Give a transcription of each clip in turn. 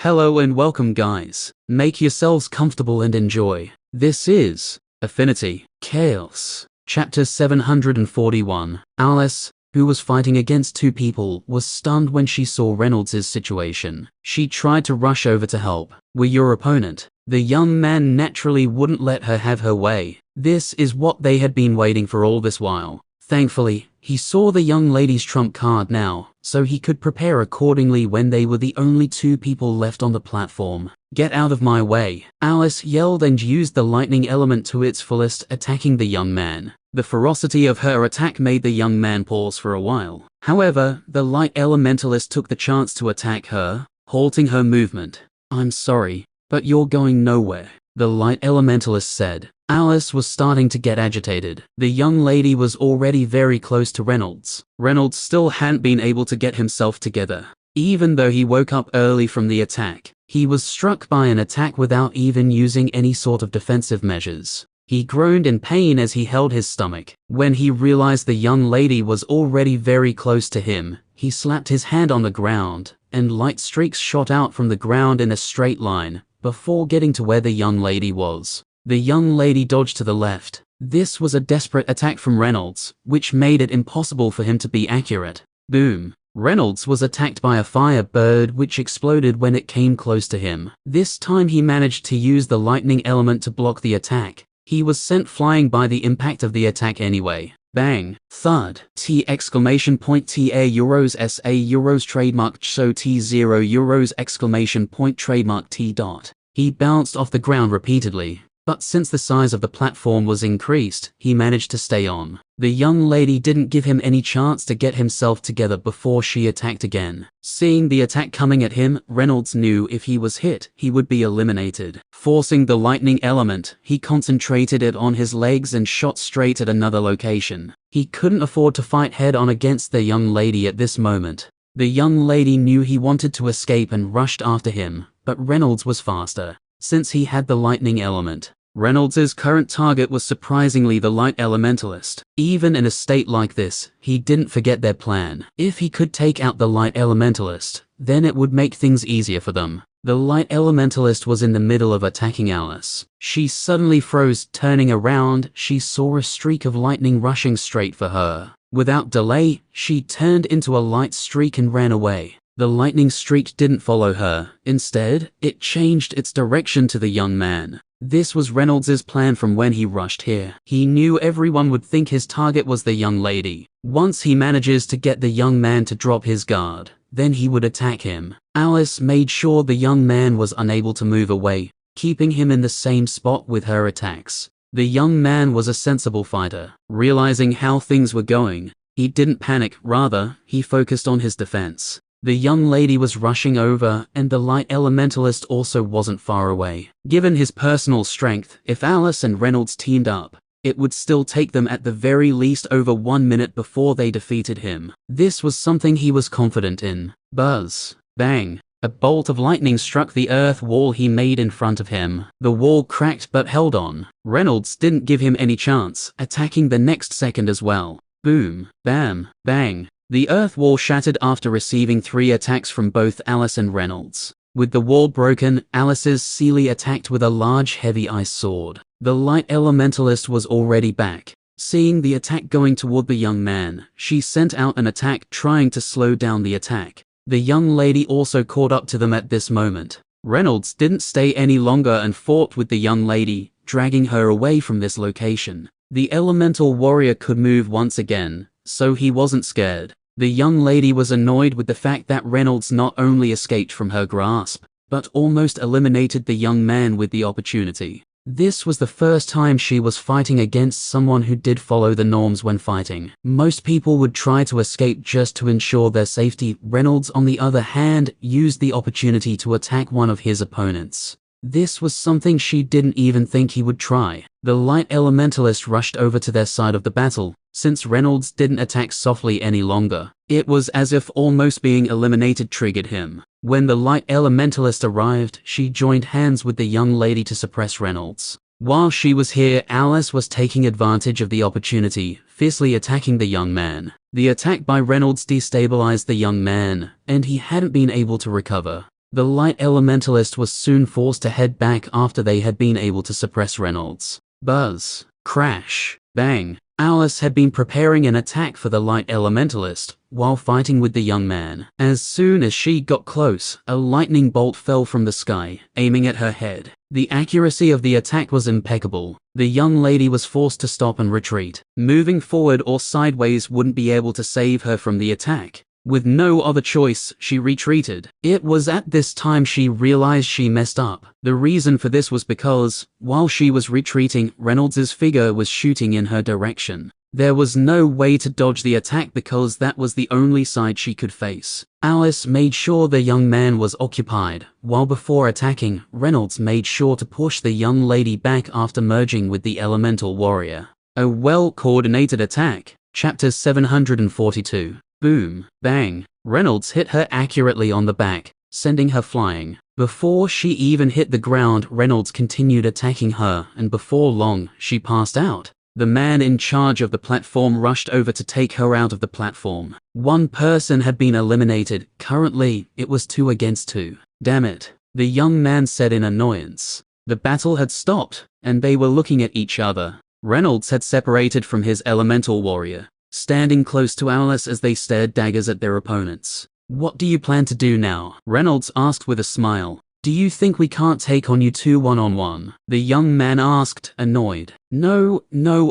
Hello and welcome guys. Make yourselves comfortable and enjoy. This is Affinity, Chaos. Chapter 741. Alice, who was fighting against two people, was stunned when she saw Reynolds' situation. She tried to rush over to help. "We're your opponent." The young man naturally wouldn't let her have her way. This is what they had been waiting for all this while. Thankfully, he saw the young lady's trump card now, so he could prepare accordingly when they were the only two people left on the platform. "Get out of my way," Alice yelled and used the lightning element to its fullest, attacking the young man. The ferocity of her attack made the young man pause for a while. However, the light elementalist took the chance to attack her, halting her movement. "I'm sorry, but you're going nowhere," the light elementalist said. Alice was starting to get agitated. The young lady was already very close to Reynolds. Reynolds still hadn't been able to get himself together. Even though he woke up early from the attack, he was struck by an attack without even using any sort of defensive measures. He groaned in pain as he held his stomach. When he realized the young lady was already very close to him, he slapped his hand on the ground, and light streaks shot out from the ground in a straight line, before getting to where the young lady was. The young lady dodged to the left. This was a desperate attack from Reynolds, which made it impossible for him to be accurate. Boom. Reynolds was attacked by a fire bird which exploded when it came close to him. This time he managed to use the lightning element to block the attack. He was sent flying by the impact of the attack anyway. Bang. Thud. T exclamation point TA euros SA euros trademark so T0 euros exclamation point trademark T dot. He bounced off the ground repeatedly, but since the size of the platform was increased, he managed to stay on. The young lady didn't give him any chance to get himself together before she attacked again. Seeing the attack coming at him, Reynolds knew if he was hit, he would be eliminated. Forcing the lightning element, he concentrated it on his legs and shot straight at another location. He couldn't afford to fight head-on against the young lady at this moment. The young lady knew he wanted to escape and rushed after him, but Reynolds was faster. Since he had the lightning element, Reynolds' current target was surprisingly the light elementalist. Even in a state like this, he didn't forget their plan. If he could take out the light elementalist, then it would make things easier for them. The light elementalist was in the middle of attacking Alice. She suddenly froze. Turning around, she saw a streak of lightning rushing straight for her. Without delay, she turned into a light streak and ran away. The lightning streak didn't follow her. Instead, it changed its direction to the young man. This was Reynolds' plan from when he rushed here. He knew everyone would think his target was the young lady. Once he manages to get the young man to drop his guard, then he would attack him. Alice made sure the young man was unable to move away, keeping him in the same spot with her attacks. The young man was a sensible fighter. Realizing how things were going, he didn't panic, rather, he focused on his defense. The young lady was rushing over, and the light elementalist also wasn't far away. Given his personal strength, if Alice and Reynolds teamed up, it would still take them at the very least over 1 minute before they defeated him. This was something he was confident in. Buzz. Bang. A bolt of lightning struck the earth wall he made in front of him. The wall cracked but held on. Reynolds didn't give him any chance, attacking the next second as well. Boom. Bam. Bang. The earth wall shattered after receiving 3 attacks from both Alice and Reynolds. With the wall broken, Alice's Sealy attacked with a large heavy ice sword. The light elementalist was already back. Seeing the attack going toward the young man, she sent out an attack trying to slow down the attack. The young lady also caught up to them at this moment. Reynolds didn't stay any longer and fought with the young lady, dragging her away from this location. The elemental warrior could move once again, so he wasn't scared. The young lady was annoyed with the fact that Reynolds not only escaped from her grasp, but almost eliminated the young man with the opportunity. This was the first time she was fighting against someone who did follow the norms when fighting. Most people would try to escape just to ensure their safety. Reynolds, on the other hand, used the opportunity to attack one of his opponents. This was something she didn't even think he would try. The light elementalist rushed over to their side of the battle. Since Reynolds didn't attack softly any longer, it was as if almost being eliminated triggered him. When the light elementalist arrived, she joined hands with the young lady to suppress Reynolds. While she was here, Alice was taking advantage of the opportunity, fiercely attacking the young man. The attack by Reynolds destabilized the young man, and he hadn't been able to recover. The light elementalist was soon forced to head back after they had been able to suppress Reynolds. Buzz, crash, bang. Alice had been preparing an attack for the light elementalist while fighting with the young man. As soon as she got close, a lightning bolt fell from the sky, aiming at her head. The accuracy of the attack was impeccable. The young lady was forced to stop and retreat. Moving forward or sideways wouldn't be able to save her from the attack. With no other choice, she retreated. It was at this time she realized she messed up. The reason for this was because, while she was retreating, Reynolds's figure was shooting in her direction. There was no way to dodge the attack because that was the only side she could face. Alice made sure the young man was occupied, while before attacking, Reynolds made sure to push the young lady back after merging with the elemental warrior. A well-coordinated attack. Chapter 742. Boom, bang. Reynolds hit her accurately on the back, sending her flying. Before she even hit the ground, Reynolds continued attacking her, and before long, she passed out. The man in charge of the platform rushed over to take her out of the platform. One person had been eliminated. Currently, it was 2 against 2. Damn it, the young man said in annoyance. The battle had stopped, and they were looking at each other. Reynolds had separated from his elemental warrior, standing close to Alice as they stared daggers at their opponents. "What do you plan to do now?" Reynolds asked with a smile. "Do you think we can't take on you 2 one-on-one?" The young man asked, annoyed. No,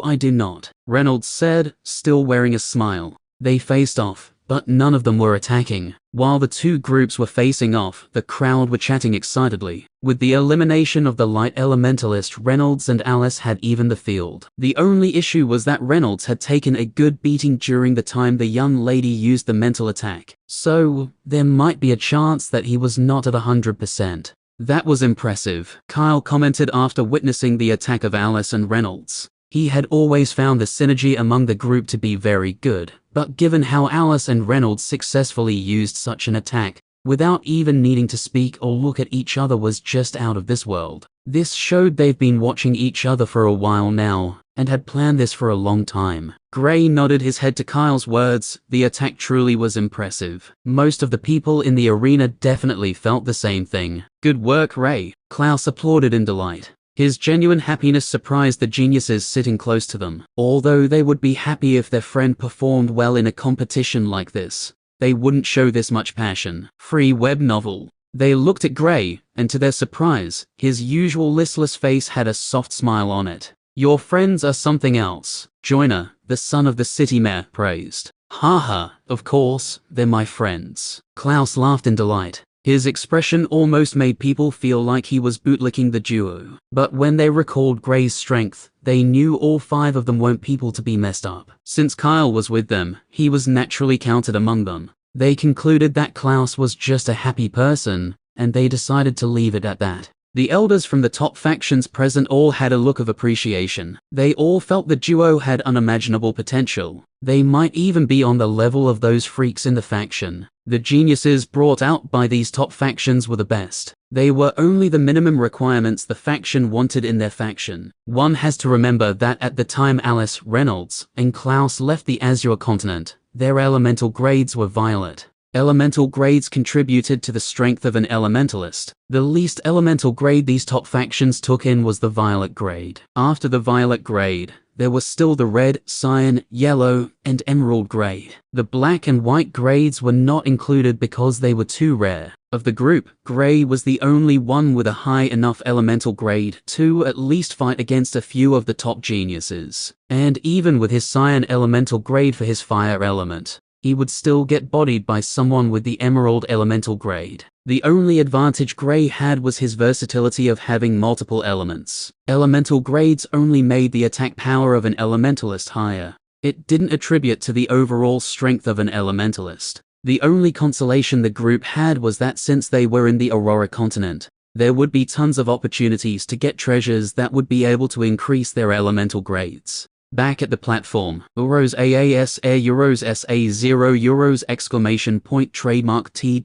I do not," Reynolds said, still wearing a smile. They faced off, but none of them were attacking. While the 2 groups were facing off, the crowd were chatting excitedly. With the elimination of the light elementalist, Reynolds and Alice had evened the field. The only issue was that Reynolds had taken a good beating during the time the young lady used the mental attack, so there might be a chance that he was not at 100%. "That was impressive," Kyle commented after witnessing the attack of Alice and Reynolds. He had always found the synergy among the group to be very good, but given how Alice and Reynolds successfully used such an attack, without even needing to speak or look at each other, was just out of this world. This showed they've been watching each other for a while now, and had planned this for a long time. Gray nodded his head to Kyle's words. The attack truly was impressive. Most of the people in the arena definitely felt the same thing. "Good work, Ray," Klaus applauded in delight. His genuine happiness surprised the geniuses sitting close to them. Although they would be happy if their friend performed well in a competition like this, they wouldn't show this much passion. Free web novel. They looked at Gray, and to their surprise, his usual listless face had a soft smile on it. "Your friends are something else," Joyner, the son of the city mayor, praised. "Haha, of course, they're my friends." Klaus laughed in delight. His expression almost made people feel like he was bootlicking the duo. But when they recalled Gray's strength, they knew all 5 of them weren't people to be messed up. Since Kyle was with them, he was naturally counted among them. They concluded that Klaus was just a happy person, and they decided to leave it at that. The elders from the top factions present all had a look of appreciation. They all felt the duo had unimaginable potential. They might even be on the level of those freaks in the faction. The geniuses brought out by these top factions were the best. They were only the minimum requirements the faction wanted in their faction. One has to remember that at the time Alice, Reynolds, and Klaus left the Azure continent, their elemental grades were violet. Elemental grades contributed to the strength of an elementalist. The least elemental grade these top factions took in was the violet grade. After the violet grade, there was still the red, cyan, yellow, and emerald grade. The black and white grades were not included because they were too rare. Of the group, Gray was the only one with a high enough elemental grade to at least fight against a few of the top geniuses. And even with his cyan elemental grade for his fire element, he would still get bodied by someone with the emerald elemental grade. The only advantage Gray had was his versatility of having multiple elements. Elemental grades only made the attack power of an elementalist higher. It didn't attribute to the overall strength of an elementalist. The only consolation the group had was that since they were in the Aurora continent, there would be tons of opportunities to get treasures that would be able to increase their elemental grades. Back at the platform, Euros AAS Air Euros SA 0 Euros exclamation point trademark T.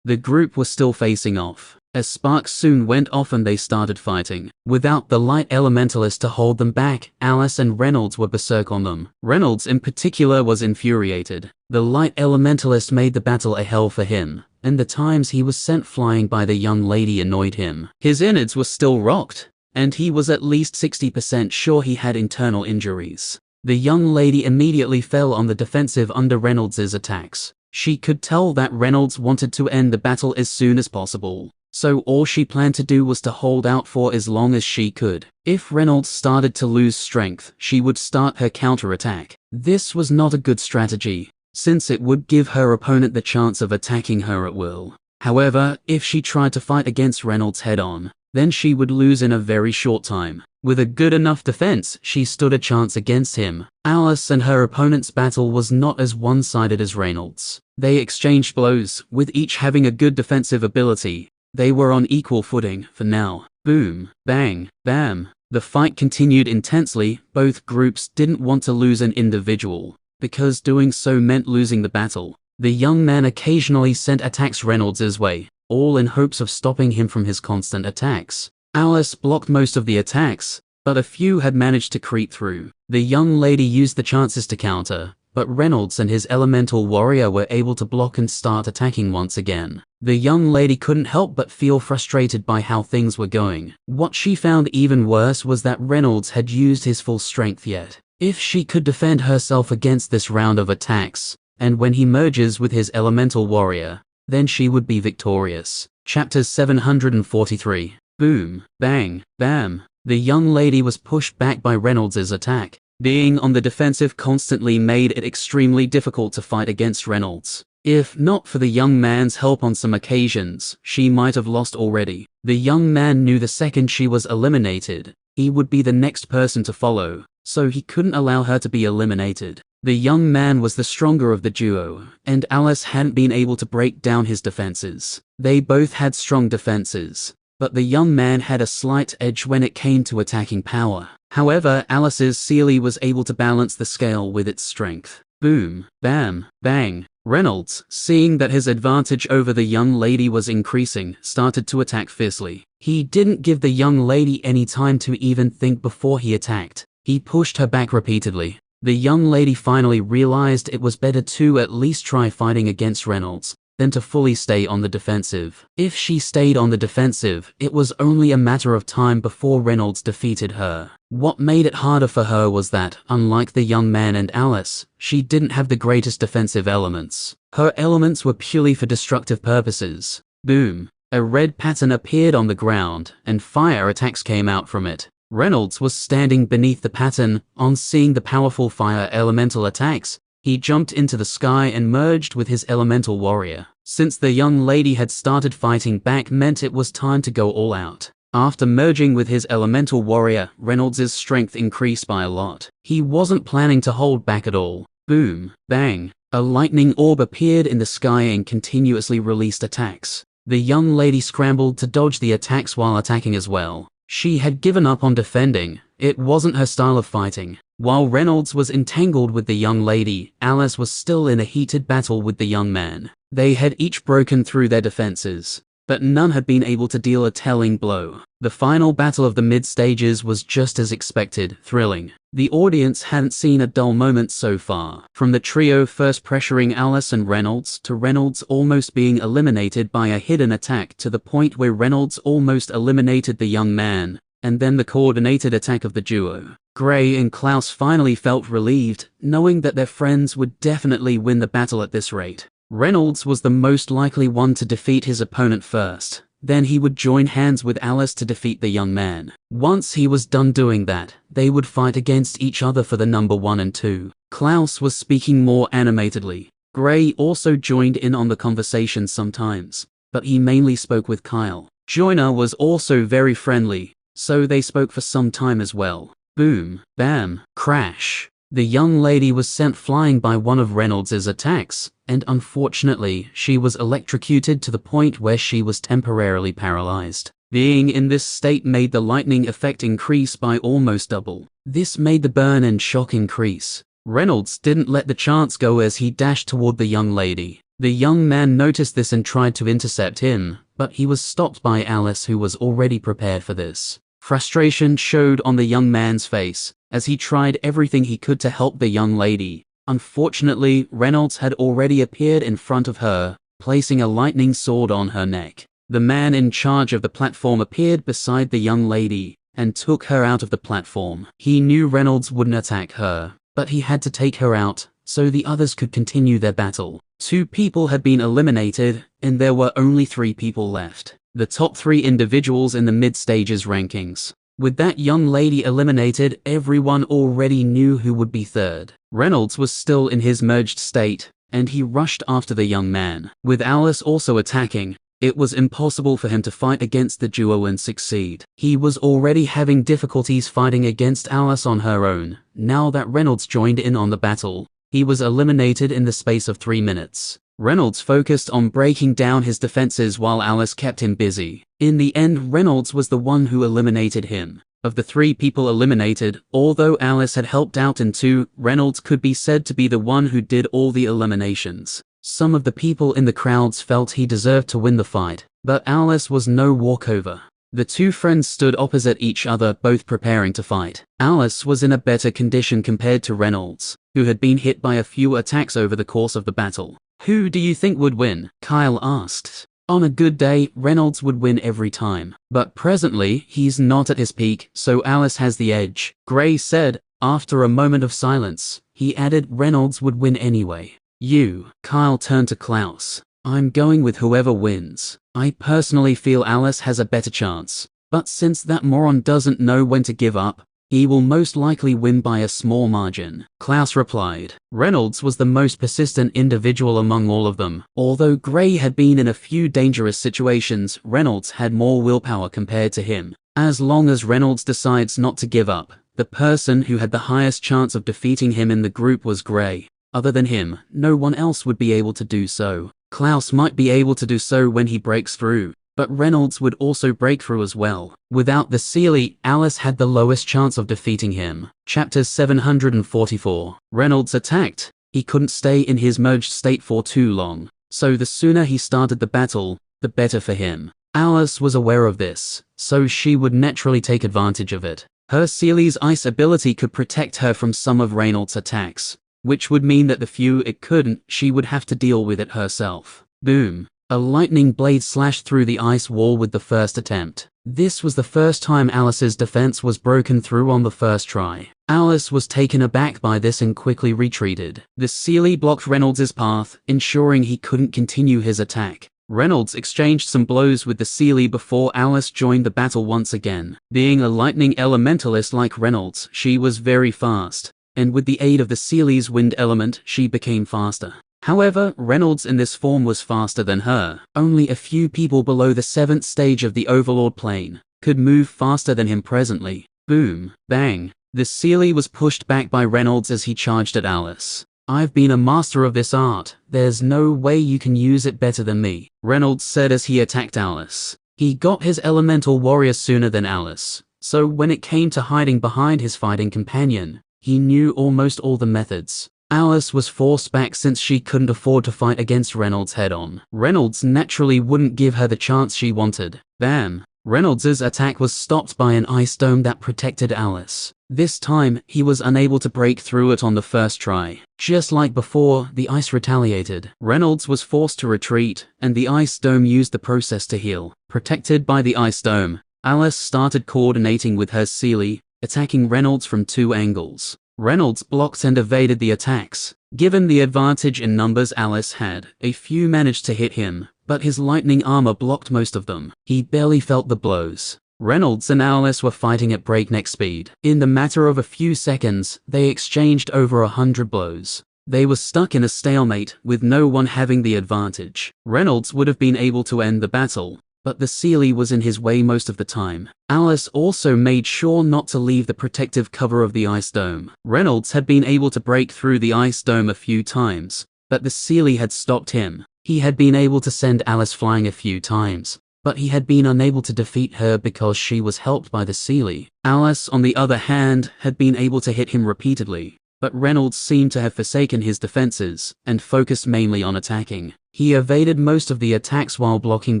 The group was still facing off. As sparks soon went off and they started fighting. Without the light elementalist to hold them back, Alice and Reynolds were berserk on them. Reynolds in particular was infuriated. The light elementalist made the battle a hell for him, and the times he was sent flying by the young lady annoyed him. His innards were still rocked, and he was at least 60% sure he had internal injuries. The young lady immediately fell on the defensive under Reynolds's attacks. She could tell that Reynolds wanted to end the battle as soon as possible, so all she planned to do was to hold out for as long as she could. If Reynolds started to lose strength, she would start her counterattack. This was not a good strategy, since it would give her opponent the chance of attacking her at will. However, if she tried to fight against Reynolds head-on, then she would lose in a very short time. With a good enough defense, she stood a chance against him. Alice and her opponent's battle was not as one-sided as Reynolds. They exchanged blows, with each having a good defensive ability. They were on equal footing, for now. Boom, bang, bam. The fight continued intensely. Both groups didn't want to lose an individual, because doing so meant losing the battle. The young man occasionally sent attacks Reynolds' way, all in hopes of stopping him from his constant attacks. Alice blocked most of the attacks, but a few had managed to creep through. The young lady used the chances to counter, but Reynolds and his elemental warrior were able to block and start attacking once again. The young lady couldn't help but feel frustrated by how things were going. What she found even worse was that Reynolds had used his full strength yet. If she could defend herself against this round of attacks, and when he merges with his elemental warrior, then she would be victorious. Chapter 743. Boom, bang, bam. The young lady was pushed back by Reynolds' attack. Being on the defensive constantly made it extremely difficult to fight against Reynolds. If not for the young man's help on some occasions, she might have lost already. The young man knew the second she was eliminated, he would be the next person to follow, so he couldn't allow her to be eliminated. The young man was the stronger of the duo, and Alice hadn't been able to break down his defenses. They both had strong defenses, but the young man had a slight edge when it came to attacking power. However, Alice's Seelie was able to balance the scale with its strength. Boom, bam, bang. Reynolds, seeing that his advantage over the young lady was increasing, started to attack fiercely. He didn't give the young lady any time to even think before he attacked. He pushed her back repeatedly. The young lady finally realized it was better to at least try fighting against Reynolds than to fully stay on the defensive. If she stayed on the defensive, it was only a matter of time before Reynolds defeated her. What made it harder for her was that, unlike the young man and Alice, she didn't have the greatest defensive elements. Her elements were purely for destructive purposes. Boom. A red pattern appeared on the ground, and fire attacks came out from it. Reynolds was standing beneath the pattern. On seeing the powerful fire elemental attacks, he jumped into the sky and merged with his elemental warrior. Since the young lady had started fighting back meant it was time to go all out. After merging with his elemental warrior, Reynolds' strength increased by a lot. He wasn't planning to hold back at all. Boom, bang. A lightning orb appeared in the sky and continuously released attacks. The young lady scrambled to dodge the attacks while attacking as well. She had given up on defending. It wasn't her style of fighting. While Reynolds was entangled with the young lady, Alice was still in a heated battle with the young man. They had each broken through their defenses, but none had been able to deal a telling blow. The final battle of the mid-stages was just as expected, thrilling. The audience hadn't seen a dull moment so far. From the trio first pressuring Alice and Reynolds, to Reynolds almost being eliminated by a hidden attack, to the point where Reynolds almost eliminated the young man, and then the coordinated attack of the duo. Gray and Klaus finally felt relieved, knowing that their friends would definitely win the battle at this rate. Reynolds was the most likely one to defeat his opponent first. Then he would join hands with Alice to defeat the young man. Once he was done doing that, they would fight against each other for the number 1 and 2. Klaus was speaking more animatedly. Gray also joined in on the conversation sometimes, but he mainly spoke with Kyle. Joyner was also very friendly, so they spoke for some time as well. Boom, bam, crash. The young lady was sent flying by one of Reynolds' attacks, and unfortunately, she was electrocuted to the point where she was temporarily paralyzed. Being in this state made the lightning effect increase by almost double. This made the burn and shock increase. Reynolds didn't let the chance go as he dashed toward the young lady. The young man noticed this and tried to intercept him, but he was stopped by Alice, who was already prepared for this. Frustration showed on the young man's face, as he tried everything he could to help the young lady. Unfortunately, Reynolds had already appeared in front of her, placing a lightning sword on her neck. The man in charge of the platform appeared beside the young lady and took her out of the platform. He knew Reynolds wouldn't attack her, but he had to take her out so the others could continue their battle. 2 people had been eliminated, and there were only 3 people left. The top 3 individuals in the mid-stages rankings. With that young lady eliminated, everyone already knew who would be third. Reynolds was still in his merged state, and he rushed after the young man. With Alice also attacking, it was impossible for him to fight against the duo and succeed. He was already having difficulties fighting against Alice on her own. Now that Reynolds joined in on the battle, he was eliminated in the space of 3 minutes. Reynolds focused on breaking down his defenses while Alice kept him busy. In the end, Reynolds was the one who eliminated him. Of the 3 people eliminated, although Alice had helped out in 2, Reynolds could be said to be the one who did all the eliminations. Some of the people in the crowds felt he deserved to win the fight, but Alice was no walkover. The 2 friends stood opposite each other, both preparing to fight. Alice was in a better condition compared to Reynolds, who had been hit by a few attacks over the course of the battle. "Who do you think would win?" Kyle asked. On a good day, Reynolds would win every time. But presently, he's not at his peak, so Alice has the edge, Gray said. After a moment of silence, he added Reynolds would win anyway. "You." Kyle turned to Klaus. "I'm going with whoever wins. I personally feel Alice has a better chance. But since that moron doesn't know when to give up, he will most likely win by a small margin." Klaus replied. Reynolds was the most persistent individual among all of them. Although Gray had been in a few dangerous situations, Reynolds had more willpower compared to him. As long as Reynolds decides not to give up, the person who had the highest chance of defeating him in the group was Gray. Other than him, no one else would be able to do so. Klaus might be able to do so when he breaks through, but Reynolds would also break through as well. Without the Sealy, Alice had the lowest chance of defeating him. Chapter 744. Reynolds attacked. He couldn't stay in his merged state for too long, so the sooner he started the battle, the better for him. Alice was aware of this, so she would naturally take advantage of it. Her Sealy's ice ability could protect her from some of Reynolds' attacks, which would mean that the few it couldn't, she would have to deal with it herself. Boom. A lightning blade slashed through the ice wall with the first attempt. This was the first time Alice's defense was broken through on the first try. Alice was taken aback by this and quickly retreated. The Sealy blocked Reynolds' path, ensuring he couldn't continue his attack. Reynolds exchanged some blows with the Sealy before Alice joined the battle once again. Being a lightning elementalist like Reynolds, she was very fast, and with the aid of the Sealy's wind element, she became faster. However, Reynolds in this form was faster than her. Only a few people below the 7th stage of the Overlord plane could move faster than him presently. Boom. Bang. The Sealy was pushed back by Reynolds as he charged at Alice. "I've been a master of this art. There's no way you can use it better than me," Reynolds said as he attacked Alice. He got his elemental warrior sooner than Alice, so when it came to hiding behind his fighting companion, he knew almost all the methods. Alice was forced back since she couldn't afford to fight against Reynolds head-on. Reynolds naturally wouldn't give her the chance she wanted. Bam! Reynolds' attack was stopped by an ice dome that protected Alice. This time, he was unable to break through it on the first try. Just like before, the ice retaliated. Reynolds was forced to retreat, and the ice dome used the process to heal. Protected by the ice dome, Alice started coordinating with her Sealy, attacking Reynolds from 2 angles. Reynolds blocked and evaded the attacks. Given the advantage in numbers Alice had, a few managed to hit him, but his lightning armor blocked most of them. He barely felt the blows. Reynolds and Alice were fighting at breakneck speed. In the matter of a few seconds, they exchanged over 100 blows. They were stuck in a stalemate, with no one having the advantage. Reynolds would have been able to end the battle, but the Sealy was in his way most of the time. Alice also made sure not to leave the protective cover of the ice dome. Reynolds had been able to break through the ice dome a few times, but the Sealy had stopped him. He had been able to send Alice flying a few times, but he had been unable to defeat her because she was helped by the Sealy. Alice, on the other hand, had been able to hit him repeatedly, but Reynolds seemed to have forsaken his defenses and focused mainly on attacking. He evaded most of the attacks while blocking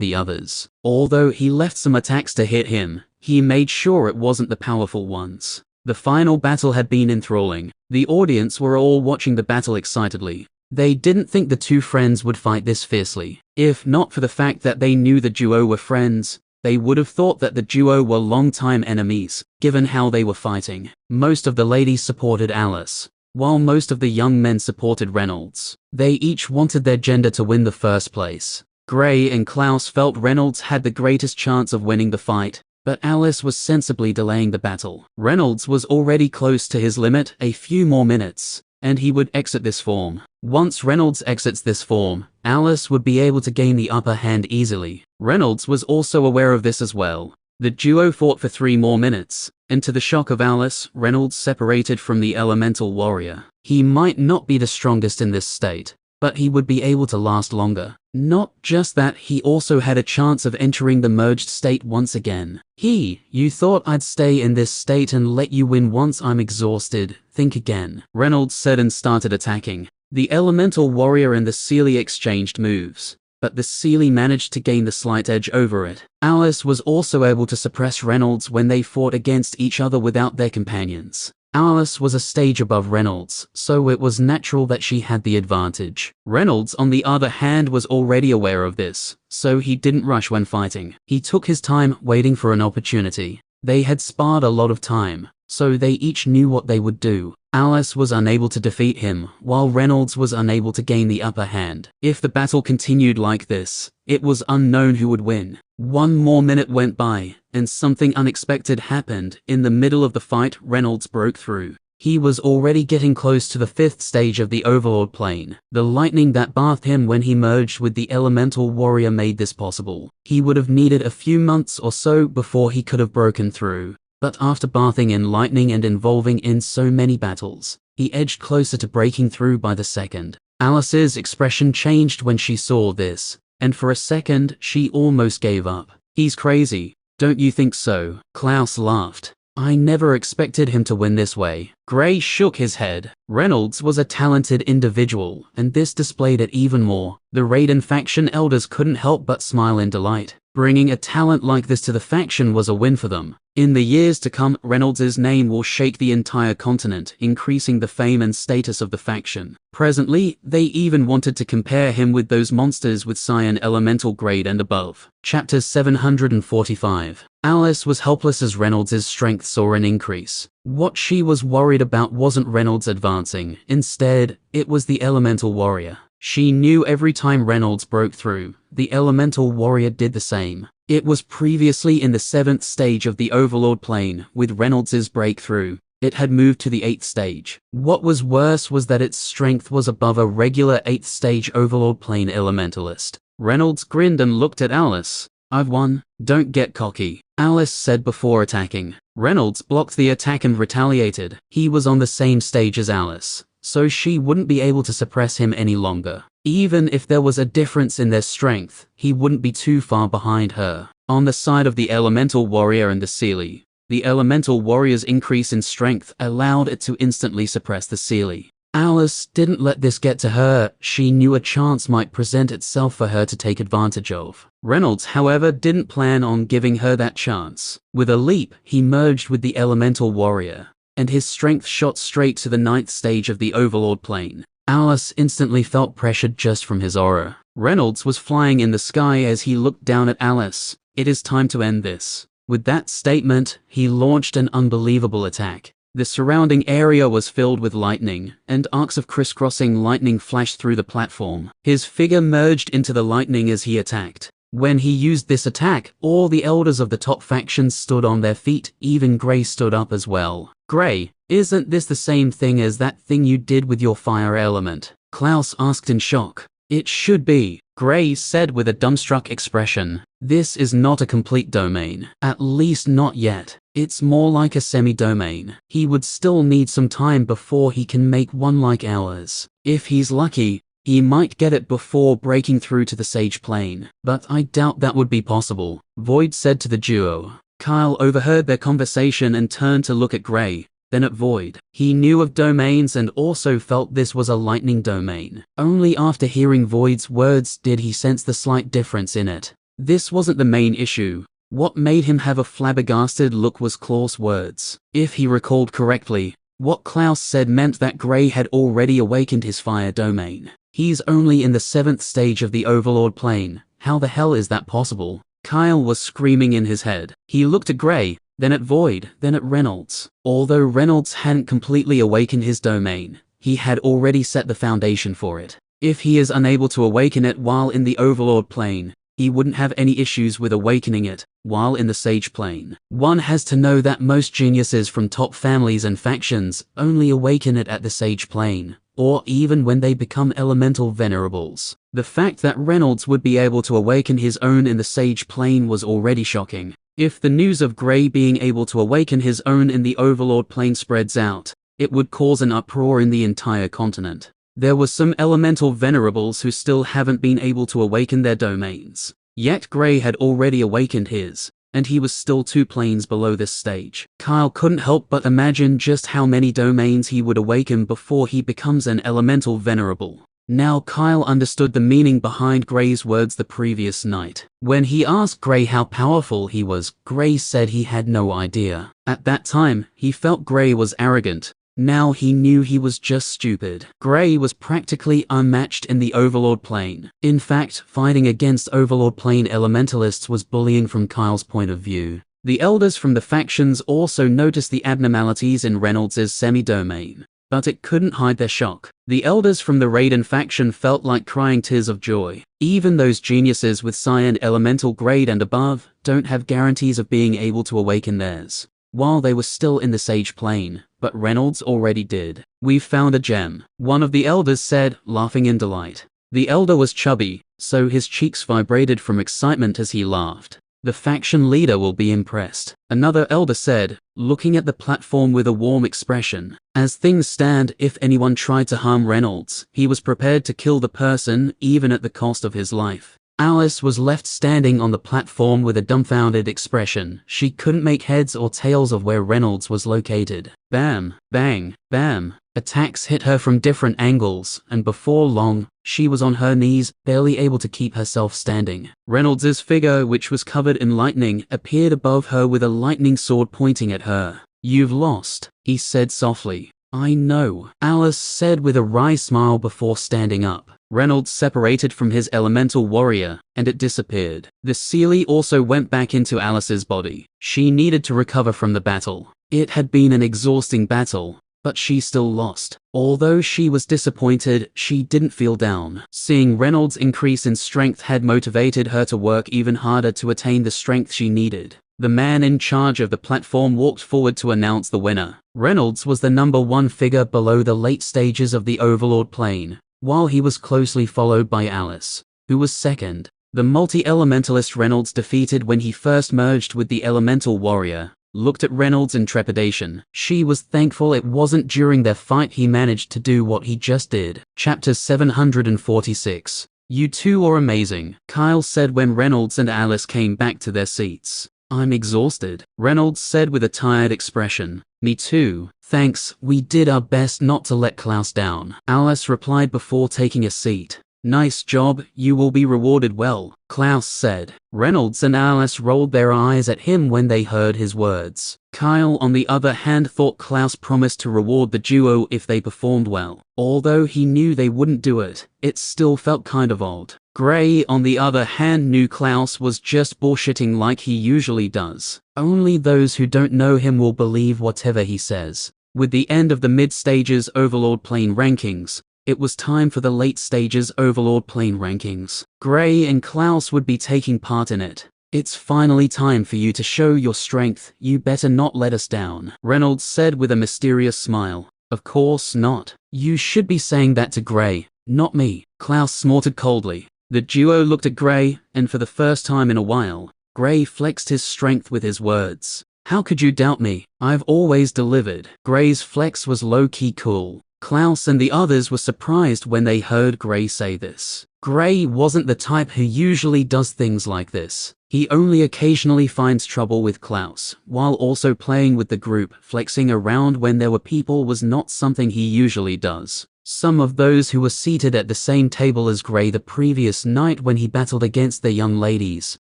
the others. Although he left some attacks to hit him, he made sure it wasn't the powerful ones. The final battle had been enthralling. The audience were all watching the battle excitedly. They didn't think the two friends would fight this fiercely. If not for the fact that they knew the duo were friends, they would have thought that the duo were longtime enemies, given how they were fighting. Most of the ladies supported Alice, while most of the young men supported Reynolds. They each wanted their gender to win the first place. Gray and Klaus felt Reynolds had the greatest chance of winning the fight, but Alice was sensibly delaying the battle. Reynolds was already close to his limit, a few more minutes, and he would exit this form. Once Reynolds exits this form, Alice would be able to gain the upper hand easily. Reynolds was also aware of this as well. The duo fought for 3 more minutes, and to the shock of Alice, Reynolds separated from the elemental warrior. He might not be the strongest in this state, but he would be able to last longer. Not just that, he also had a chance of entering the merged state once again. You thought I'd stay in this state and let you win once I'm exhausted. Think again, Reynolds said and started attacking. The elemental warrior and the Seelie exchanged moves, but the Seelie managed to gain the slight edge over it. Alice was also able to suppress Reynolds when they fought against each other without their companions. Alice was a stage above Reynolds, so it was natural that she had the advantage. Reynolds, on the other hand, was already aware of this, so he didn't rush when fighting. He took his time, waiting for an opportunity. They had sparred a lot of time, so they each knew what they would do. Alice was unable to defeat him, while Reynolds was unable to gain the upper hand. If the battle continued like this, it was unknown who would win. 1 more minute went by, and something unexpected happened. In the middle of the fight, Reynolds broke through. He was already getting close to the 5th stage of the Overlord plane. The lightning that bathed him when he merged with the elemental warrior made this possible. He would have needed a few months or so before he could have broken through. But after bathing in lightning and involving in so many battles, he edged closer to breaking through by the second. Alice's expression changed when she saw this, and for a second, she almost gave up. He's crazy, don't you think so? Klaus laughed. I never expected him to win this way. Gray shook his head. Reynolds was a talented individual, and this displayed it even more. The Raiden faction elders couldn't help but smile in delight. Bringing a talent like this to the faction was a win for them. In the years to come, Reynolds' name will shake the entire continent, increasing the fame and status of the faction. Presently, they even wanted to compare him with those monsters with Cyan Elemental grade and above. Chapter 745. Alice was helpless as Reynolds' strength saw an increase. What she was worried about wasn't Reynolds advancing. Instead, it was the Elemental Warrior. She knew every time Reynolds broke through, the Elemental Warrior did the same. It was previously in the 7th stage of the Overlord plane. With Reynolds' breakthrough, it had moved to the 8th stage. What was worse was that its strength was above a regular 8th stage Overlord plane elementalist. Reynolds grinned and looked at Alice. I've won. Don't get cocky, Alice said before attacking. Reynolds blocked the attack and retaliated. He was on the same stage as Alice, so she wouldn't be able to suppress him any longer. Even if there was a difference in their strength, he wouldn't be too far behind her. On the side of the Elemental Warrior and the Seelie, the Elemental Warrior's increase in strength allowed it to instantly suppress the Seelie. Alice didn't let this get to her. She knew a chance might present itself for her to take advantage of. Reynolds, however, didn't plan on giving her that chance. With a leap, he merged with the Elemental Warrior, and his strength shot straight to the 9th stage of the Overlord plane. Alice instantly felt pressured just from his aura. Reynolds was flying in the sky as he looked down at Alice. It is time to end this. With that statement, he launched an unbelievable attack. The surrounding area was filled with lightning, and arcs of crisscrossing lightning flashed through the platform. His figure merged into the lightning as he attacked. When he used this attack, all the elders of the top factions stood on their feet. Even Gray stood up as well. Gray, isn't this the same thing as that thing you did with your fire element? Klaus asked in shock. It should be, Gray said with a dumbstruck expression. This is not a complete domain. At least not yet. It's more like a semi-domain. He would still need some time before he can make one like ours. If he's lucky, he might get it before breaking through to the Sage plane. But I doubt that would be possible, Void said to the duo. Kyle overheard their conversation and turned to look at Gray, then at Void. He knew of domains and also felt this was a lightning domain. Only after hearing Void's words did he sense the slight difference in it. This wasn't the main issue. What made him have a flabbergasted look was Klaus' words. If he recalled correctly, What Klaus said meant that Gray had already awakened his fire domain. He's only in the 7th stage of the Overlord plane. How the hell is that possible? Kyle was screaming in his head. He looked at Gray, then at Void, then at Reynolds. Although Reynolds hadn't completely awakened his domain, he had already set the foundation for it. If he is unable to awaken it while in the Overlord plane, he wouldn't have any issues with awakening it while in the Sage plane. One has to know that most geniuses from top families and factions only awaken it at the Sage plane, or even when they become elemental venerables. The fact that Reynolds would be able to awaken his own in the Sage plane was already shocking. If the news of Gray being able to awaken his own in the Overlord plane spreads out, it would cause an uproar in the entire continent. There were some elemental venerables who still haven't been able to awaken their domains. Yet Gray had already awakened his, and he was still 2 planes below this stage. Kyle couldn't help but imagine just how many domains he would awaken before he becomes an elemental venerable. Now Kyle understood the meaning behind Gray's words the previous night. When he asked Gray how powerful he was, Gray said he had no idea. At that time, he felt Gray was arrogant. Now he knew he was just stupid. Gray was practically unmatched in the Overlord plane. In fact, fighting against Overlord plane elementalists was bullying from Kyle's point of view. The elders from the factions also noticed the abnormalities in Reynolds' semi-domain, but it couldn't hide their shock. The elders from the Raiden faction felt like crying tears of joy. Even those geniuses with Psi elemental grade and above don't have guarantees of being able to awaken theirs while they were still in the Sage plane, but Reynolds already did. "We've found a gem," one of the elders said, laughing in delight. The elder was chubby, so his cheeks vibrated from excitement as he laughed. "The faction leader will be impressed," another elder said, looking at the platform with a warm expression. As things stand, if anyone tried to harm Reynolds, he was prepared to kill the person, even at the cost of his life. Alice was left standing on the platform with a dumbfounded expression. She couldn't make heads or tails of where Reynolds was located. Bam, bang, bam. Attacks hit her from different angles, and before long, she was on her knees, barely able to keep herself standing. Reynolds' figure, which was covered in lightning, appeared above her with a lightning sword pointing at her. "You've lost," he said softly. "I know," Alice said with a wry smile before standing up. Reynolds separated from his elemental warrior, and it disappeared. The Seelie also went back into Alice's body. She needed to recover from the battle. It had been an exhausting battle, but she still lost. Although she was disappointed, she didn't feel down. Seeing Reynolds' increase in strength had motivated her to work even harder to attain the strength she needed. The man in charge of the platform walked forward to announce the winner. Reynolds was the number 1 figure below the late stages of the Overlord plane, while he was closely followed by Alice, who was second. The multi-elementalist Reynolds defeated when he first merged with the elemental warrior looked at Reynolds in trepidation. She was thankful it wasn't during their fight he managed to do what he just did. Chapter 746. "You two are amazing," Kyle said when Reynolds and Alice came back to their seats. "I'm exhausted," Reynolds said with a tired expression. "Me too. Thanks, we did our best not to let Klaus down," Alice replied before taking a seat. "Nice job, you will be rewarded well," Klaus said. Reynolds and Alice rolled their eyes at him when they heard his words. Kyle, on the other hand, thought Klaus promised to reward the duo if they performed well. Although he knew they wouldn't do it, it still felt kind of odd. Gray, on the other hand, knew Klaus was just bullshitting like he usually does. Only those who don't know him will believe whatever he says. With the end of the mid-stages Overlord plane rankings, it was time for the late stages Overlord plane rankings. Gray and Klaus would be taking part in it. "It's finally time for you to show your strength, you better not let us down," Reynolds said with a mysterious smile. "Of course not. You should be saying that to Gray, not me," Klaus snorted coldly. The duo looked at Gray, and for the first time in a while, Gray flexed his strength with his words. "How could you doubt me? I've always delivered." Gray's flex was low-key cool. Klaus and the others were surprised when they heard Gray say this. Gray wasn't the type who usually does things like this. He only occasionally finds trouble with Klaus, while also playing with the group. Flexing around when there were people was not something he usually does. Some of those who were seated at the same table as Gray the previous night when he battled against the young ladies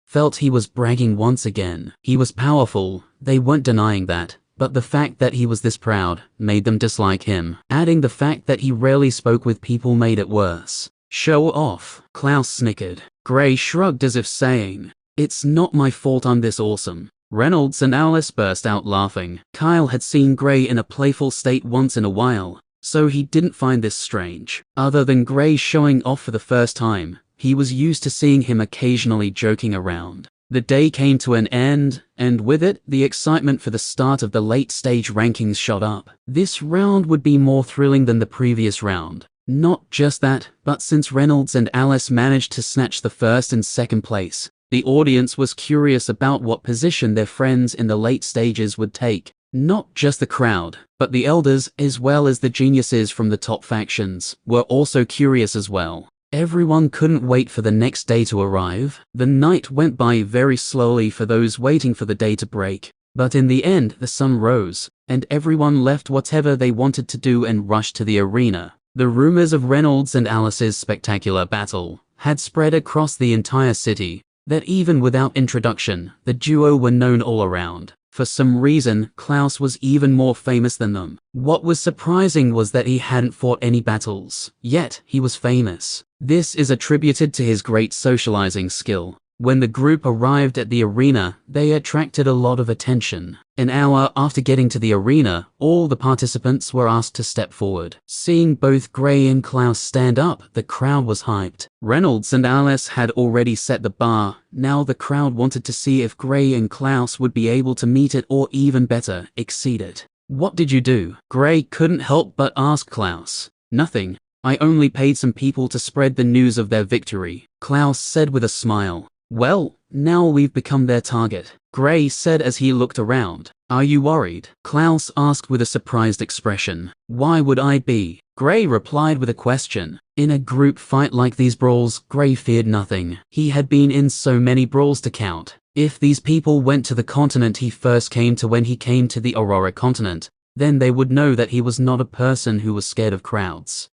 felt he was bragging once again. He was powerful, they weren't denying that, but the fact that he was this proud made them dislike him. Adding the fact that he rarely spoke with people made it worse. Show off, Klaus snickered. Gray shrugged as if saying, "It's not my fault I'm this awesome." Reynolds and Alice burst out laughing. Kyle had seen Gray in a playful state once in a while, so he didn't find this strange. Other than Gray showing off for the first time, he was used to seeing him occasionally joking around. The day came to an end, and with it, the excitement for the start of the late-stage rankings shot up. This round would be more thrilling than the previous round. Not just that, but since Reynolds and Alice managed to snatch the first and second place, the audience was curious about what position their friends in the late stages would take. Not just the crowd, but the elders, as well as the geniuses from the top factions, were also curious as well. Everyone couldn't wait for the next day to arrive. The night went by very slowly for those waiting for the day to break, but in the end the sun rose, and everyone left whatever they wanted to do and rushed to the arena. The rumors of Reynolds and Alice's spectacular battle had spread across the entire city, that even without introduction, the duo were known all around. For some reason, Klaus was even more famous than them. What was surprising was that he hadn't fought any battles, yet he was famous. This is attributed to his great socializing skill. When the group arrived at the arena, they attracted a lot of attention. An hour after getting to the arena, all the participants were asked to step forward. Seeing both Gray and Klaus stand up, the crowd was hyped. Reynolds and Alice had already set the bar. Now the crowd wanted to see if Gray and Klaus would be able to meet it or even better, exceed it. "What did you do?" Gray couldn't help but ask Klaus. "Nothing. I only paid some people to spread the news of their victory," Klaus said with a smile. "Well, now we've become their target," Gray said as he looked around. "Are you worried?" Klaus asked with a surprised expression. "Why would I be?" Gray replied with a question. In a group fight like these brawls, Gray feared nothing. He had been in so many brawls to count. If these people went to the continent he first came to when he came to the Aurora continent, then they would know that he was not a person who was scared of crowds.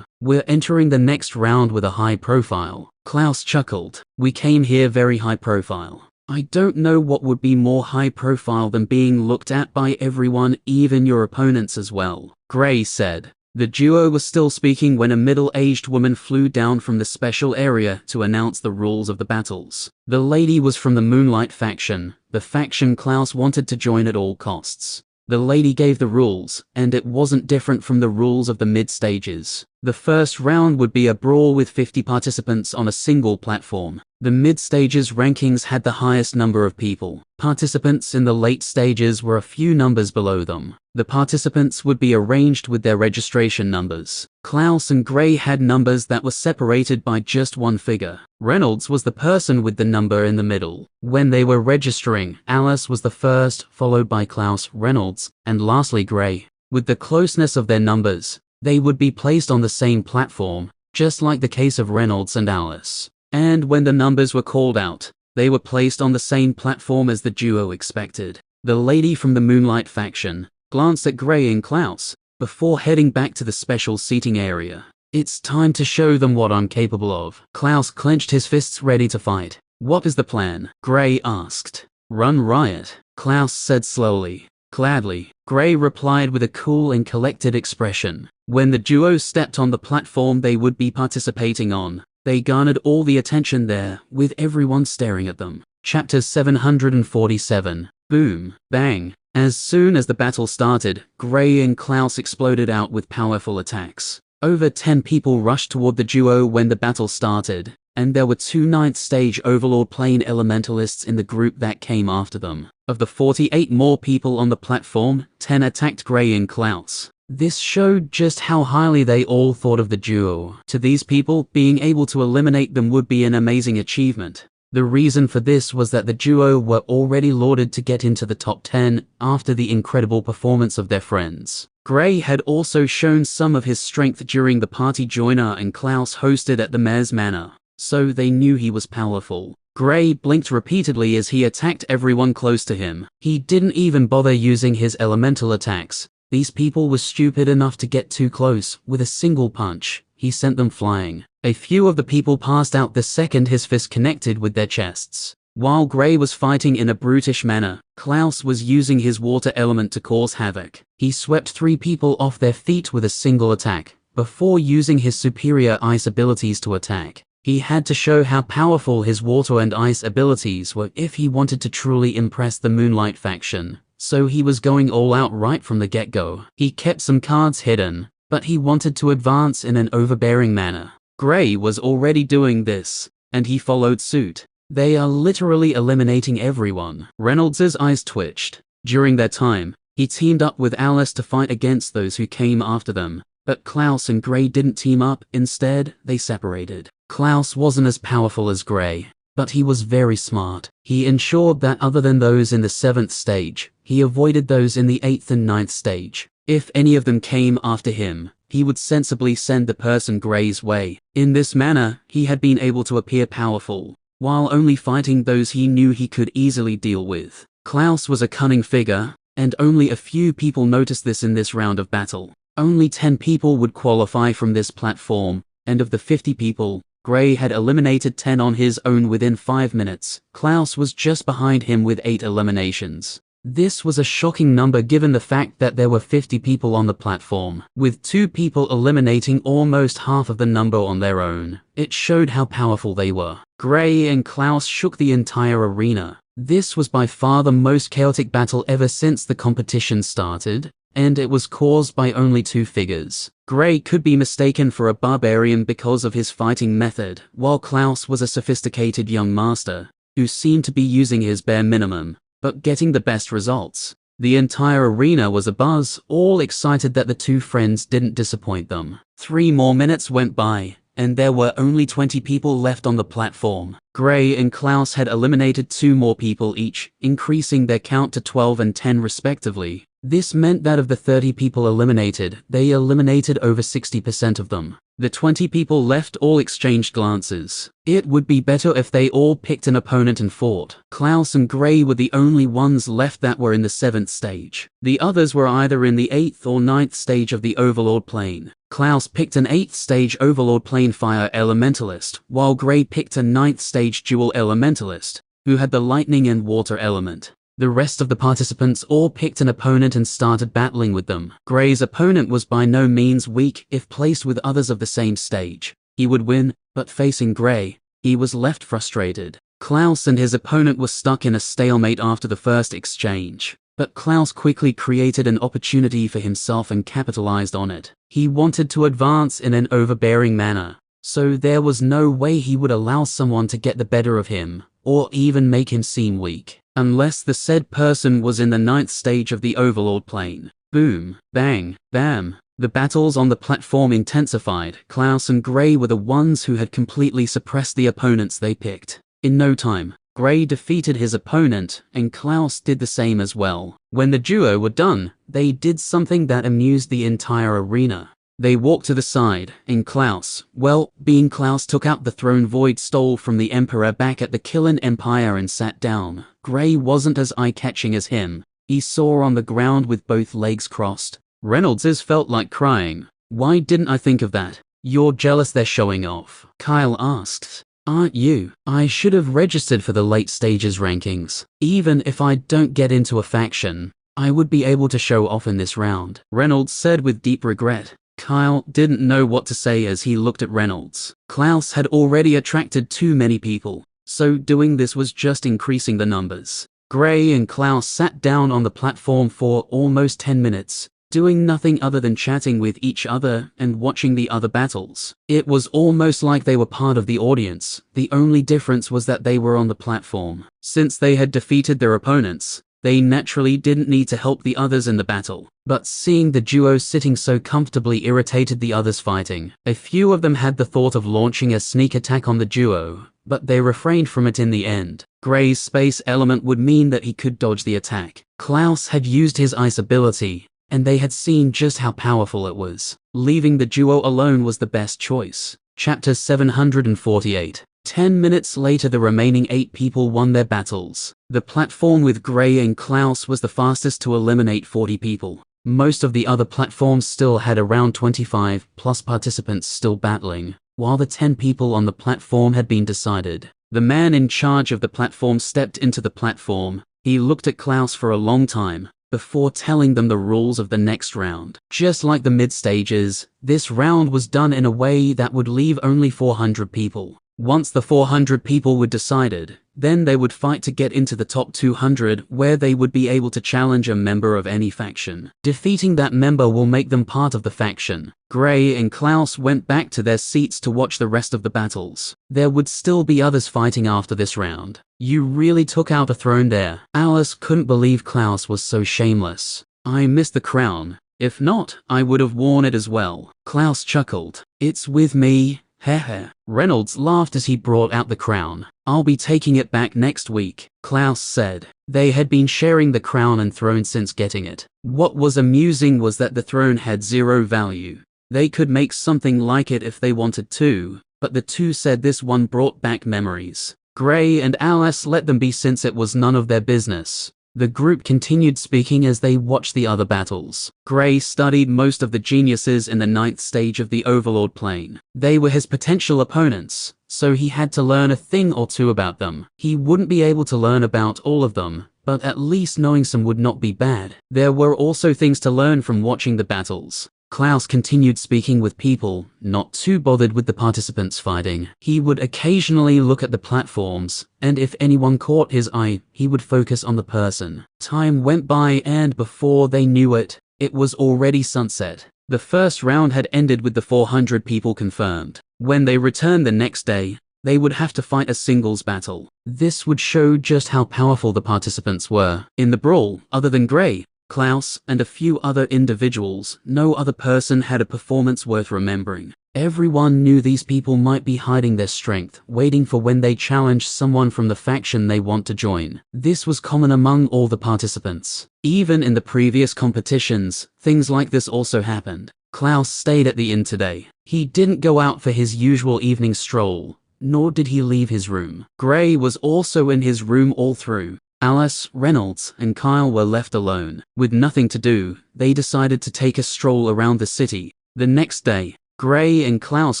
We're entering the next round with a high profile. Klaus chuckled. "We came here very high profile. I don't know what would be more high profile than being looked at by everyone, even your opponents as well," Gray said. The duo was still speaking when a middle-aged woman flew down from the special area to announce the rules of the battles. The lady was from the Moonlight faction, the faction Klaus wanted to join at all costs. The lady gave the rules, and it wasn't different from the rules of the mid-stages. The first round would be a brawl with 50 participants on a single platform. The mid-stages rankings had the highest number of people. Participants in the late stages were a few numbers below them. The participants would be arranged with their registration numbers. Klaus and Gray had numbers that were separated by just one figure. Reynolds was the person with the number in the middle. When they were registering, Alice was the first, followed by Klaus, Reynolds, and lastly Gray. With the closeness of their numbers, they would be placed on the same platform, just like the case of Reynolds and Alice. And when the numbers were called out, they were placed on the same platform as the duo expected. The lady from the Moonlight faction glanced at Gray and Klaus before heading back to the special seating area. "It's time to show them what I'm capable of." Klaus clenched his fists ready to fight. "What is the plan?" Gray asked. "Run riot," Klaus said slowly. "Gladly," Gray replied with a cool and collected expression. When the duo stepped on the platform they would be participating on, they garnered all the attention there, with everyone staring at them. Chapter 747. Boom. Bang. As soon as the battle started, Gray and Klaus exploded out with powerful attacks. Over 10 people rushed toward the duo when the battle started, and there were 2 9th stage Overlord Plane Elementalists in the group that came after them. Of the 48 more people on the platform, 10 attacked Gray and Klaus. This showed just how highly they all thought of the duo. To these people, being able to eliminate them would be an amazing achievement. The reason for this was that the duo were already lauded to get into the top 10 after the incredible performance of their friends. Gray had also shown some of his strength during the party Joiner and Klaus hosted at the Mayor's Manor, so they knew he was powerful. Gray blinked repeatedly as he attacked everyone close to him. He didn't even bother using his elemental attacks. These people were stupid enough to get too close. With a single punch, he sent them flying. A few of the people passed out the second his fist connected with their chests. While Gray was fighting in a brutish manner, Klaus was using his water element to cause havoc. He swept 3 people off their feet with a single attack, before using his superior ice abilities to attack. He had to show how powerful his water and ice abilities were if he wanted to truly impress the Moonlight faction, so he was going all out right from the get-go. He kept some cards hidden, but he wanted to advance in an overbearing manner. Gray was already doing this, and he followed suit. They are literally eliminating everyone. Reynolds's eyes twitched. During their time, he teamed up with Alice to fight against those who came after them, but Klaus and Gray didn't team up, instead, they separated. Klaus wasn't as powerful as Gray, but he was very smart. He ensured that other than those in the 7th stage, he avoided those in the 8th and 9th stage. If any of them came after him, he would sensibly send the person Gray's way. In this manner, he had been able to appear powerful, while only fighting those he knew he could easily deal with. Klaus was a cunning figure, and only a few people noticed this in this round of battle. Only 10 people would qualify from this platform, and of the 50 people, Gray had eliminated 10 on his own within 5 minutes. Klaus was just behind him with 8 eliminations. This was a shocking number given the fact that there were 50 people on the platform, with 2 people eliminating almost half of the number on their own. It showed how powerful they were. Gray and Klaus shook the entire arena. This was by far the most chaotic battle ever since the competition started, and it was caused by only 2 figures. Gray could be mistaken for a barbarian because of his fighting method, while Klaus was a sophisticated young master, who seemed to be using his bare minimum, but getting the best results. The entire arena was abuzz, all excited that the 2 friends didn't disappoint them. 3 more minutes went by, and there were only 20 people left on the platform. Gray and Klaus had eliminated 2 more people each, increasing their count to 12 and 10 respectively. This meant that of the 30 people eliminated, they eliminated over 60% of them. The 20 people left all exchanged glances. It would be better if they all picked an opponent and fought. Klaus and Gray were the only ones left that were in the 7th stage. The others were either in the 8th or 9th stage of the Overlord plane. Klaus picked an 8th stage Overlord plane fire elementalist, while Gray picked a 9th stage dual elementalist, who had the lightning and water element. The rest of the participants all picked an opponent and started battling with them. Gray's opponent was by no means weak. If placed with others of the same stage, he would win, but facing Gray, he was left frustrated. Klaus and his opponent were stuck in a stalemate after the first exchange, but Klaus quickly created an opportunity for himself and capitalized on it. He wanted to advance in an overbearing manner, so there was no way he would allow someone to get the better of him, or even make him seem weak, unless the said person was in the 9th stage of the Overlord plane. Boom, bang, bam. The battles on the platform intensified. Klaus and Gray were the ones who had completely suppressed the opponents they picked. In no time, Gray defeated his opponent, and Klaus did the same as well. When the duo were done, they did something that amused the entire arena. They walked to the side, and Klaus, well, being Klaus, took out the throne Void stole from the Emperor back at the Killen Empire and sat down. Gray wasn't as eye-catching as him. He saw on the ground with both legs crossed. Reynolds felt like crying. Why didn't I think of that? You're jealous they're showing off, Kyle asked. Aren't you? I should have registered for the late stages rankings. Even if I don't get into a faction, I would be able to show off in this round, Reynolds said with deep regret. Kyle didn't know what to say as he looked at Reynolds. Klaus had already attracted too many people, so doing this was just increasing the numbers. Gray and Klaus sat down on the platform for almost 10 minutes, doing nothing other than chatting with each other and watching the other battles. It was almost like they were part of the audience. The only difference was that they were on the platform. Since they had defeated their opponents, they naturally didn't need to help the others in the battle. But seeing the duo sitting so comfortably irritated the others fighting. A few of them had the thought of launching a sneak attack on the duo, but they refrained from it in the end. Gray's space element would mean that he could dodge the attack. Klaus had used his ice ability, and they had seen just how powerful it was. Leaving the duo alone was the best choice. Chapter 748. 10 minutes later, the remaining 8 people won their battles. The platform with Gray and Klaus was the fastest to eliminate 40 people. Most of the other platforms still had around 25 plus participants still battling, while the 10 people on the platform had been decided. The man in charge of the platform stepped into the platform. He looked at Klaus for a long time, before telling them the rules of the next round. Just like the mid-stages, this round was done in a way that would leave only 400 people. Once the 400 people were decided, then they would fight to get into the top 200, where they would be able to challenge a member of any faction. Defeating that member will make them part of the faction. Gray and Klaus went back to their seats to watch the rest of the battles. There would still be others fighting after this round. You really took out a throne there. Alice couldn't believe Klaus was so shameless. I missed the crown. If not, I would have worn it as well. Klaus chuckled. It's with me. Heh. Reynolds laughed as he brought out the crown. I'll be taking it back next week, Klaus said. They had been sharing the crown and throne since getting it. What was amusing was that the throne had 0 value. They could make something like it if they wanted to, but the two said this one brought back memories. Gray and Alice let them be since it was none of their business. The group continued speaking as they watched the other battles. Gray studied most of the geniuses in the 9th stage of the Overlord plane. They were his potential opponents, so he had to learn a thing or two about them. He wouldn't be able to learn about all of them, but at least knowing some would not be bad. There were also things to learn from watching the battles. Klaus continued speaking with people, not too bothered with the participants fighting. He would occasionally look at the platforms, and if anyone caught his eye, he would focus on the person. Time went by and before they knew it, it was already sunset. The first round had ended with the 400 people confirmed. When they returned the next day, they would have to fight a singles battle. This would show just how powerful the participants were. In the brawl, other than Gray, Klaus, and a few other individuals, no other person had a performance worth remembering. Everyone knew these people might be hiding their strength, waiting for when they challenged someone from the faction they want to join. This was common among all the participants. Even in the previous competitions, things like this also happened. Klaus stayed at the inn today. He didn't go out for his usual evening stroll, nor did he leave his room. Gray was also in his room all through. Alice, Reynolds, and Kyle were left alone. With nothing to do, they decided to take a stroll around the city. The next day, Gray and Klaus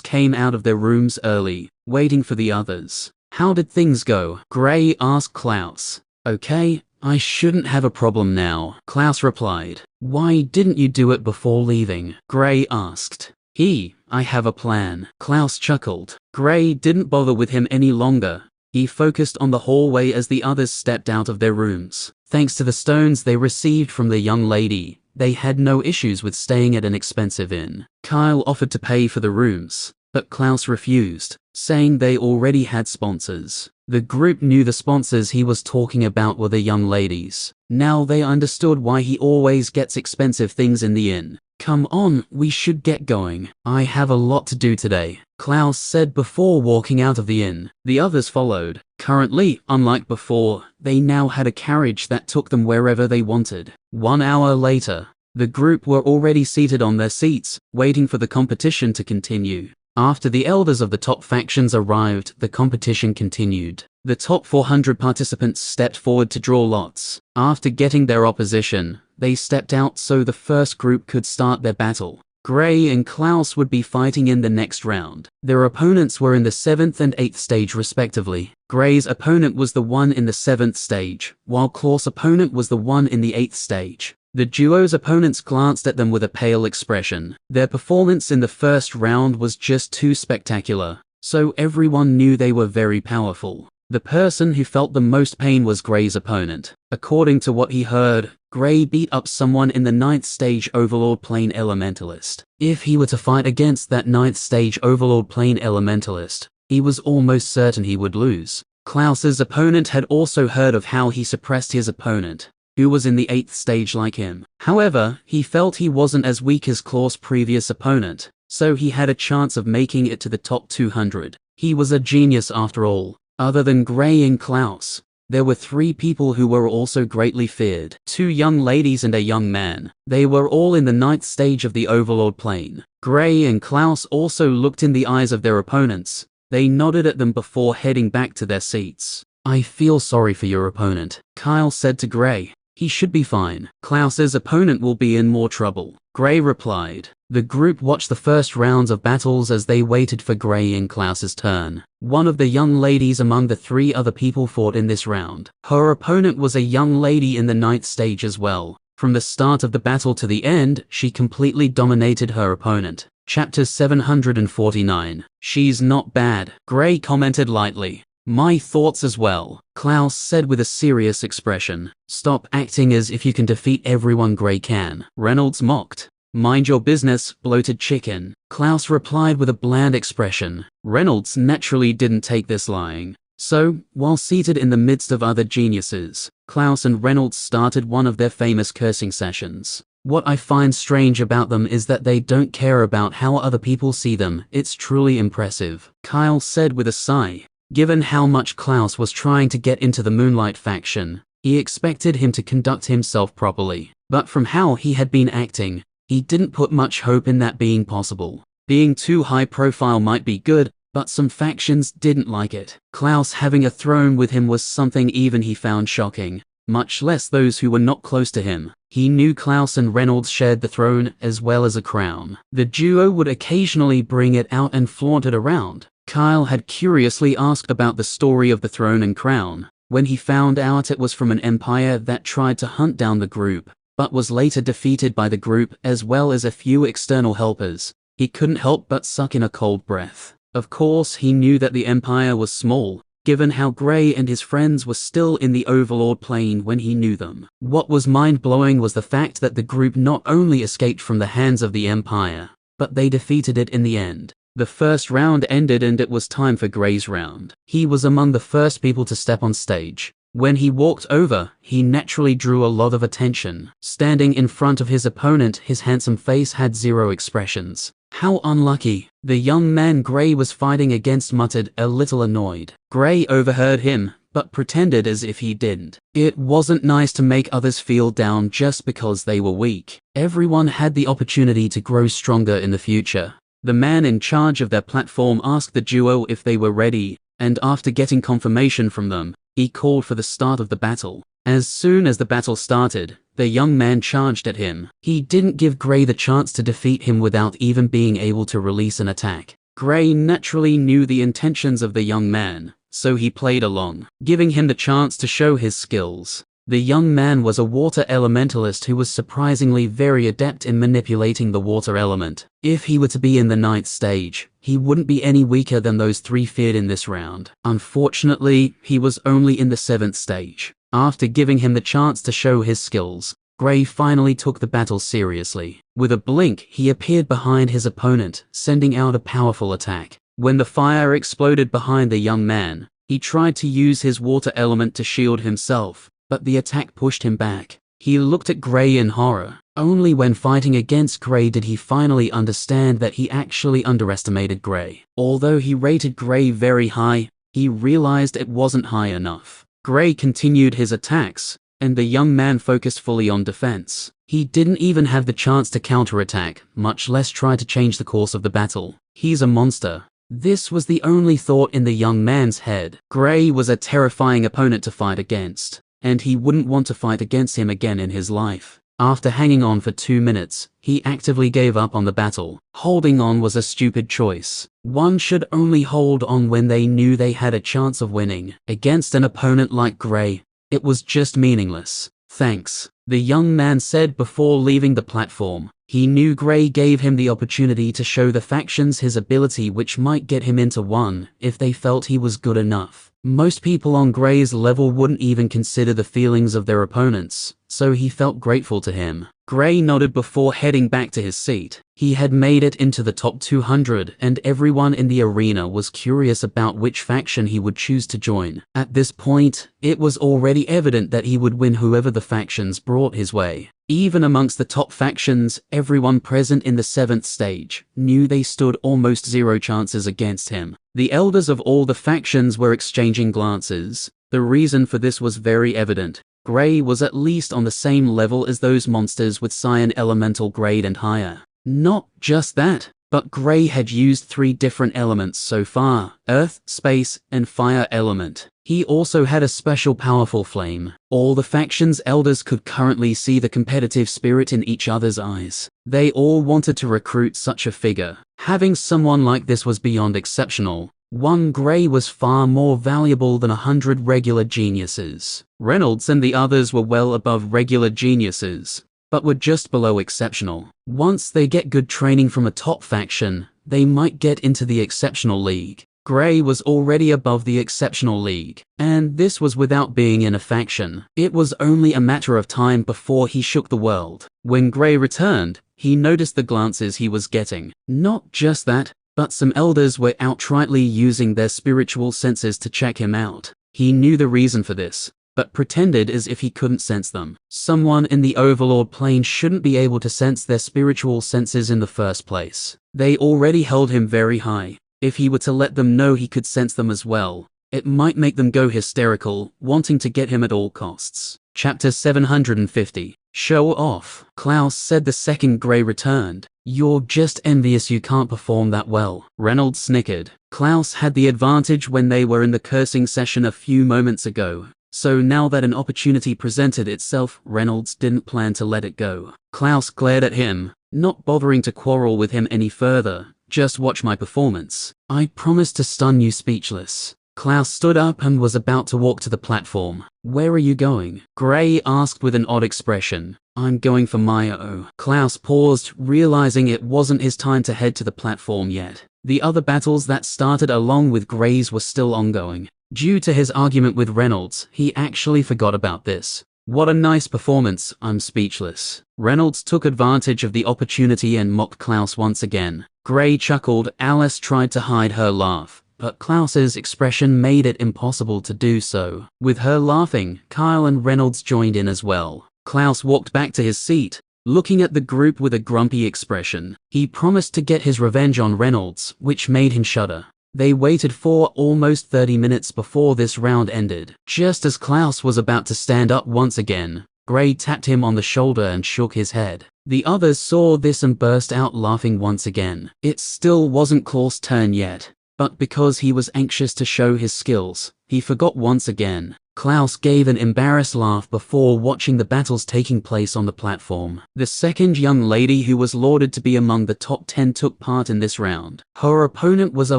came out of their rooms early, waiting for the others. How did things go? Gray asked Klaus. Okay, I shouldn't have a problem now, Klaus replied. Why didn't you do it before leaving? Gray asked. I have a plan. Klaus chuckled. Gray didn't bother with him any longer. He focused on the hallway as the others stepped out of their rooms. Thanks to the stones they received from the young lady, they had no issues with staying at an expensive inn. Kyle offered to pay for the rooms, but Klaus refused, saying they already had sponsors. The group knew the sponsors he was talking about were the young ladies. Now they understood why he always gets expensive things in the inn. Come on, we should get going. I have a lot to do today, Klaus said before walking out of the inn. The others followed. Currently, unlike before, they now had a carriage that took them wherever they wanted. 1 hour later, the group were already seated on their seats, waiting for the competition to continue. After the elders of the top factions arrived, the competition continued. The top 400 participants stepped forward to draw lots. After getting their opposition, they stepped out so the first group could start their battle. Gray and Klaus would be fighting in the next round. Their opponents were in the 7th and 8th stage respectively. Gray's opponent was the one in the 7th stage, while Klaus' opponent was the one in the 8th stage. The duo's opponents glanced at them with a pale expression. Their performance in the first round was just too spectacular, so everyone knew they were very powerful. The person who felt the most pain was Gray's opponent. According to what he heard, Gray beat up someone in the 9th stage Overlord Plane Elementalist. If he were to fight against that 9th stage Overlord Plane Elementalist, he was almost certain he would lose. Klaus's opponent had also heard of how he suppressed his opponent, who was in the 8th stage like him. However, he felt he wasn't as weak as Klaus' previous opponent, so he had a chance of making it to the top 200. He was a genius after all. Other than Gray and Klaus, there were 3 people who were also greatly feared. 2 young ladies and a young man. They were all in the 9th stage of the Overlord plane. Gray and Klaus also looked in the eyes of their opponents. They nodded at them before heading back to their seats. I feel sorry for your opponent, Kyle said to Gray. He should be fine. Klaus's opponent will be in more trouble, Gray replied. The group watched the first rounds of battles as they waited for Gray and Klaus's turn. One of the young ladies among the 3 other people fought in this round. Her opponent was a young lady in the 9th stage as well. From the start of the battle to the end, she completely dominated her opponent. Chapter 749. She's not bad, Gray commented lightly. My thoughts as well, Klaus said with a serious expression. Stop acting as if you can defeat everyone, Gray can, Reynolds mocked. Mind your business, bloated chicken, Klaus replied with a bland expression. Reynolds naturally didn't take this lying. So, while seated in the midst of other geniuses, Klaus and Reynolds started one of their famous cursing sessions. What I find strange about them is that they don't care about how other people see them. It's truly impressive, Kyle said with a sigh. Given how much Klaus was trying to get into the Moonlight faction, he expected him to conduct himself properly. But from how he had been acting, he didn't put much hope in that being possible. Being too high profile might be good, but some factions didn't like it. Klaus having a throne with him was something even he found shocking, much less those who were not close to him. He knew Klaus and Reynolds shared the throne as well as a crown. The duo would occasionally bring it out and flaunt it around. Kyle had curiously asked about the story of the throne and crown. When he found out it was from an empire that tried to hunt down the group, but was later defeated by the group as well as a few external helpers, he couldn't help but suck in a cold breath. Of course, he knew that the empire was small, given how Gray and his friends were still in the Overlord plane when he knew them. What was mind-blowing was the fact that the group not only escaped from the hands of the empire, but they defeated it in the end. The first round ended and it was time for Gray's round. He was among the first people to step on stage. When he walked over, he naturally drew a lot of attention. Standing in front of his opponent, his handsome face had 0 expressions. How unlucky. The young man Gray was fighting against muttered, a little annoyed. Gray overheard him, but pretended as if he didn't. It wasn't nice to make others feel down just because they were weak. Everyone had the opportunity to grow stronger in the future. The man in charge of their platform asked the duo if they were ready, and after getting confirmation from them, he called for the start of the battle. As soon as the battle started, the young man charged at him. He didn't give Gray the chance to defeat him without even being able to release an attack. Gray naturally knew the intentions of the young man, so he played along, giving him the chance to show his skills. The young man was a water elementalist who was surprisingly very adept in manipulating the water element. If he were to be in the 9th stage, he wouldn't be any weaker than those 3 feared in this round. Unfortunately, he was only in the 7th stage. After giving him the chance to show his skills, Gray finally took the battle seriously. With a blink, he appeared behind his opponent, sending out a powerful attack. When the fire exploded behind the young man, he tried to use his water element to shield himself, but the attack pushed him back. He looked at Gray in horror. Only when fighting against Gray did he finally understand that he actually underestimated Gray. Although he rated Gray very high, he realized it wasn't high enough. Gray continued his attacks, and the young man focused fully on defense. He didn't even have the chance to counterattack, much less try to change the course of the battle. He's a monster. This was the only thought in the young man's head. Gray was a terrifying opponent to fight against, and he wouldn't want to fight against him again in his life. After hanging on for 2 minutes, he actively gave up on the battle. Holding on was a stupid choice. One should only hold on when they knew they had a chance of winning. Against an opponent like Gray, it was just meaningless. Thanks, the young man said before leaving the platform. He knew Gray gave him the opportunity to show the factions his ability, which might get him into one if they felt he was good enough. Most people on Gray's level wouldn't even consider the feelings of their opponents, so he felt grateful to him. Gray nodded before heading back to his seat. He had made it into the top 200 and everyone in the arena was curious about which faction he would choose to join. At this point, it was already evident that he would win whoever the factions brought his way. Even amongst the top factions, everyone present in the 7th stage knew they stood almost 0 chances against him. The elders of all the factions were exchanging glances. The reason for this was very evident. Gray was at least on the same level as those monsters with Cyan Elemental grade and higher. Not just that, But Gray had used 3 different elements so far: earth, space, and fire element. He also had a special powerful flame. All the faction's elders could currently see the competitive spirit in each other's eyes. They all wanted to recruit such a figure. Having someone like this was beyond exceptional. One Gray was far more valuable than 100 regular geniuses. Reynolds and the others were well above regular geniuses, but were just below exceptional. Once they get good training from a top faction, they might get into the exceptional league. Gray was already above the exceptional league, and this was without being in a faction. It was only a matter of time before he shook the world. When Gray returned, he noticed the glances he was getting. Not just that, but some elders were outrightly using their spiritual senses to check him out. He knew the reason for this, but pretended as if he couldn't sense them. Someone in the Overlord plane shouldn't be able to sense their spiritual senses in the first place. They already held him very high. If he were to let them know he could sense them as well, it might make them go hysterical, wanting to get him at all costs. Chapter 750. Show off. Klaus said the second Gray returned. "You're just envious you can't perform that well." Reynolds snickered. Klaus had the advantage when they were in the cursing session a few moments ago, so now that an opportunity presented itself, Reynolds didn't plan to let it go. Klaus glared at him, not bothering to quarrel with him any further. "Just watch my performance. I promise to stun you speechless." Klaus stood up and was about to walk to the platform. "Where are you going?" Gray asked with an odd expression. "I'm going for Maya." Klaus paused, realizing it wasn't his time to head to the platform yet. The other battles that started along with Gray's were still ongoing. Due to his argument with Reynolds, he actually forgot about this. "What a nice performance, I'm speechless." Reynolds took advantage of the opportunity and mocked Klaus once again. Gray chuckled. Alice tried to hide her laugh, but Klaus's expression made it impossible to do so. With her laughing, Kyle and Reynolds joined in as well. Klaus walked back to his seat, looking at the group with a grumpy expression. He promised to get his revenge on Reynolds, which made him shudder. They waited for almost 30 minutes before this round ended. Just as Klaus was about to stand up once again, Gray tapped him on the shoulder and shook his head. The others saw this and burst out laughing once again. It still wasn't Klaus' turn yet, but because he was anxious to show his skills, he forgot once again. Klaus gave an embarrassed laugh before watching the battles taking place on the platform. The second young lady who was lauded to be among the top 10 took part in this round. Her opponent was a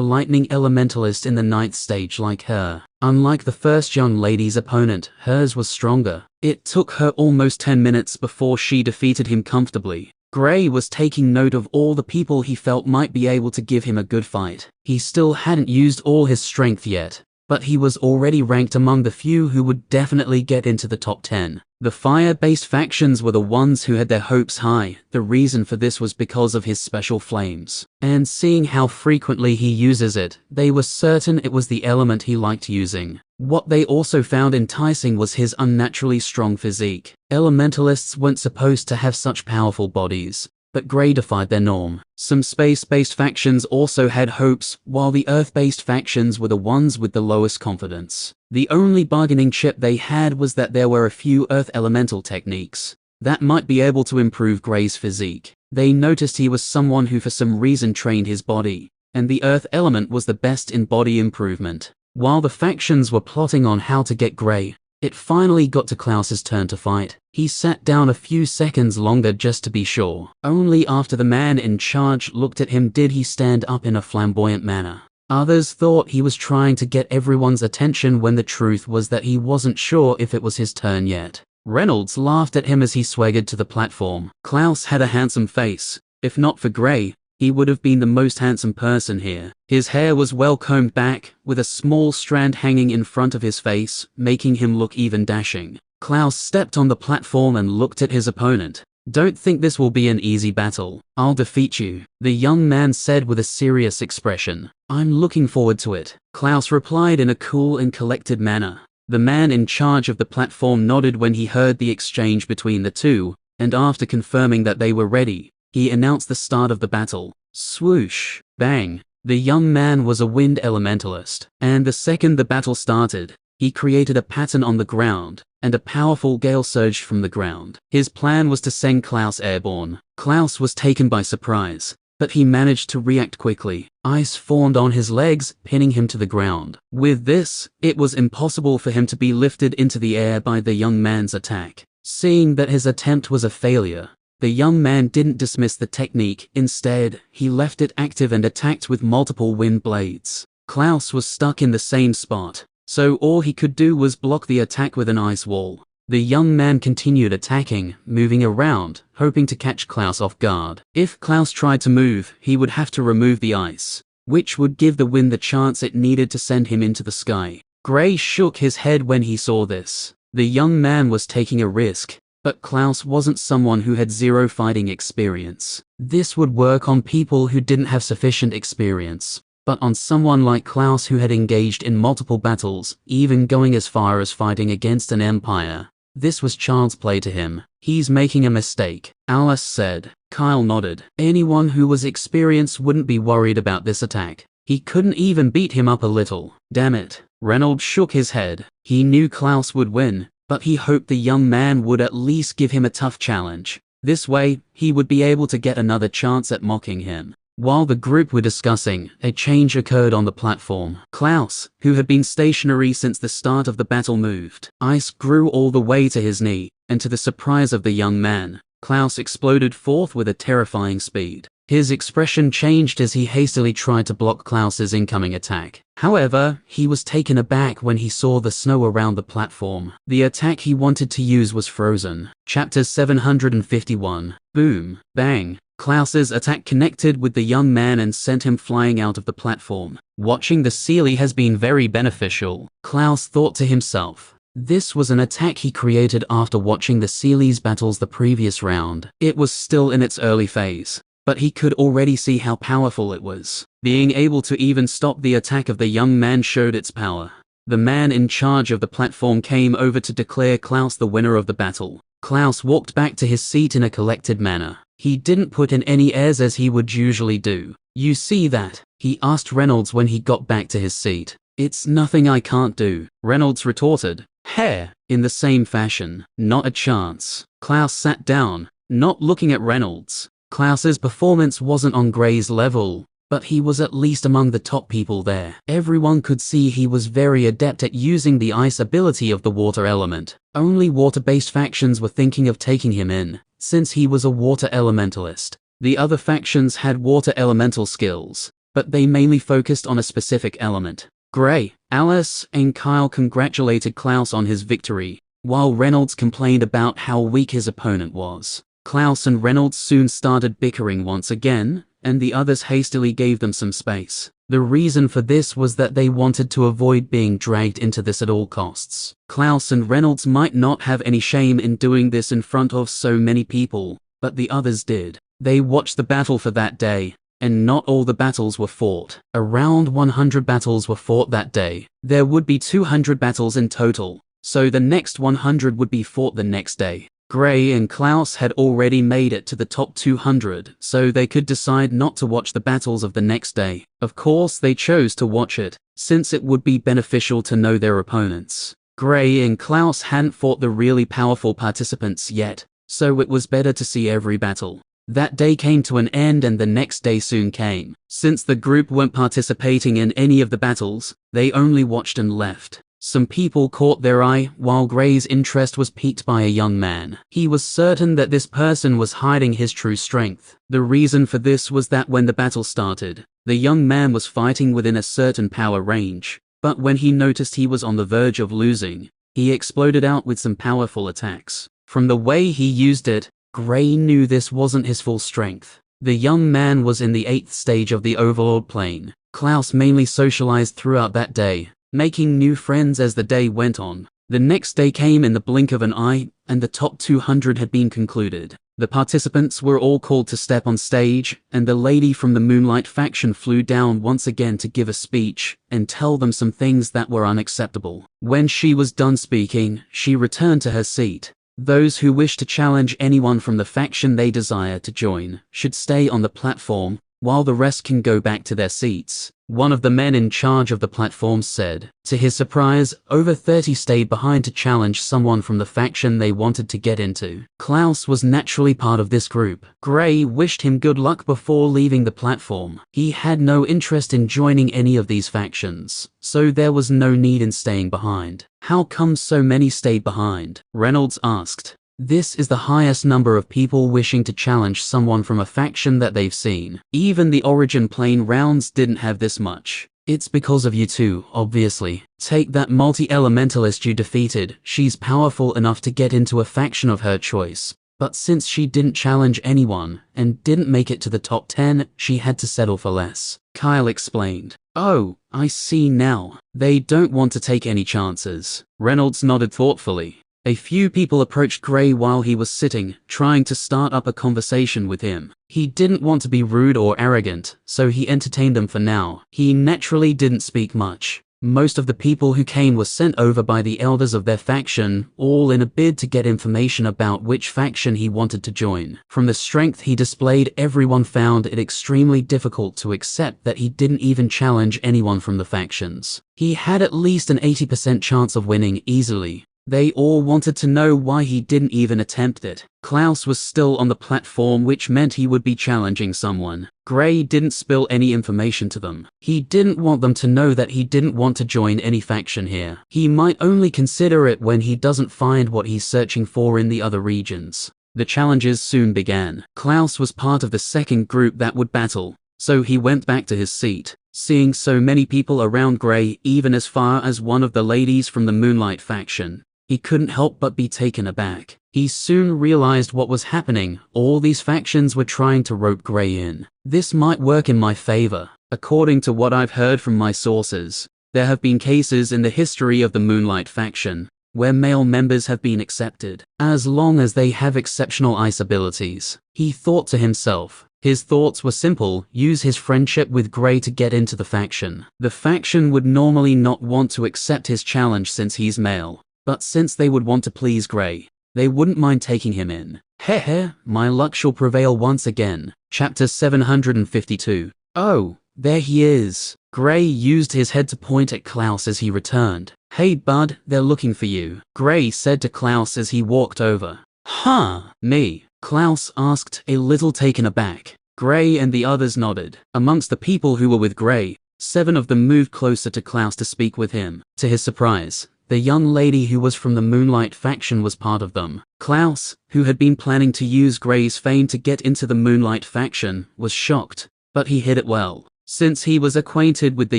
lightning elementalist in the 9th stage like her. Unlike the first young lady's opponent, hers was stronger. It took her almost 10 minutes before she defeated him comfortably. Gray was taking note of all the people he felt might be able to give him a good fight. He still hadn't used all his strength yet, but he was already ranked among the few who would definitely get into the top 10. The fire-based factions were the ones who had their hopes high. The reason for this was because of his special flames. And seeing how frequently he uses it, they were certain it was the element he liked using. What they also found enticing was his unnaturally strong physique. Elementalists weren't supposed to have such powerful bodies, but Gray defied their norm. Some space-based factions also had hopes, while the earth-based factions were the ones with the lowest confidence. The only bargaining chip they had was that there were a few earth elemental techniques that might be able to improve Gray's physique. They noticed he was someone who for some reason trained his body, and the earth element was the best in body improvement. While the factions were plotting on how to get Gray, it finally got to Klaus's turn to fight. He sat down a few seconds longer just to be sure. Only after the man in charge looked at him did he stand up in a flamboyant manner. Others thought he was trying to get everyone's attention when the truth was that he wasn't sure if it was his turn yet. Reynolds laughed at him as he swaggered to the platform. Klaus had a handsome face. If not for Gray, he would have been the most handsome person here. His hair was well combed back, with a small strand hanging in front of his face, making him look even dashing. Klaus stepped on the platform and looked at his opponent. "Don't think this will be an easy battle. I'll defeat you," the young man said with a serious expression. "I'm looking forward to it," Klaus replied in a cool and collected manner. The man in charge of the platform nodded when he heard the exchange between the two, and after confirming that they were ready, he announced the start of the battle. Swoosh! Bang! The young man was a wind elementalist, and the second the battle started, he created a pattern on the ground, and a powerful gale surged from the ground. His plan was to send Klaus airborne. Klaus was taken by surprise. but he managed to react quickly. Ice formed on his legs, pinning him to the ground. With this, it was impossible for him to be lifted into the air by the young man's attack. Seeing that his attempt was a failure, the young man didn't dismiss the technique. Instead, he left it active and attacked with multiple wind blades. Klaus was stuck in the same spot, so all he could do was block the attack with an ice wall. The young man continued attacking, moving around, hoping to catch Klaus off guard. If Klaus tried to move, he would have to remove the ice, which would give the wind the chance it needed to send him into the sky. Gray shook his head when he saw this. The young man was taking a risk, but Klaus wasn't someone who had zero fighting experience. This would work on people who didn't have sufficient experience. But on someone like Klaus who had engaged in multiple battles, even going as far as fighting against an empire, this was child's play to him. He's making a mistake, Alice said. Kyle nodded. Anyone who was experienced wouldn't be worried about this attack. He couldn't even beat him up a little. Damn it. Reynolds shook his head. He knew Klaus would win, but he hoped the young man would at least give him a tough challenge. This way, he would be able to get another chance at mocking him. While the group were discussing, a change occurred on the platform. Klaus, who had been stationary since the start of the battle, moved. Ice grew all the way to his knee, and to the surprise of the young man, Klaus exploded forth with a terrifying speed. His expression changed as he hastily tried to block Klaus's incoming attack. However, he was taken aback when he saw the snow around the platform. The attack he wanted to use was frozen. Chapter 751. Boom. Bang. Klaus's attack connected with the young man and sent him flying out of the platform. Watching the Seelie has been very beneficial, Klaus thought to himself. This was an attack he created after watching the Seelie's battles the previous round. It was still in its early phase, but he could already see how powerful it was. Being able to even stop the attack of the young man showed its power. The man in charge of the platform came over to declare Klaus the winner of the battle. Klaus walked back to his seat in a collected manner. He didn't put in any airs as he would usually do. You see that? He asked Reynolds when he got back to his seat. It's nothing I can't do, Reynolds retorted. Hair, in the same fashion. Not a chance. Klaus sat down, not looking at Reynolds. Klaus's performance wasn't on Gray's level, but he was at least among the top people there. Everyone could see he was very adept at using the ice ability of the water element. Only water-based factions were thinking of taking him in, since he was a water elementalist. The other factions had water elemental skills, but they mainly focused on a specific element. Gray, Alice, and Kyle congratulated Klaus on his victory, while Reynolds complained about how weak his opponent was. Klaus and Reynolds soon started bickering once again, and the others hastily gave them some space. The reason for this was that they wanted to avoid being dragged into this at all costs. Klaus and Reynolds might not have any shame in doing this in front of so many people, but the others did. They watched the battle for that day, and not all the battles were fought. Around 100 battles were fought that day. There would be 200 battles in total, so the next 100 would be fought the next day. Gray and Klaus had already made it to the top 200, so they could decide not to watch the battles of the next day. Of course, they chose to watch it, since it would be beneficial to know their opponents. Gray and Klaus hadn't fought the really powerful participants yet, so it was better to see every battle. That day came to an end and the next day soon came. Since the group weren't participating in any of the battles, they only watched and left. Some people caught their eye, while Gray's interest was piqued by a young man. He was certain that this person was hiding his true strength. The reason for this was that when the battle started, the young man was fighting within a certain power range, but when he noticed he was on the verge of losing, he exploded out with some powerful attacks. From the way he used it, Gray knew this wasn't his full strength. The young man was in the 8th stage of the Overlord plane. Klaus mainly socialized throughout that day, making new friends as the day went on. The next day came in the blink of an eye, and the top 200 had been concluded. The participants were all called to step on stage, and the lady from the Moonlight faction flew down once again to give a speech and tell them some things that were unacceptable. When she was done speaking, she returned to her seat. Those who wish to challenge anyone from the faction they desire to join should stay on the platform, while the rest can go back to their seats. one of the men in charge of the platform said. To his surprise, over 30 stayed behind to challenge someone from the faction they wanted to get into. Klaus was naturally part of this group. Gray wished him good luck before leaving the platform. He had no interest in joining any of these factions, so there was no need in staying behind. How come so many stayed behind? Reynolds asked. This is the highest number of people wishing to challenge someone from a faction that they've seen. Even the Origin Plane rounds didn't have this much. It's because of you two, obviously. Take that multi-elementalist you defeated. She's powerful enough to get into a faction of her choice. But since she didn't challenge anyone and didn't make it to the top 10, she had to settle for less. Kyle explained. Oh, I see now. They don't want to take any chances. Reynolds nodded thoughtfully. A few people approached Gray while he was sitting, trying to start up a conversation with him. He didn't want to be rude or arrogant, so he entertained them for now. He naturally didn't speak much. Most of the people who came were sent over by the elders of their faction, all in a bid to get information about which faction he wanted to join. From the strength he displayed, everyone found it extremely difficult to accept that he didn't even challenge anyone from the factions. He had at least an 80% chance of winning easily. They all wanted to know why he didn't even attempt it. Klaus was still on the platform, which meant he would be challenging someone. Gray didn't spill any information to them. He didn't want them to know that he didn't want to join any faction here. He might only consider it when he doesn't find what he's searching for in the other regions. The challenges soon began. Klaus was part of the second group that would battle, so he went back to his seat. Seeing so many people around Gray, even as far as one of the ladies from the Moonlight faction, he couldn't help but be taken aback. He soon realized what was happening. All these factions were trying to rope Gray in. This might work in my favor. According to what I've heard from my sources, there have been cases in the history of the Moonlight faction where male members have been accepted, as long as they have exceptional ice abilities. He thought to himself. His thoughts were simple: use his friendship with Gray to get into the faction. The faction would normally not want to accept his challenge since he's male. But since they would want to please Gray, they wouldn't mind taking him in. Heh, my luck shall prevail once again. Chapter 752. Oh, there he is. Gray used his head to point at Klaus as he returned. Hey bud, they're looking for you, Gray said to Klaus as he walked over. Huh, me? Klaus asked, a little taken aback. Gray and the others nodded. Amongst the people who were with Gray, 7 of them moved closer to Klaus to speak with him. To his surprise, the young lady who was from the Moonlight faction was part of them. Klaus, who had been planning to use Gray's fame to get into the Moonlight faction, was shocked, but he hid it well. Since he was acquainted with the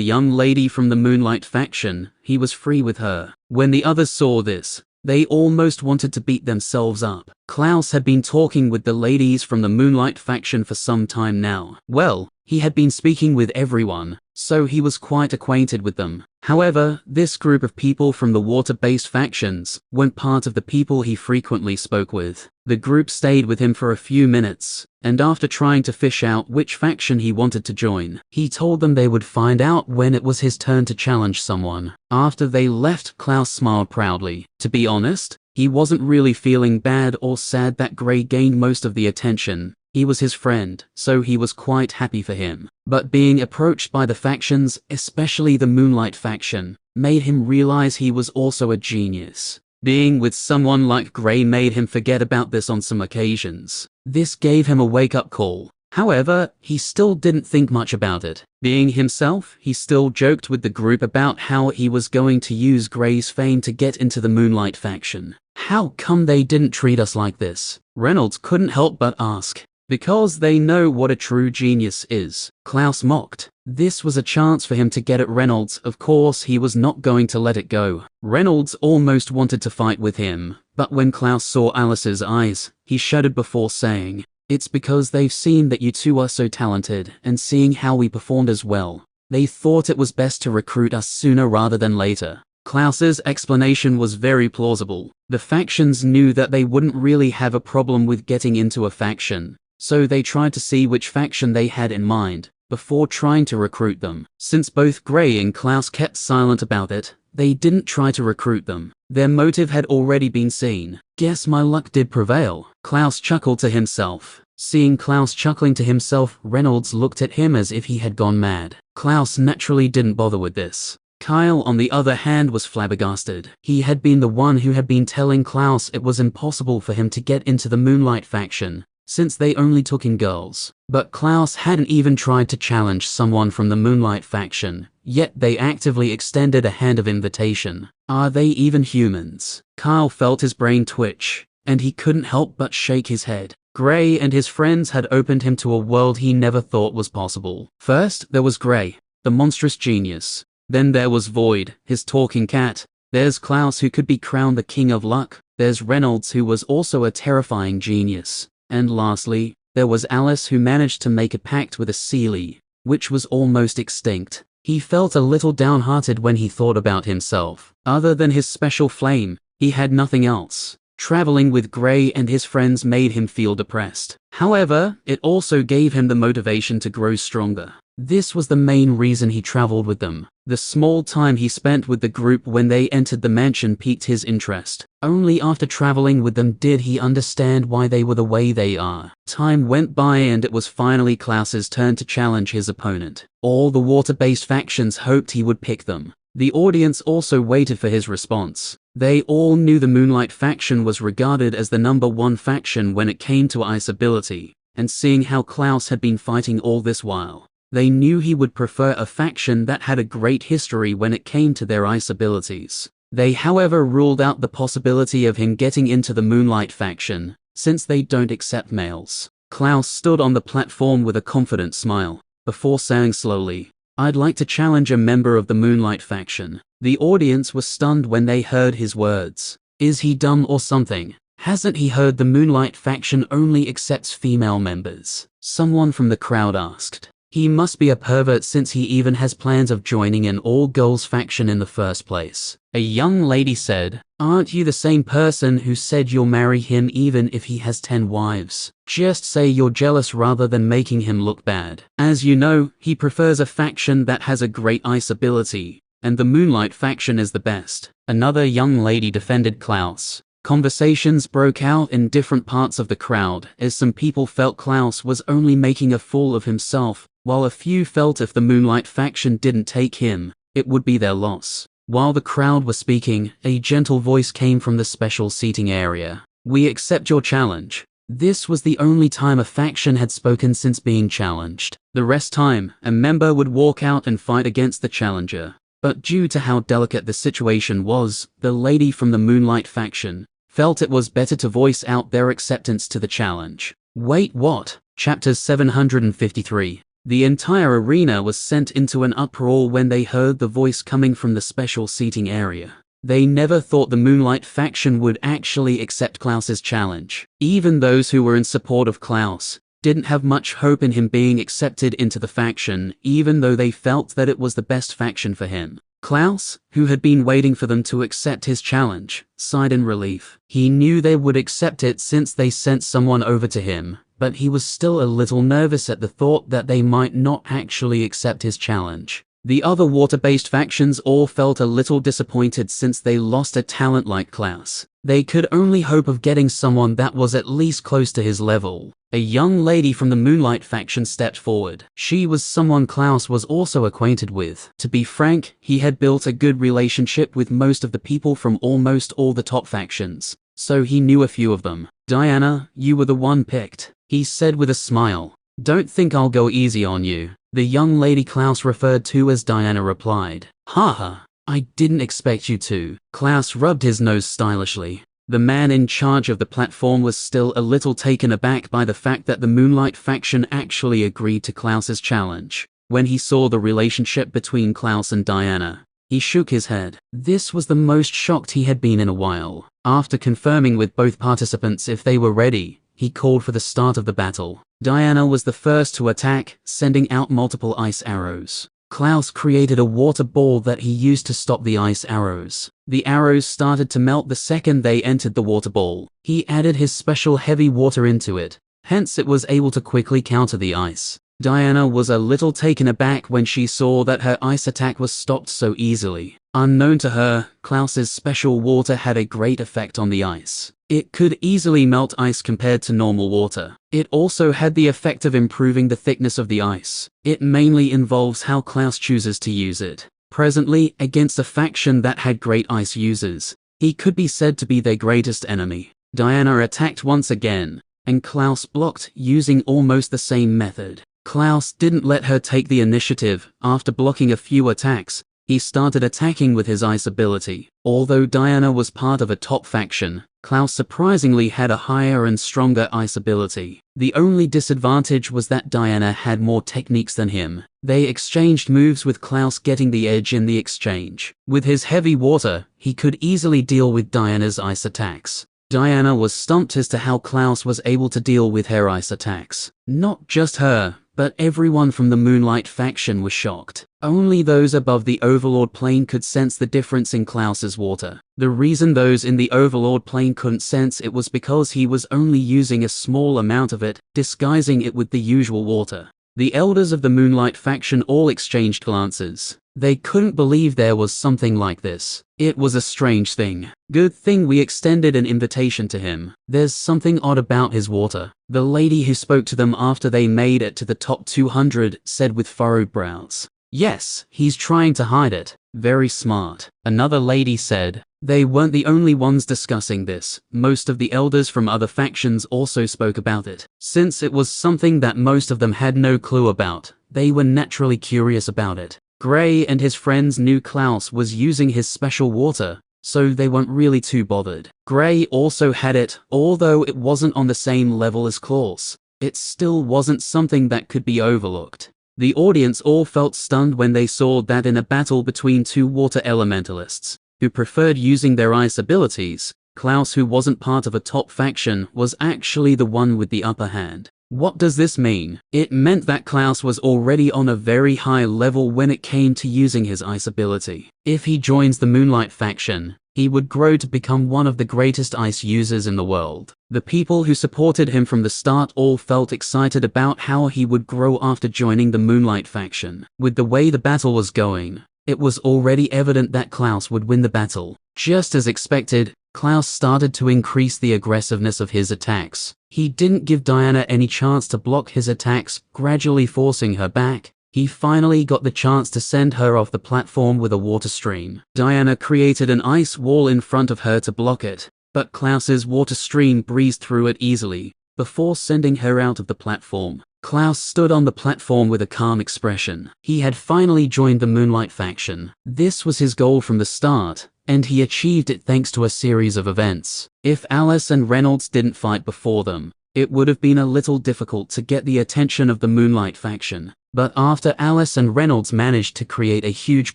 young lady from the Moonlight faction, he was free with her. When the others saw this, they almost wanted to beat themselves up. Klaus had been talking with the ladies from the Moonlight faction for some time now. Well, he had been speaking with everyone, so he was quite acquainted with them. However, this group of people from the water-based factions weren't part of the people he frequently spoke with. The group stayed with him for a few minutes, and after trying to fish out which faction he wanted to join, he told them they would find out when it was his turn to challenge someone. After they left, Klaus smiled proudly. To be honest, he wasn't really feeling bad or sad that Gray gained most of the attention. He was his friend, so he was quite happy for him. But being approached by the factions, especially the Moonlight faction, made him realize he was also a genius. Being with someone like Gray made him forget about this on some occasions. This gave him a wake-up call. However, he still didn't think much about it. Being himself, he still joked with the group about how he was going to use Gray's fame to get into the Moonlight faction. How come they didn't treat us like this? Reynolds couldn't help but ask. Because they know what a true genius is, Klaus mocked. This was a chance for him to get at Reynolds. Of course, he was not going to let it go. Reynolds almost wanted to fight with him, but when Klaus saw Alice's eyes, he shuddered before saying, "It's because they've seen that you two are so talented, and seeing how we performed as well, they thought it was best to recruit us sooner rather than later." Klaus's explanation was very plausible. The factions knew that they wouldn't really have a problem with getting into a faction, so they tried to see which faction they had in mind before trying to recruit them. Since both Gray and Klaus kept silent about it, they didn't try to recruit them. Their motive had already been seen. Guess my luck did prevail. Klaus chuckled to himself. Seeing Klaus chuckling to himself, Reynolds looked at him as if he had gone mad. Klaus naturally didn't bother with this. Kyle, on the other hand, was flabbergasted. He had been the one who had been telling Klaus it was impossible for him to get into the Moonlight faction, since they only took in girls. But Klaus hadn't even tried to challenge someone from the Moonlight faction, yet they actively extended a hand of invitation. Are they even humans? Kyle felt his brain twitch, and he couldn't help but shake his head. Gray and his friends had opened him to a world he never thought was possible. First, there was Gray, the monstrous genius. Then there was Void, his talking cat. There's Klaus, who could be crowned the king of luck. There's Reynolds, who was also a terrifying genius. And lastly, there was Alice, who managed to make a pact with a Seelie, which was almost extinct. He felt a little downhearted when he thought about himself. Other than his special flame, he had nothing else. Traveling with Gray and his friends made him feel depressed. However, it also gave him the motivation to grow stronger. This was the main reason he traveled with them. The small time he spent with the group when they entered the mansion piqued his interest. Only after traveling with them did he understand why they were the way they are. Time went by and it was finally Klaus's turn to challenge his opponent. All the water-based factions hoped he would pick them. The audience also waited for his response. They all knew the Moonlight faction was regarded as the #1 faction when it came to ice ability, and seeing how Klaus had been fighting all this while, they knew he would prefer a faction that had a great history when it came to their ice abilities. They, however, ruled out the possibility of him getting into the Moonlight faction, since they don't accept males. Klaus stood on the platform with a confident smile, before saying slowly, "I'd like to challenge a member of the Moonlight faction." The audience was stunned when they heard his words. Is he dumb or something? Hasn't he heard the Moonlight faction only accepts female members? Someone from the crowd asked. He must be a pervert since he even has plans of joining an all-girls faction in the first place. A young lady said, "Aren't you the same person who said you'll marry him even if he has 10 wives? Just say you're jealous rather than making him look bad. As you know, he prefers a faction that has a great ice ability, and the Moonlight faction is the best." Another young lady defended Klaus. Conversations broke out in different parts of the crowd, as some people felt Klaus was only making a fool of himself, while a few felt if the Moonlight faction didn't take him, it would be their loss. While the crowd was speaking, a gentle voice came from the special seating area. "We accept your challenge." This was the only time a faction had spoken since being challenged. The rest time, a member would walk out and fight against the challenger. But due to how delicate the situation was, the lady from the Moonlight faction felt it was better to voice out their acceptance to the challenge. Wait, what? Chapter 753. The entire arena was sent into an uproar when they heard the voice coming from the special seating area. They never thought the Moonlight faction would actually accept Klaus's challenge. Even those who were in support of Klaus didn't have much hope in him being accepted into the faction, even though they felt that it was the best faction for him. Klaus, who had been waiting for them to accept his challenge, sighed in relief. He knew they would accept it since they sent someone over to him, but he was still a little nervous at the thought that they might not actually accept his challenge. The other water-based factions all felt a little disappointed since they lost a talent like Klaus. They could only hope of getting someone that was at least close to his level. A young lady from the Moonlight faction stepped forward. She was someone Klaus was also acquainted with. To be frank, he had built a good relationship with most of the people from almost all the top factions, so he knew a few of them. "Diana, you were the one picked," he said with a smile. "Don't think I'll go easy on you." The young lady Klaus referred to as Diana replied, "Haha, I didn't expect you to." Klaus rubbed his nose stylishly. The man in charge of the platform was still a little taken aback by the fact that the Moonlight faction actually agreed to Klaus's challenge. When he saw the relationship between Klaus and Diana, he shook his head. This was the most shocked he had been in a while. After confirming with both participants if they were ready, he called for the start of the battle. Diana was the first to attack, sending out multiple ice arrows. Klaus created a water ball that he used to stop the ice arrows. The arrows started to melt the second they entered the water ball. He added his special heavy water into it, hence it was able to quickly counter the ice. Diana was a little taken aback when she saw that her ice attack was stopped so easily. Unknown to her, Klaus's special water had a great effect on the ice. It could easily melt ice compared to normal water. It also had the effect of improving the thickness of the ice. It mainly involves how Klaus chooses to use it. Presently, against a faction that had great ice users, he could be said to be their greatest enemy. Diana attacked once again, and Klaus blocked using almost the same method. Klaus didn't let her take the initiative. After blocking a few attacks, he started attacking with his ice ability. Although Diana was part of a top faction, Klaus surprisingly had a higher and stronger ice ability. The only disadvantage was that Diana had more techniques than him. They exchanged moves with Klaus getting the edge in the exchange. With his heavy water, he could easily deal with Diana's ice attacks. Diana was stumped as to how Klaus was able to deal with her ice attacks. Not just her, but everyone from the Moonlight faction was shocked. Only those above the Overlord plane could sense the difference in Klaus's water. The reason those in the Overlord plane couldn't sense it was because he was only using a small amount of it, disguising it with the usual water. The elders of the Moonlight faction all exchanged glances. They couldn't believe there was something like this. It was a strange thing. Good thing we extended an invitation to him. There's something odd about his water. The lady who spoke to them after they made it to the top 200 said with furrowed brows. Yes, he's trying to hide it. Very smart. Another lady said. They weren't the only ones discussing this. Most of the elders from other factions also spoke about it. Since it was something that most of them had no clue about, they were naturally curious about it. Gray and his friends knew Klaus was using his special water, so they weren't really too bothered. Gray also had it, although it wasn't on the same level as Klaus. It still wasn't something that could be overlooked. The audience all felt stunned when they saw that in a battle between two water elementalists, who preferred using their ice abilities, Klaus, who wasn't part of a top faction, was actually the one with the upper hand. What does this mean? It meant that Klaus was already on a very high level when it came to using his ice ability. If he joins the Moonlight faction, he would grow to become one of the greatest ice users in the world. The people who supported him from the start all felt excited about how he would grow after joining the Moonlight faction. With the way the battle was going, it was already evident that Klaus would win the battle. Just as expected, Klaus started to increase the aggressiveness of his attacks. He didn't give Diana any chance to block his attacks, gradually forcing her back. He finally got the chance to send her off the platform with a water stream. Diana created an ice wall in front of her to block it, but Klaus's water stream breezed through it easily, before sending her out of the platform. Klaus stood on the platform with a calm expression. He had finally joined the Moonlight faction. This was his goal from the start, and he achieved it thanks to a series of events. If Alice and Reynolds didn't fight before them, it would have been a little difficult to get the attention of the Moonlight faction. But after Alice and Reynolds managed to create a huge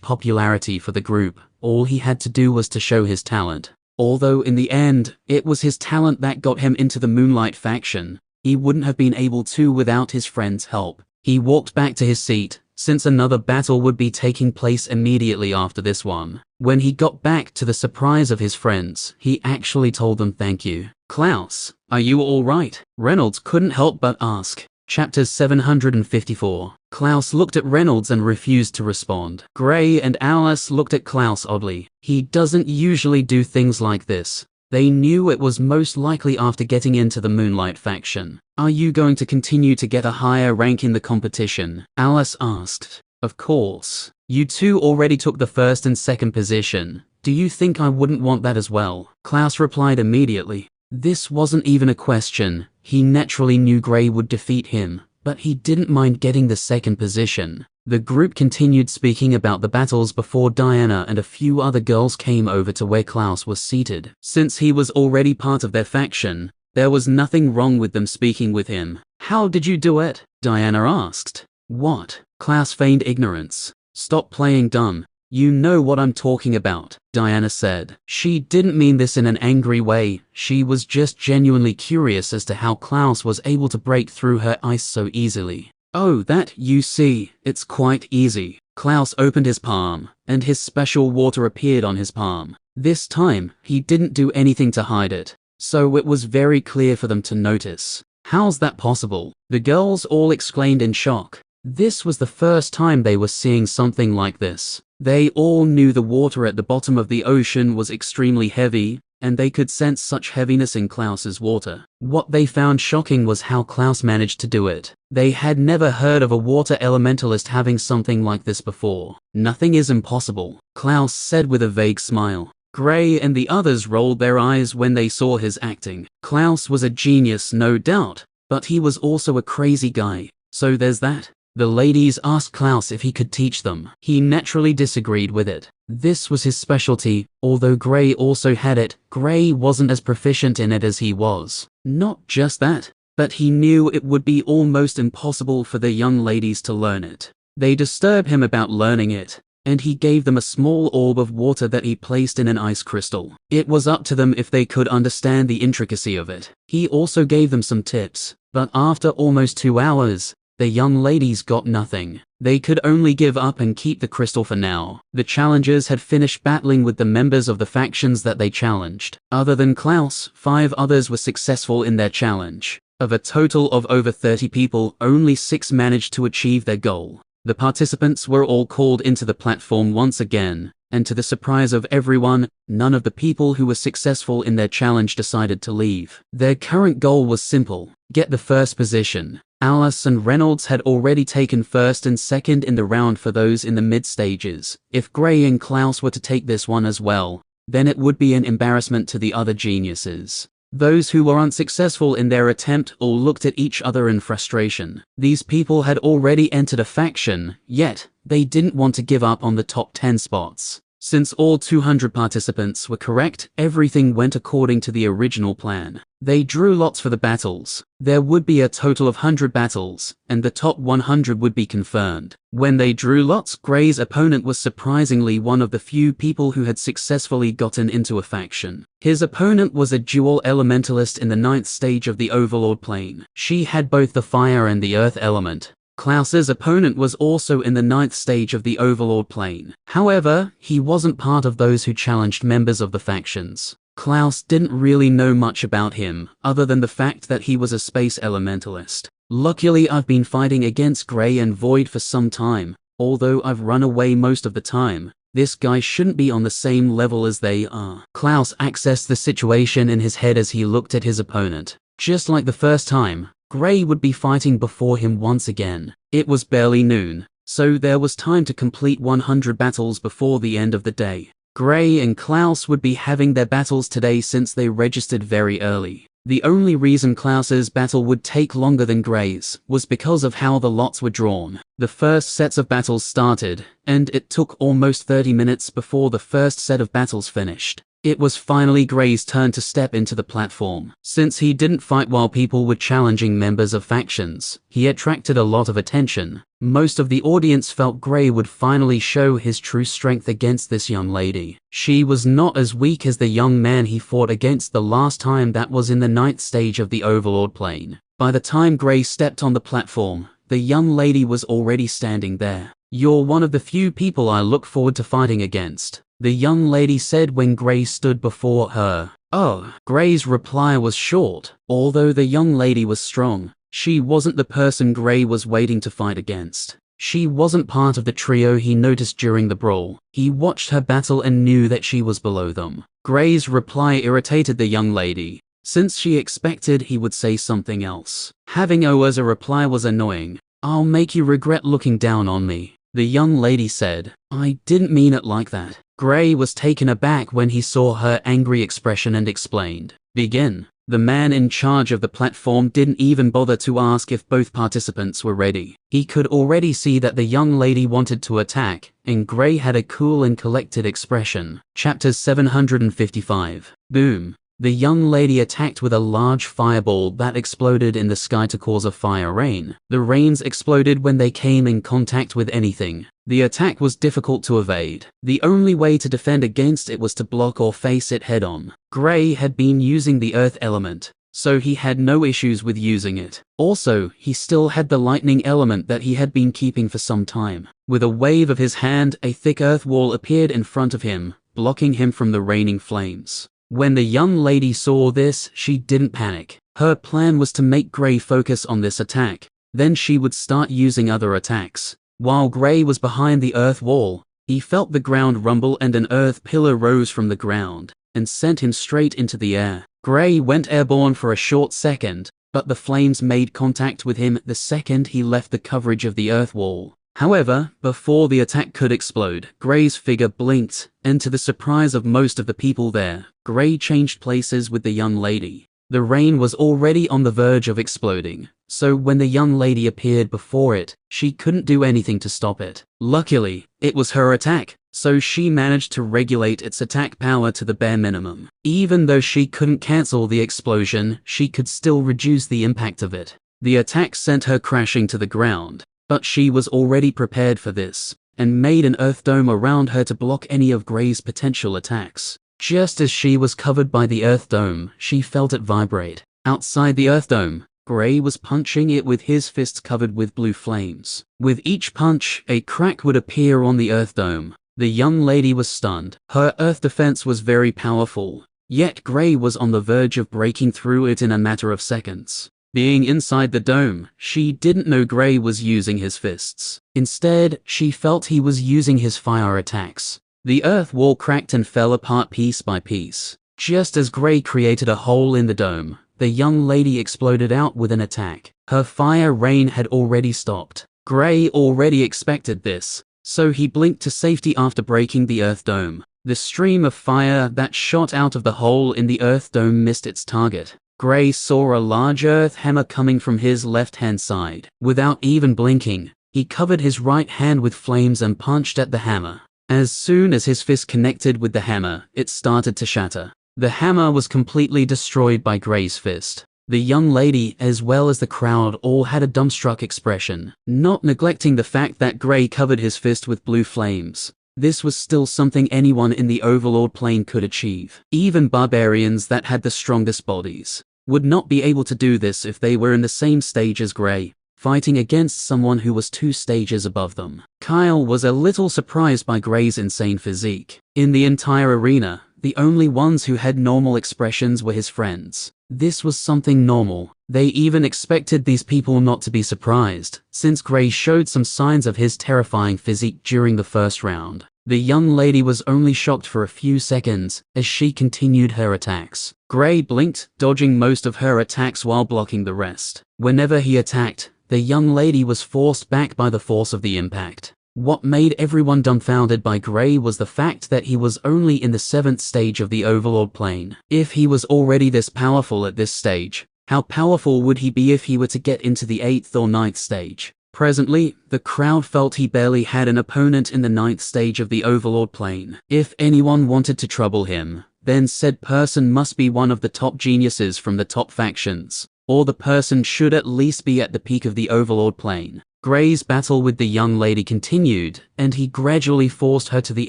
popularity for the group, all he had to do was to show his talent. Although in the end, it was his talent that got him into the Moonlight faction, he wouldn't have been able to without his friend's help. He walked back to his seat, since another battle would be taking place immediately after this one. When he got back, to the surprise of his friends, he actually told them thank you. Klaus, are you all right? Reynolds couldn't help but ask. Chapter 754. Klaus looked at Reynolds and refused to respond. Gray and Alice looked at Klaus oddly. He doesn't usually do things like this. They knew it was most likely after getting into the Moonlight faction. Are you going to continue to get a higher rank in the competition? Alice asked. Of course. You two already took the first and second position. Do you think I wouldn't want that as well? Klaus replied immediately. This wasn't even a question. He naturally knew Gray would defeat him, but he didn't mind getting the second position. The group continued speaking about the battles before Diana and a few other girls came over to where Klaus was seated. Since he was already part of their faction, there was nothing wrong with them speaking with him. How did you do it? Diana asked. What? Klaus feigned ignorance. Stop playing dumb. You know what I'm talking about, Diana said. She didn't mean this in an angry way. She was just genuinely curious as to how Klaus was able to break through her ice so easily. Oh, that, you see, it's quite easy. Klaus opened his palm, and his special water appeared on his palm. This time, he didn't do anything to hide it, so it was very clear for them to notice. How's that possible? The girls all exclaimed in shock. This was the first time they were seeing something like this. They all knew the water at the bottom of the ocean was extremely heavy, and they could sense such heaviness in Klaus's water. What they found shocking was how Klaus managed to do it. They had never heard of a water elementalist having something like this before. Nothing is impossible, Klaus said with a vague smile. Gray and the others rolled their eyes when they saw his acting. Klaus was a genius, no doubt, but he was also a crazy guy, so there's that. The ladies asked Klaus if he could teach them. He naturally disagreed with it. This was his specialty, although Gray also had it. Gray wasn't as proficient in it as he was. Not just that, but he knew it would be almost impossible for the young ladies to learn it. They disturbed him about learning it, and he gave them a small orb of water that he placed in an ice crystal. It was up to them if they could understand the intricacy of it. He also gave them some tips, but after almost 2 hours, the young ladies got nothing. They could only give up and keep the crystal for now. The challengers had finished battling with the members of the factions that they challenged. Other than Klaus, 5 others were successful in their challenge. Of a total of over 30 people, only 6 managed to achieve their goal. The participants were all called into the platform once again, and to the surprise of everyone, none of the people who were successful in their challenge decided to leave. Their current goal was simple: get the first position. Alice and Reynolds had already taken first and second in the round for those in the mid stages. If Gray and Klaus were to take this one as well, then it would be an embarrassment to the other geniuses. Those who were unsuccessful in their attempt all looked at each other in frustration. These people had already entered a faction, yet they didn't want to give up on the top 10 spots. Since all 200 participants were correct, everything went according to the original plan. They drew lots for the battles. There would be a total of 100 battles, and the top 100 would be confirmed. When they drew lots, Gray's opponent was surprisingly one of the few people who had successfully gotten into a faction. His opponent was a dual elementalist in the 9th stage of the Overlord plane. She had both the fire and the earth element. Klaus's opponent was also in the 9th stage of the Overlord plane. However, he wasn't part of those who challenged members of the factions. Klaus didn't really know much about him, other than the fact that he was a space elementalist. Luckily, I've been fighting against Gray and Void for some time, although I've run away most of the time. This guy shouldn't be on the same level as they are. Klaus accessed the situation in his head as he looked at his opponent. Just like the first time, Gray would be fighting before him once again. It was barely noon, so there was time to complete 100 battles before the end of the day. Gray and Klaus would be having their battles today since they registered very early. The only reason Klaus's battle would take longer than Gray's was because of how the lots were drawn. The first sets of battles started, and it took almost 30 minutes before the first set of battles finished. It was finally Gray's turn to step into the platform. Since he didn't fight while people were challenging members of factions, he attracted a lot of attention. Most of the audience felt Gray would finally show his true strength against this young lady. She was not as weak as the young man he fought against the last time, that was in the 9th stage of the Overlord plane. By the time Gray stepped on the platform, the young lady was already standing there. "You're one of the few people I look forward to fighting against," the young lady said when Gray stood before her. "Oh." Gray's reply was short. Although the young lady was strong, she wasn't the person Gray was waiting to fight against. She wasn't part of the trio he noticed during the brawl. He watched her battle and knew that she was below them. Gray's reply irritated the young lady, since she expected he would say something else. Having O as a reply was annoying. "I'll make you regret looking down on me," the young lady said. "I didn't mean it like that." Gray was taken aback when he saw her angry expression and explained. "Begin." The man in charge of the platform didn't even bother to ask if both participants were ready. He could already see that the young lady wanted to attack, and Gray had a cool and collected expression. Chapter 755. Boom. The young lady attacked with a large fireball that exploded in the sky to cause a fire rain. The rains exploded when they came in contact with anything. The attack was difficult to evade. The only way to defend against it was to block or face it head-on. Gray had been using the earth element, so he had no issues with using it. Also, he still had the lightning element that he had been keeping for some time. With a wave of his hand, a thick earth wall appeared in front of him, blocking him from the raining flames. When the young lady saw this, she didn't panic. Her plan was to make Gray focus on this attack, then she would start using other attacks. While Gray was behind the earth wall, he felt the ground rumble and an earth pillar rose from the ground and sent him straight into the air. Gray went airborne for a short second, but the flames made contact with him the second he left the coverage of the earth wall. However, before the attack could explode, Gray's figure blinked, and to the surprise of most of the people there, Gray changed places with the young lady. The rain was already on the verge of exploding, so when the young lady appeared before it, she couldn't do anything to stop it. Luckily, it was her attack, so she managed to regulate its attack power to the bare minimum. Even though she couldn't cancel the explosion, she could still reduce the impact of it. The attack sent her crashing to the ground, but she was already prepared for this, and made an earth dome around her to block any of Gray's potential attacks. Just as she was covered by the earth dome, she felt it vibrate. Outside the earth dome, Gray was punching it with his fists covered with blue flames. With each punch, a crack would appear on the earth dome. The young lady was stunned. Her earth defense was very powerful, yet Gray was on the verge of breaking through it in a matter of seconds. Being inside the dome, she didn't know Gray was using his fists. Instead, she felt he was using his fire attacks. The earth wall cracked and fell apart piece by piece. Just as Gray created a hole in the dome, the young lady exploded out with an attack. Her fire rain had already stopped. Gray already expected this, so he blinked to safety after breaking the earth dome. The stream of fire that shot out of the hole in the earth dome missed its target. Gray saw a large earth hammer coming from his left-hand side. Without even blinking, he covered his right hand with flames and punched at the hammer. As soon as his fist connected with the hammer, it started to shatter. The hammer was completely destroyed by Gray's fist. The young lady, as well as the crowd, all had a dumbstruck expression, not neglecting the fact that Gray covered his fist with blue flames. This was still something anyone in the Overlord plane could achieve. Even barbarians that had the strongest bodies would not be able to do this if they were in the same stage as Gray, fighting against someone who was 2 stages above them. Kyle was a little surprised by Gray's insane physique. In the entire arena, the only ones who had normal expressions were his friends. This was something normal. They even expected these people not to be surprised, since Gray showed some signs of his terrifying physique during the first round. The young lady was only shocked for a few seconds as she continued her attacks. Gray blinked, dodging most of her attacks while blocking the rest. Whenever he attacked, the young lady was forced back by the force of the impact. What made everyone dumbfounded by Gray was the fact that he was only in the 7th stage of the Overlord plane. If he was already this powerful at this stage, how powerful would he be if he were to get into the 8th or 9th stage? Presently, the crowd felt he barely had an opponent in the 9th stage of the Overlord plane. If anyone wanted to trouble him, then said person must be one of the top geniuses from the top factions, or the person should at least be at the peak of the Overlord plane. Gray's battle with the young lady continued, and he gradually forced her to the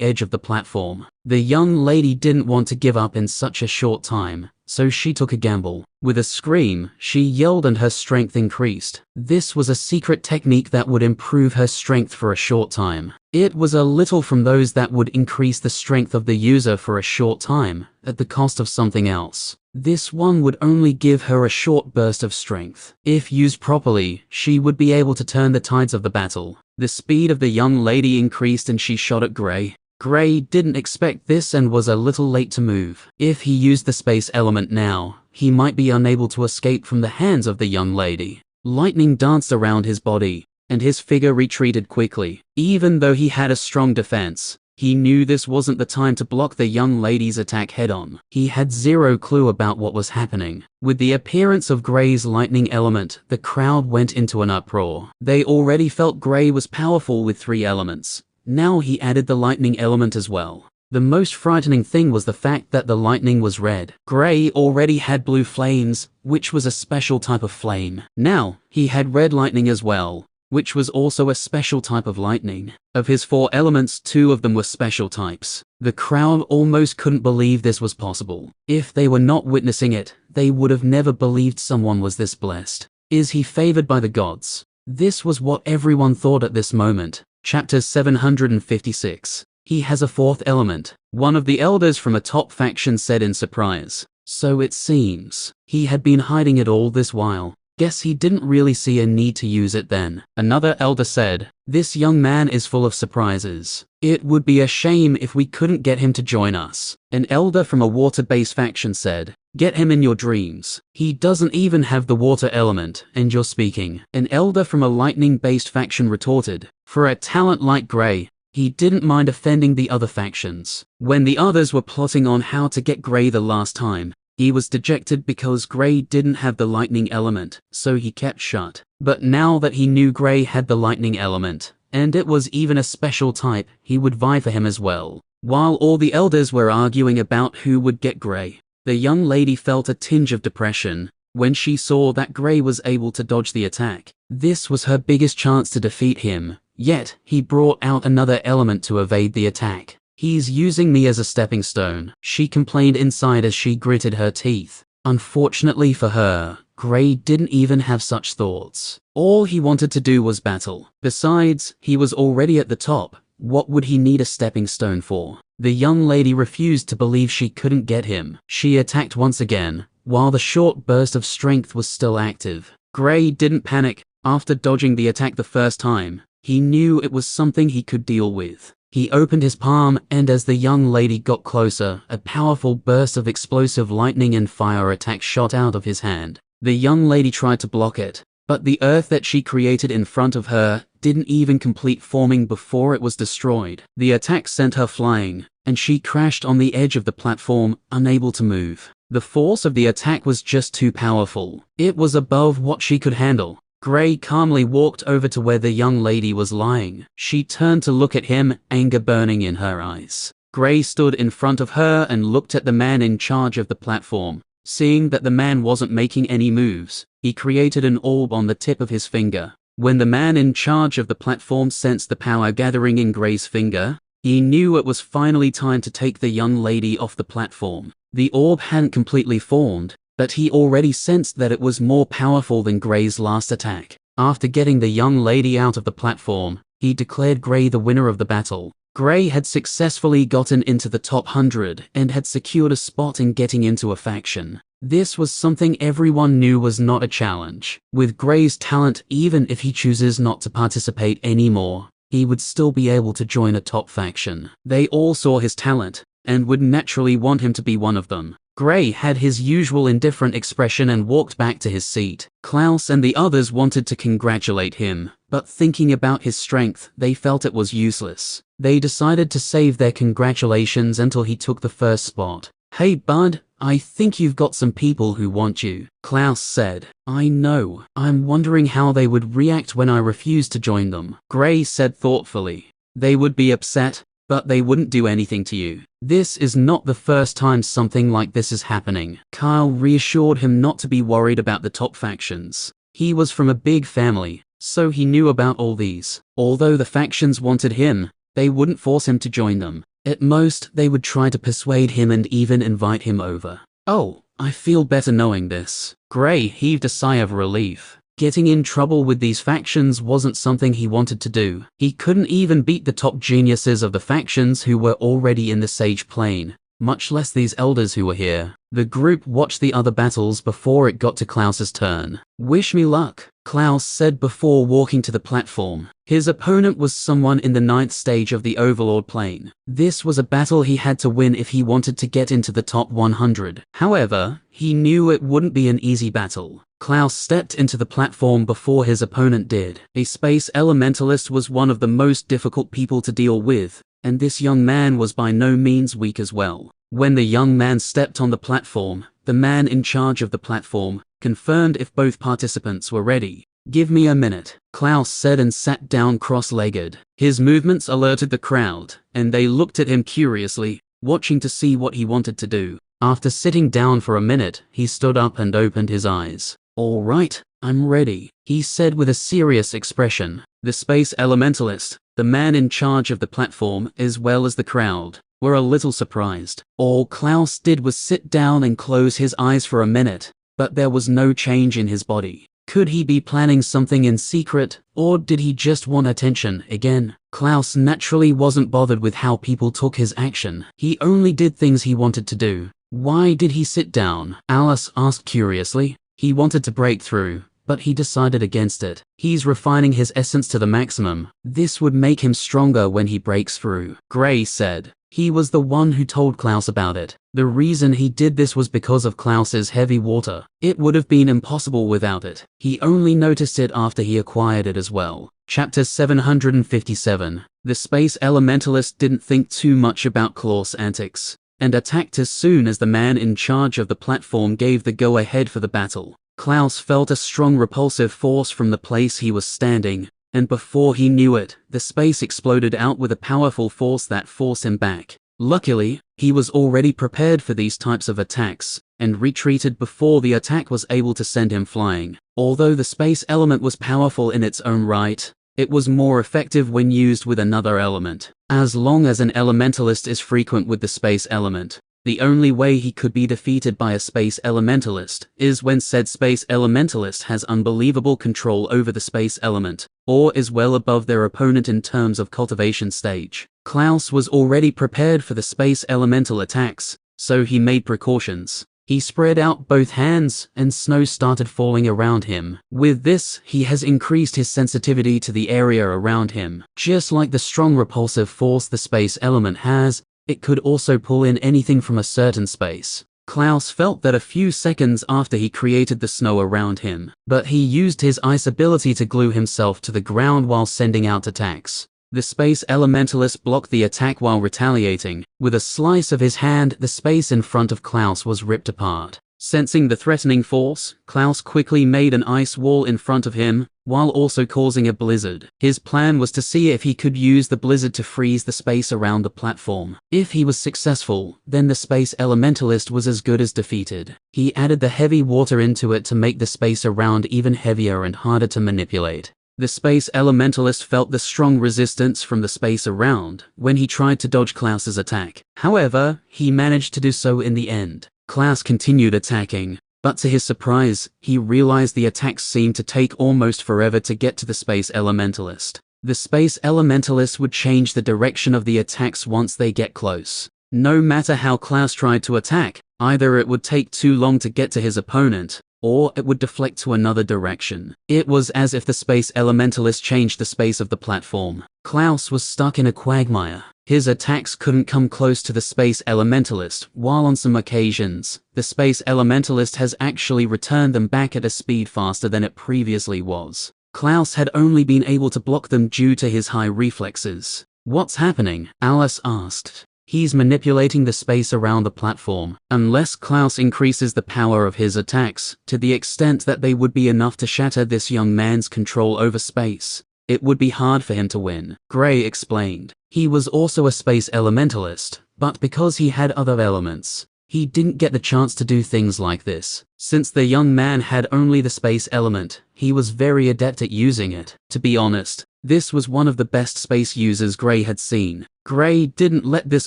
edge of the platform. The young lady didn't want to give up in such a short time, so she took a gamble. With a scream, she yelled and her strength increased. This was a secret technique that would improve her strength for a short time. It was a little from those that would increase the strength of the user for a short time, at the cost of something else. This one would only give her a short burst of strength. If used properly, she would be able to turn the tides of the battle. The speed of the young lady increased and she shot at Gray. Gray didn't expect this and was a little late to move. If he used the space element now, he might be unable to escape from the hands of the young lady. Lightning danced around his body, and his figure retreated quickly. Even though he had a strong defense, he knew this wasn't the time to block the young lady's attack head-on. He had zero clue about what was happening. With the appearance of Gray's lightning element, the crowd went into an uproar. They already felt Gray was powerful with 3 elements. Now he added the lightning element as well. The most frightening thing was the fact that the lightning was red. Gray already had blue flames, which was a special type of flame. Now, he had red lightning as well, which was also a special type of lightning. Of his 4 elements, 2 of them were special types. The crowd almost couldn't believe this was possible. If they were not witnessing it, they would have never believed someone was this blessed. Is he favored by the gods? This was what everyone thought at this moment. Chapter 756. He has a 4th element. One of the elders from a top faction said in surprise. So it seems he had been hiding it all this while. Guess he didn't really see a need to use it then. Another elder said, "This young man is full of surprises. It would be a shame if we couldn't get him to join us." An elder from a water-based faction said, "Get him in your dreams. He doesn't even have the water element, and you're speaking." An elder from a lightning-based faction retorted, "For a talent like Gray, he didn't mind offending the other factions. When the others were plotting on how to get Gray the last time, he was dejected because Gray didn't have the lightning element, so he kept shut. But now that he knew Gray had the lightning element, and it was even a special type, he would vie for him as well." While all the elders were arguing about who would get Gray, the young lady felt a tinge of depression when she saw that Gray was able to dodge the attack. This was her biggest chance to defeat him, yet he brought out another element to evade the attack. "He's using me as a stepping stone," she complained inside as she gritted her teeth. Unfortunately for her, Gray didn't even have such thoughts. All he wanted to do was battle. Besides, he was already at the top. What would he need a stepping stone for? The young lady refused to believe she couldn't get him. She attacked once again, while the short burst of strength was still active. Gray didn't panic. After dodging the attack the first time, he knew it was something he could deal with. He opened his palm, and as the young lady got closer, a powerful burst of explosive lightning and fire attack shot out of his hand. The young lady tried to block it, but the earth that she created in front of her didn't even complete forming before it was destroyed. The attack sent her flying, and she crashed on the edge of the platform, unable to move. The force of the attack was just too powerful. It was above what she could handle. Gray calmly walked over to where the young lady was lying. She turned to look at him, anger burning in her eyes. Gray stood in front of her and looked at the man in charge of the platform. Seeing that the man wasn't making any moves, he created an orb on the tip of his finger. When the man in charge of the platform sensed the power gathering in Gray's finger, he knew it was finally time to take the young lady off the platform. The orb hadn't completely formed, but he already sensed that it was more powerful than Gray's last attack. After getting the young lady out of the platform, he declared Gray the winner of the battle. Gray had successfully gotten into the top 100 and had secured a spot in getting into a faction. This was something everyone knew was not a challenge. With Gray's talent, even if he chooses not to participate anymore, he would still be able to join a top faction. They all saw his talent, and would naturally want him to be one of them. Gray had his usual indifferent expression and walked back to his seat. Klaus and the others wanted to congratulate him, but thinking about his strength, they felt it was useless. They decided to save their congratulations until he took the first spot. "Hey bud, I think you've got some people who want you," Klaus said. "I know. I'm wondering how they would react when I refuse to join them," Gray said thoughtfully. "They would be upset, but they wouldn't do anything to you. This is not the first time something like this is happening." Kyle reassured him not to be worried about the top factions. He was from a big family, so he knew about all these. Although the factions wanted him, they wouldn't force him to join them. At most, they would try to persuade him and even invite him over. "Oh, I feel better knowing this." Gray heaved a sigh of relief. Getting in trouble with these factions wasn't something he wanted to do. He couldn't even beat the top geniuses of the factions who were already in the Sage Plane, much less these elders who were here. The group watched the other battles before it got to Klaus's turn. "Wish me luck," Klaus said before walking to the platform. His opponent was someone in the 9th stage of the Overlord plane. This was a battle he had to win if he wanted to get into the top 100. However, he knew it wouldn't be an easy battle. Klaus stepped into the platform before his opponent did. A space elementalist was one of the most difficult people to deal with, and this young man was by no means weak as well. When the young man stepped on the platform, the man in charge of the platform confirmed if both participants were ready. "Give me a minute," Klaus said and sat down cross-legged. His movements alerted the crowd, and they looked at him curiously, watching to see what he wanted to do. After sitting down for a minute, he stood up and opened his eyes. "All right, I'm ready," he said with a serious expression. The space elementalist, the man in charge of the platform, as well as the crowd, were a little surprised. All Klaus did was sit down and close his eyes for a minute, but there was no change in his body. Could he be planning something in secret, or did he just want attention again? Klaus naturally wasn't bothered with how people took his action. He only did things he wanted to do. Why did he sit down? Alice asked curiously. He wanted to break through, but he decided against it. He's refining his essence to the maximum. This would make him stronger when he breaks through, Gray said. He was the one who told Klaus about it. The reason he did this was because of Klaus's heavy water. It would have been impossible without it. He only noticed it after he acquired it as well. Chapter 757. The space elementalist didn't think too much about Klaus' antics, and attacked as soon as the man in charge of the platform gave the go-ahead for the battle. Klaus felt a strong repulsive force from the place he was standing, and before he knew it, the space exploded out with a powerful force that forced him back. Luckily, he was already prepared for these types of attacks, and retreated before the attack was able to send him flying. Although the space element was powerful in its own right, it was more effective when used with another element. As long as an elementalist is frequent with the space element, the only way he could be defeated by a space elementalist is when said space elementalist has unbelievable control over the space element, or is well above their opponent in terms of cultivation stage. Klaus was already prepared for the space elemental attacks, so he made precautions. He spread out both hands, and snow started falling around him. With this, he has increased his sensitivity to the area around him. Just like the strong repulsive force the space element has, it could also pull in anything from a certain space. Klaus felt that a few seconds after he created the snow around him, but he used his ice ability to glue himself to the ground while sending out attacks. The space elementalist blocked the attack while retaliating. With a slice of his hand, the space in front of Klaus was ripped apart. Sensing the threatening force, Klaus quickly made an ice wall in front of him, while also causing a blizzard. His plan was to see if he could use the blizzard to freeze the space around the platform. If he was successful, then the space elementalist was as good as defeated. He added the heavy water into it to make the space around even heavier and harder to manipulate. The space elementalist felt the strong resistance from the space around when he tried to dodge Klaus's attack. However, he managed to do so in the end. Klaus continued attacking, but to his surprise, he realized the attacks seemed to take almost forever to get to the space elementalist. The space elementalist would change the direction of the attacks once they get close. No matter how Klaus tried to attack, either it would take too long to get to his opponent, or it would deflect to another direction. It was as if the space elementalist changed the space of the platform. Klaus was stuck in a quagmire. His attacks couldn't come close to the space elementalist, while on some occasions, the space elementalist has actually returned them back at a speed faster than it previously was. Klaus had only been able to block them due to his high reflexes. What's happening? Alice asked. He's manipulating the space around the platform. Unless Klaus increases the power of his attacks to the extent that they would be enough to shatter this young man's control over space, it would be hard for him to win, Gray explained. He was also a space elementalist, but because he had other elements, he didn't get the chance to do things like this. Since the young man had only the space element, he was very adept at using it. To be honest, this was one of the best space users Gray had seen. Gray didn't let this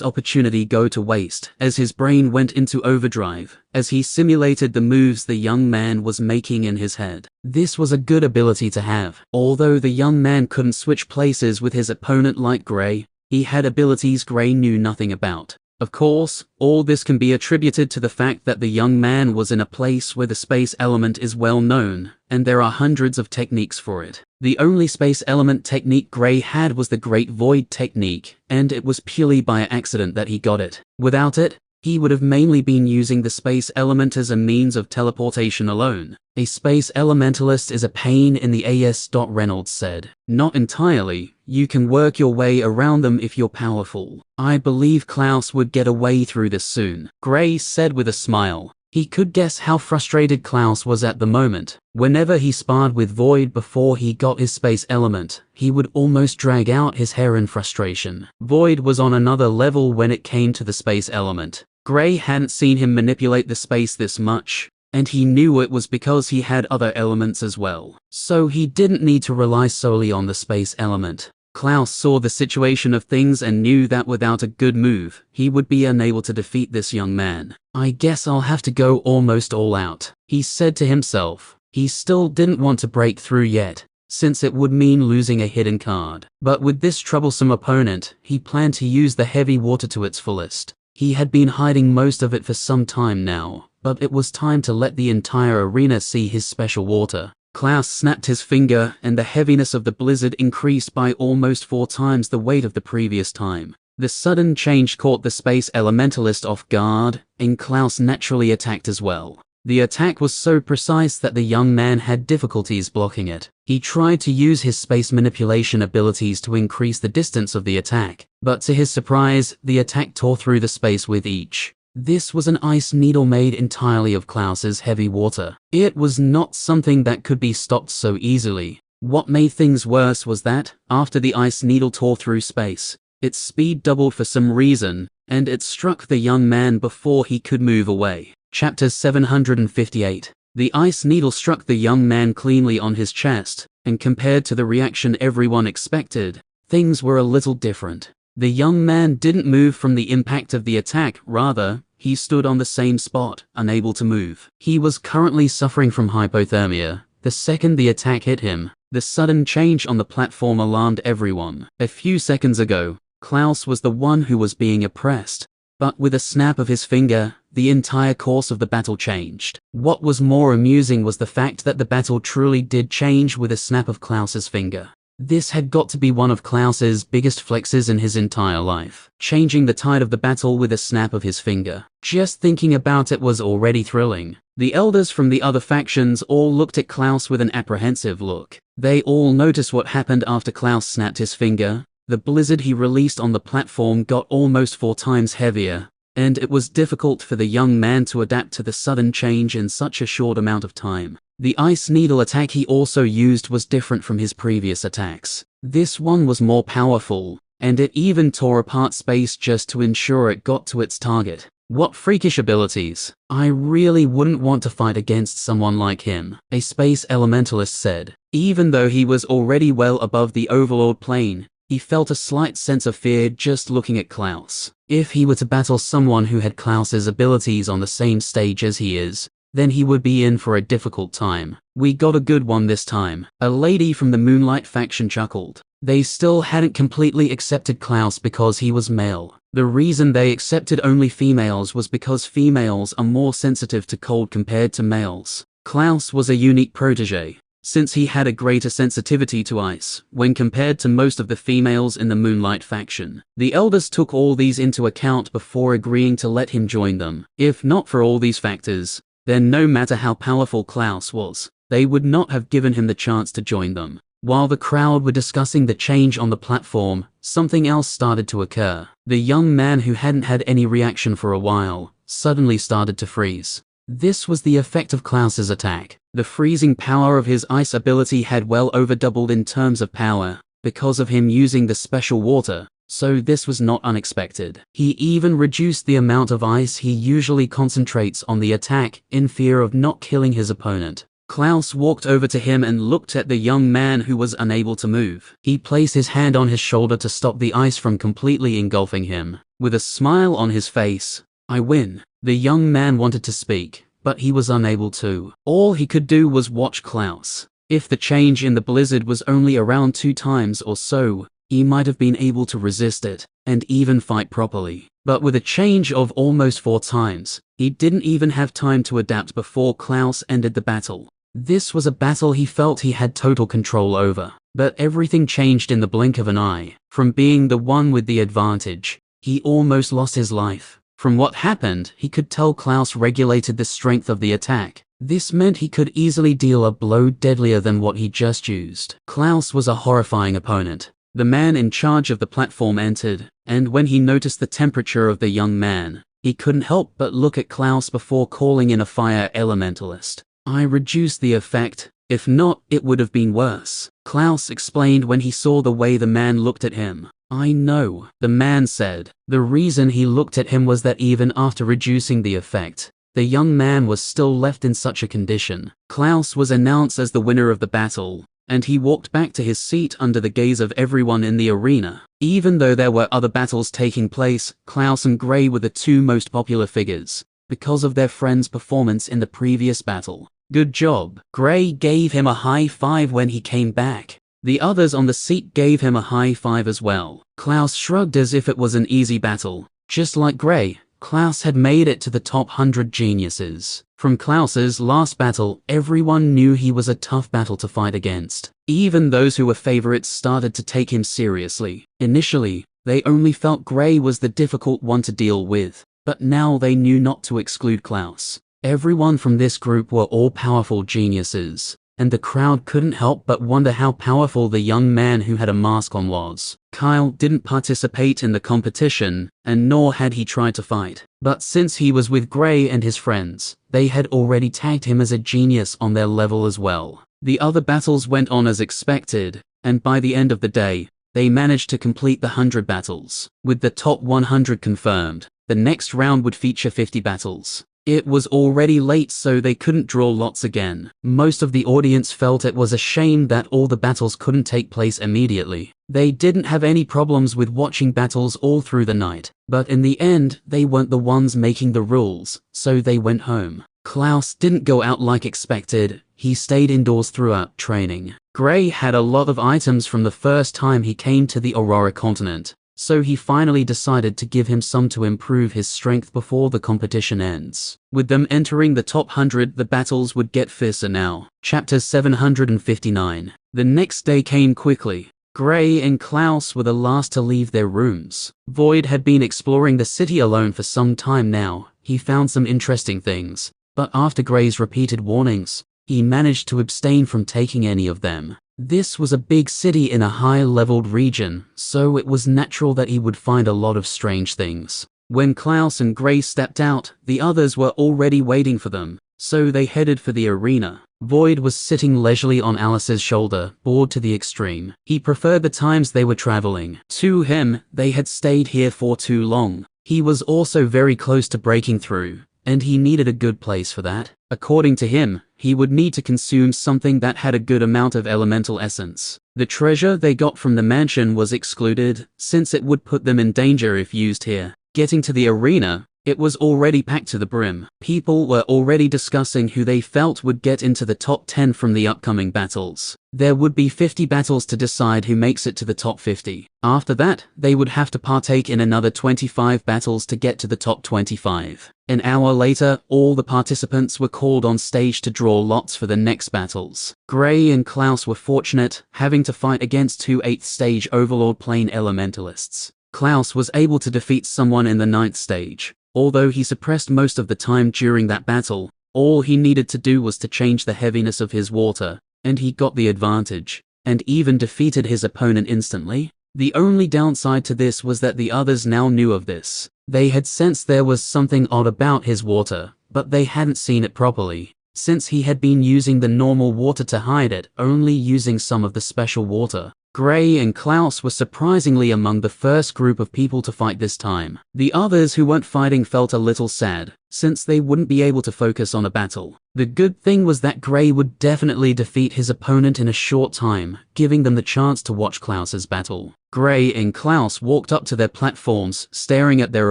opportunity go to waste, as his brain went into overdrive, as he simulated the moves the young man was making in his head. This was a good ability to have. Although the young man couldn't switch places with his opponent like Gray, he had abilities Gray knew nothing about. Of course, all this can be attributed to the fact that the young man was in a place where the space element is well known, and there are hundreds of techniques for it. The only space element technique Gray had was the Great Void technique, and it was purely by accident that he got it. Without it, he would have mainly been using the space element as a means of teleportation alone. A space elementalist is a pain in the ass. Reynolds said. Not entirely. You can work your way around them if you're powerful. I believe Klaus would get away through this soon, Gray said with a smile. He could guess how frustrated Klaus was at the moment. Whenever he sparred with Void before he got his space element, he would almost drag out his hair in frustration. Void was on another level when it came to the space element. Gray hadn't seen him manipulate the space this much, and he knew it was because he had other elements as well. So he didn't need to rely solely on the space element. Klaus saw the situation of things and knew that without a good move, he would be unable to defeat this young man. I guess I'll have to go almost all out, he said to himself. He still didn't want to break through yet, since it would mean losing a hidden card. But with this troublesome opponent, he planned to use the heavy water to its fullest. He had been hiding most of it for some time now, but it was time to let the entire arena see his special water. Klaus snapped his finger, and the heaviness of the blizzard increased by almost 4 times the weight of the previous time. The sudden change caught the space elementalist off guard, and Klaus naturally attacked as well. The attack was so precise that the young man had difficulties blocking it. He tried to use his space manipulation abilities to increase the distance of the attack, but to his surprise, the attack tore through the space with each. This was an ice needle made entirely of Klaus's heavy water. It was not something that could be stopped so easily. What made things worse was that, after the ice needle tore through space, its speed doubled for some reason, and it struck the young man before he could move away. Chapter 758. The ice needle struck the young man cleanly on his chest, and compared to the reaction everyone expected, things were a little different. The young man didn't move from the impact of the attack, rather, he stood on the same spot, unable to move. He was currently suffering from hypothermia. The second the attack hit him, the sudden change on the platform alarmed everyone. A few seconds ago, Klaus was the one who was being oppressed, but with a snap of his finger, the entire course of the battle changed. What was more amusing was the fact that the battle truly did change with a snap of Klaus's finger. This had got to be one of Klaus's biggest flexes in his entire life, changing the tide of the battle with a snap of his finger. Just thinking about it was already thrilling. The elders from the other factions all looked at Klaus with an apprehensive look. They all noticed what happened after Klaus snapped his finger. The blizzard he released on the platform got almost 4 times heavier, and it was difficult for the young man to adapt to the sudden change in such a short amount of time. The ice needle attack he also used was different from his previous attacks. This one was more powerful, and it even tore apart space just to ensure it got to its target. What freakish abilities. I really wouldn't want to fight against someone like him, a space elementalist said. Even though he was already well above the overlord plane, he felt a slight sense of fear just looking at Klaus. If he were to battle someone who had Klaus's abilities on the same stage as he is, then he would be in for a difficult time. We got a good one this time. A lady from the Moonlight faction chuckled. They still hadn't completely accepted Klaus because he was male. The reason they accepted only females was because females are more sensitive to cold compared to males. Klaus was a unique protege, since he had a greater sensitivity to ice when compared to most of the females in the Moonlight faction. The elders took all these into account before agreeing to let him join them. If not for all these factors, then no matter how powerful Klaus was, they would not have given him the chance to join them. While the crowd were discussing the change on the platform, something else started to occur. The young man who hadn't had any reaction for a while suddenly started to freeze. This was the effect of Klaus's attack. The freezing power of his ice ability had well over doubled in terms of power, because of him using the special water, so this was not unexpected. He even reduced the amount of ice he usually concentrates on the attack in fear of not killing his opponent. Klaus walked over to him and looked at the young man who was unable to move. He placed his hand on his shoulder to stop the ice from completely engulfing him. With a smile on his face, "I win." The young man wanted to speak, but he was unable to. All he could do was watch Klaus. If the change in the blizzard was only around 2 times or so, he might have been able to resist it, and even fight properly. But with a change of almost 4 times, he didn't even have time to adapt before Klaus ended the battle. This was a battle he felt he had total control over. But everything changed in the blink of an eye. From being the one with the advantage, he almost lost his life. From what happened, he could tell Klaus regulated the strength of the attack. This meant he could easily deal a blow deadlier than what he just used. Klaus was a horrifying opponent. The man in charge of the platform entered, and when he noticed the temperature of the young man, he couldn't help but look at Klaus before calling in a fire elementalist. "I reduced the effect. If not, it would have been worse," Klaus explained when he saw the way the man looked at him. "I know," the man said. The reason he looked at him was that even after reducing the effect, the young man was still left in such a condition. Klaus was announced as the winner of the battle, and he walked back to his seat under the gaze of everyone in the arena. Even though there were other battles taking place, Klaus and Gray were the 2 most popular figures, because of their friend's performance in the previous battle. "Good job." Gray gave him a high five when he came back. The others on the seat gave him a high five as well. Klaus shrugged as if it was an easy battle. Just like Gray, Klaus had made it to the top 100 geniuses. From Klaus's last battle, everyone knew he was a tough battle to fight against. Even those who were favorites started to take him seriously. Initially, they only felt Gray was the difficult one to deal with, but now they knew not to exclude Klaus. Everyone from this group were all powerful geniuses, and the crowd couldn't help but wonder how powerful the young man who had a mask on was. Kyle didn't participate in the competition, and nor had he tried to fight. But since he was with Gray and his friends, they had already tagged him as a genius on their level as well. The other battles went on as expected, and by the end of the day, they managed to complete the 100 battles. With the top 100 confirmed, the next round would feature 50 battles. It was already late, so they couldn't draw lots again. Most of the audience felt it was a shame that all the battles couldn't take place immediately. They didn't have any problems with watching battles all through the night, but in the end, they weren't the ones making the rules, so they went home. Klaus didn't go out like expected. He stayed indoors throughout training. Gray had a lot of items from the first time he came to the Aurora continent, so he finally decided to give him some to improve his strength before the competition ends. With them entering the top 100, the battles would get fiercer now. Chapter 759. The next day came quickly. Gray and Klaus were the last to leave their rooms. Void had been exploring the city alone for some time now. He found some interesting things, but after Gray's repeated warnings, he managed to abstain from taking any of them. This was a big city in a high-leveled region, so it was natural that he would find a lot of strange things. When Klaus and Gray stepped out, the others were already waiting for them, so they headed for the arena. Void was sitting leisurely on Alice's shoulder, bored to the extreme. He preferred the times they were traveling. To him, they had stayed here for too long. He was also very close to breaking through, and he needed a good place for that. According to him, he would need to consume something that had a good amount of elemental essence. The treasure they got from the mansion was excluded, since it would put them in danger if used here. Getting to the arena, it was already packed to the brim. People were already discussing who they felt would get into the top 10 from the upcoming battles. There would be 50 battles to decide who makes it to the top 50. After that, they would have to partake in another 25 battles to get to the top 25. An hour later, all the participants were called on stage to draw lots for the next battles. Gray and Klaus were fortunate, having to fight against two 8th stage Overlord Plane Elementalists. Klaus was able to defeat someone in the 9th stage. Although he suppressed most of the time during that battle, all he needed to do was to change the heaviness of his water, and he got the advantage, and even defeated his opponent instantly. The only downside to this was that the others now knew of this. They had sensed there was something odd about his water, but they hadn't seen it properly, since he had been using the normal water to hide it, only using some of the special water. Gray and Klaus were surprisingly among the first group of people to fight this time. The others who weren't fighting felt a little sad, since they wouldn't be able to focus on a battle. The good thing was that Gray would definitely defeat his opponent in a short time, giving them the chance to watch Klaus's battle. Gray and Klaus walked up to their platforms, staring at their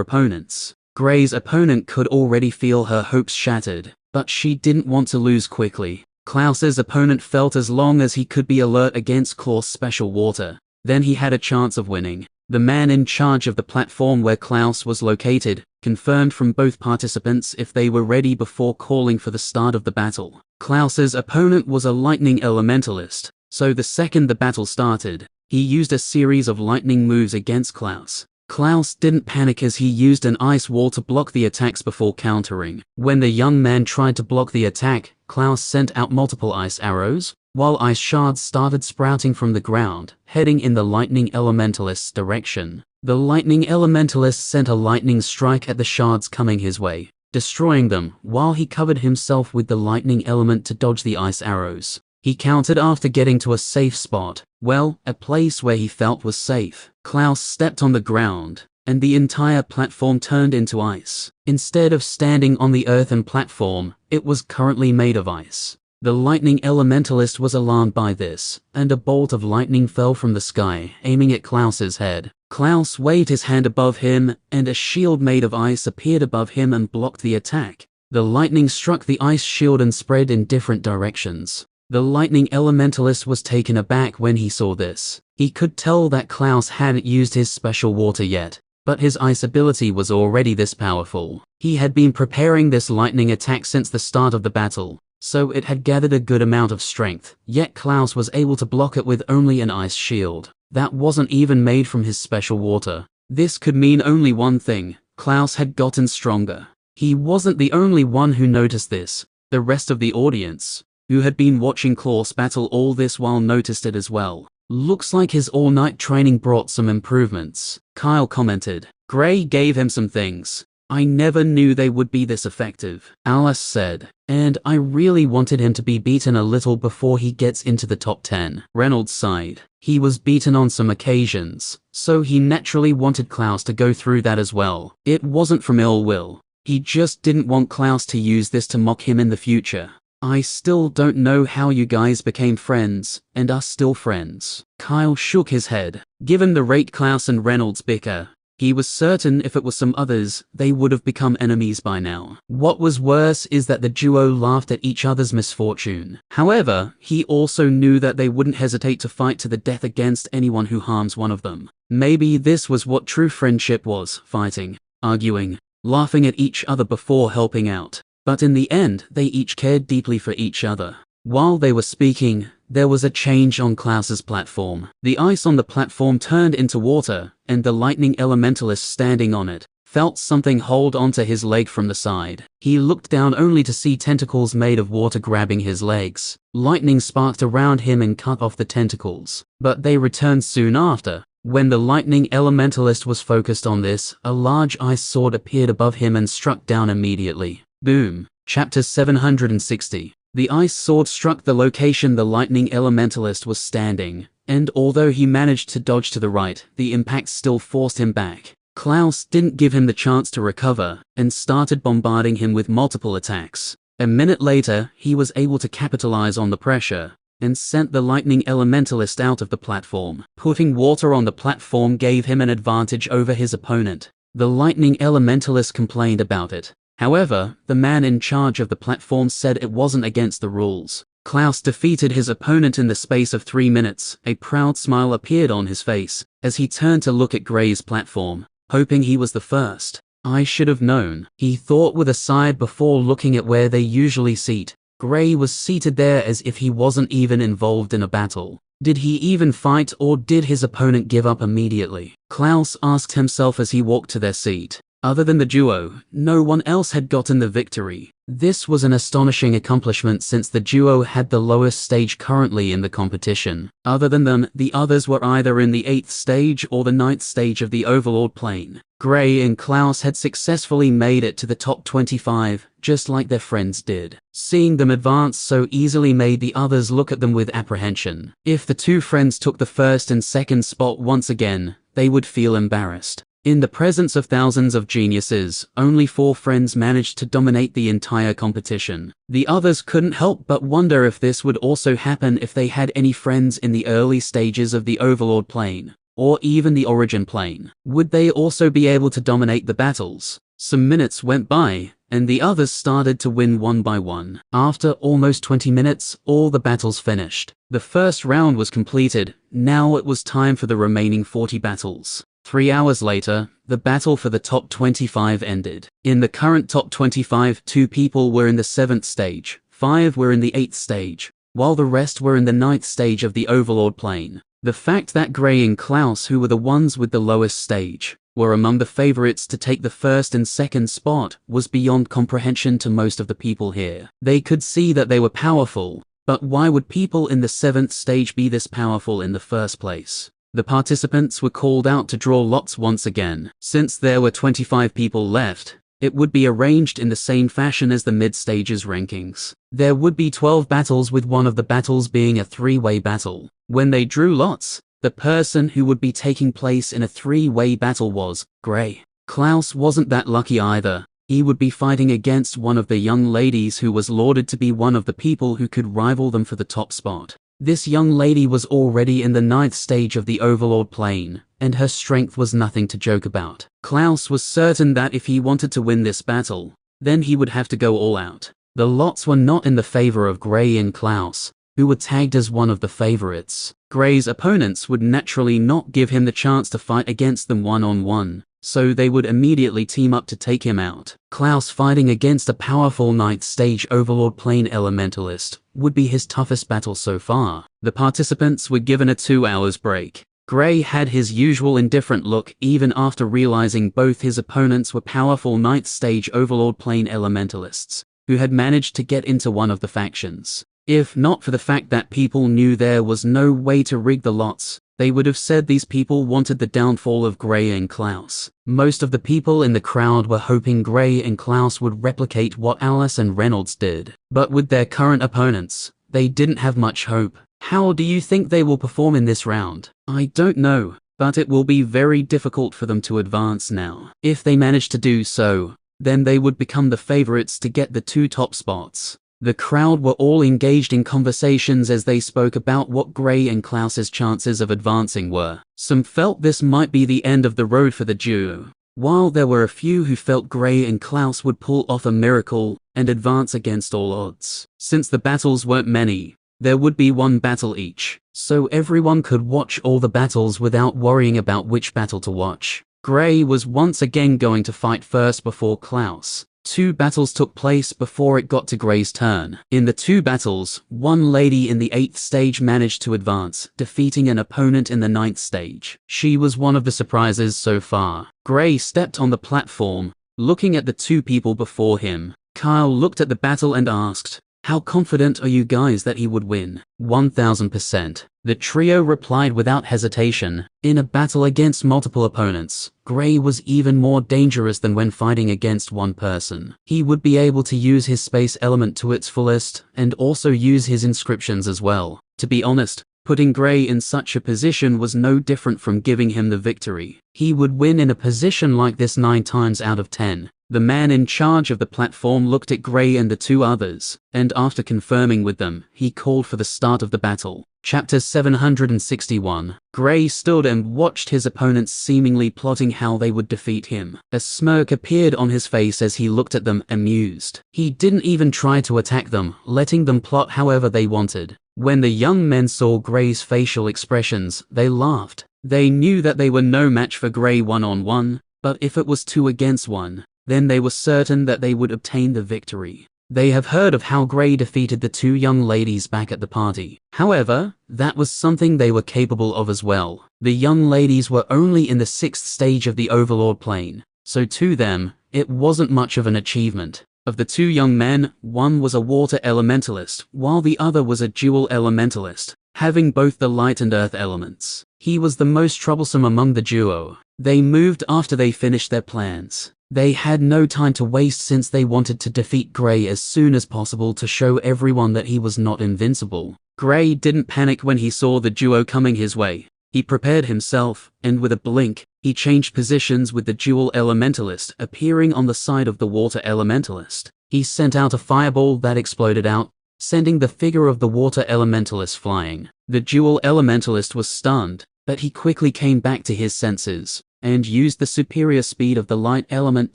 opponents. Gray's opponent could already feel her hopes shattered, but she didn't want to lose quickly. Klaus's opponent felt as long as he could be alert against Klaus' special water, then he had a chance of winning. The man in charge of the platform where Klaus was located confirmed from both participants if they were ready before calling for the start of the battle. Klaus's opponent was a lightning elementalist, so the second the battle started, he used a series of lightning moves against Klaus. Klaus didn't panic as he used an ice wall to block the attacks before countering. When the young man tried to block the attack, Klaus sent out multiple ice arrows, while ice shards started sprouting from the ground, heading in the lightning elementalist's direction. The lightning elementalist sent a lightning strike at the shards coming his way, destroying them, while he covered himself with the lightning element to dodge the ice arrows. He countered after getting to a safe spot, a place where he felt was safe. Klaus stepped on the ground, and the entire platform turned into ice. Instead of standing on the earthen platform, it was currently made of ice. The lightning elementalist was alarmed by this, and a bolt of lightning fell from the sky, aiming at Klaus's head. Klaus waved his hand above him, and a shield made of ice appeared above him and blocked the attack. The lightning struck the ice shield and spread in different directions. The lightning elementalist was taken aback when he saw this. He could tell that Klaus hadn't used his special water yet, but his ice ability was already this powerful. He had been preparing this lightning attack since the start of the battle, so it had gathered a good amount of strength, yet Klaus was able to block it with only an ice shield that wasn't even made from his special water. This could mean only one thing: Klaus had gotten stronger. He wasn't the only one who noticed this. The rest of the audience, who had been watching Klaus battle all this while, noticed it as well. Looks like his all-night training brought some improvements, Kyle commented. Gray gave him some things. I never knew they would be this effective, Alice said. And I really wanted him to be beaten a little before he gets into the top 10. Reynolds sighed. He was beaten on some occasions, so he naturally wanted Klaus to go through that as well. It wasn't from ill will. He just didn't want Klaus to use this to mock him in the future. I still don't know how you guys became friends, and are still friends. Kyle shook his head. Given the rate Klaus and Reynolds bicker, he was certain if it was some others, they would have become enemies by now. What was worse is that the duo laughed at each other's misfortune. However, he also knew that they wouldn't hesitate to fight to the death against anyone who harms one of them. Maybe this was what true friendship was: fighting, arguing, laughing at each other before helping out. But in the end, they each cared deeply for each other. While they were speaking, there was a change on Klaus's platform. The ice on the platform turned into water, and the lightning elementalist standing on it felt something hold onto his leg from the side. He looked down only to see tentacles made of water grabbing his legs. Lightning sparked around him and cut off the tentacles, but they returned soon after. When the lightning elementalist was focused on this, a large ice sword appeared above him and struck down immediately. Boom. Chapter 760. The ice sword struck the location the lightning elementalist was standing, and although he managed to dodge to the right, the impact still forced him back. Klaus didn't give him the chance to recover, and started bombarding him with multiple attacks. A minute later, he was able to capitalize on the pressure, and sent the lightning elementalist out of the platform. Putting water on the platform gave him an advantage over his opponent. The lightning elementalist complained about it. However, the man in charge of the platform said it wasn't against the rules. Klaus defeated his opponent in the space of 3 minutes. A proud smile appeared on his face as he turned to look at Gray's platform, hoping he was the first. I should have known, he thought with a sigh before looking at where they usually seat. Gray was seated there as if he wasn't even involved in a battle. Did he even fight, or did his opponent give up immediately? Klaus asked himself as he walked to their seat. Other than the duo, no one else had gotten the victory. This was an astonishing accomplishment since the duo had the lowest stage currently in the competition. Other than them, the others were either in the 8th stage or the 9th stage of the Overlord plane. Gray and Klaus had successfully made it to the top 25, just like their friends did. Seeing them advance so easily made the others look at them with apprehension. If the two friends took the 1st and 2nd spot once again, they would feel embarrassed. In the presence of thousands of geniuses, only 4 friends managed to dominate the entire competition. The others couldn't help but wonder if this would also happen if they had any friends in the early stages of the Overlord plane, or even the Origin plane. Would they also be able to dominate the battles? Some minutes went by, and the others started to win one by one. After almost 20 minutes, all the battles finished. The first round was completed. Now it was time for the remaining 40 battles. 3 hours later, the battle for the top 25 ended. In the current top 25, 2 people were in the 7th stage, 5 were in the 8th stage, while the rest were in the 9th stage of the Overlord plane. The fact that Gray and Klaus, who were the ones with the lowest stage, were among the favorites to take the 1st and 2nd spot was beyond comprehension to most of the people here. They could see that they were powerful, but why would people in the 7th stage be this powerful in the first place? The participants were called out to draw lots once again. Since there were 25 people left, it would be arranged in the same fashion as the mid-stages rankings. There would be 12 battles, with one of the battles being a 3-way battle. When they drew lots, the person who would be taking place in a 3-way battle was Gray. Klaus wasn't that lucky either. He would be fighting against one of the young ladies who was lauded to be one of the people who could rival them for the top spot. This young lady was already in the 9th stage of the Overlord plane, and her strength was nothing to joke about. Klaus was certain that if he wanted to win this battle, then he would have to go all out. The lots were not in the favor of Gray and Klaus, who were tagged as one of the favorites. Gray's opponents would naturally not give him the chance to fight against them one-on-one, so they would immediately team up to take him out. Klaus fighting against a powerful 9th stage Overlord Plane Elementalist would be his toughest battle so far. The participants were given a 2 hours break. Gray had his usual indifferent look even after realizing both his opponents were powerful 9th stage Overlord Plane Elementalists, who had managed to get into one of the factions. If not for the fact that people knew there was no way to rig the lots, they would have said these people wanted the downfall of Gray and Klaus. Most of the people in the crowd were hoping Gray and Klaus would replicate what Alice and Reynolds did. But with their current opponents, they didn't have much hope. How do you think they will perform in this round? I don't know, but it will be very difficult for them to advance now. If they manage to do so, then they would become the favorites to get the 2 top spots. The crowd were all engaged in conversations as they spoke about what Gray and Klaus's chances of advancing were. Some felt this might be the end of the road for the duo, while there were a few who felt Gray and Klaus would pull off a miracle and advance against all odds. Since the battles weren't many, there would be 1 battle each, so everyone could watch all the battles without worrying about which battle to watch. Gray was once again going to fight first before Klaus. 2 battles took place before it got to Gray's turn. In the 2 battles, 1 lady in the 8th stage managed to advance, defeating an opponent in the 9th stage. She was one of the surprises so far. Gray stepped on the platform, looking at the 2 people before him. Kyle looked at the battle and asked, "How confident are you guys that he would win?" 1000%. The trio replied without hesitation. In a battle against multiple opponents, Gray was even more dangerous than when fighting against 1 person. He would be able to use his space element to its fullest, and also use his inscriptions as well. To be honest, putting Gray in such a position was no different from giving him the victory. He would win in a position like this 9 times out of 10. The man in charge of the platform looked at Gray and the 2 others, and after confirming with them, he called for the start of the battle. Chapter 761. Gray stood and watched his opponents seemingly plotting how they would defeat him. A smirk appeared on his face as he looked at them, amused. He didn't even try to attack them, letting them plot however they wanted. When the young men saw Gray's facial expressions, they laughed. They knew that they were no match for Gray one-on-one, but if it was 2 against 1, then they were certain that they would obtain the victory. They have heard of how Gray defeated the 2 young ladies back at the party. However, that was something they were capable of as well. The young ladies were only in the 6th stage of the Overlord plane, so to them, it wasn't much of an achievement. Of the 2 young men, one was a water elementalist, while the other was a dual elementalist, having both the light and earth elements. He was the most troublesome among the duo. They moved after they finished their plans. They had no time to waste since they wanted to defeat Gray as soon as possible to show everyone that he was not invincible. Gray didn't panic when he saw the duo coming his way. He prepared himself, and with a blink, he changed positions with the dual elementalist appearing on the side of the water elementalist. He sent out a fireball that exploded out, sending the figure of the water elementalist flying. The dual elementalist was stunned, but he quickly came back to his senses and used the superior speed of the light element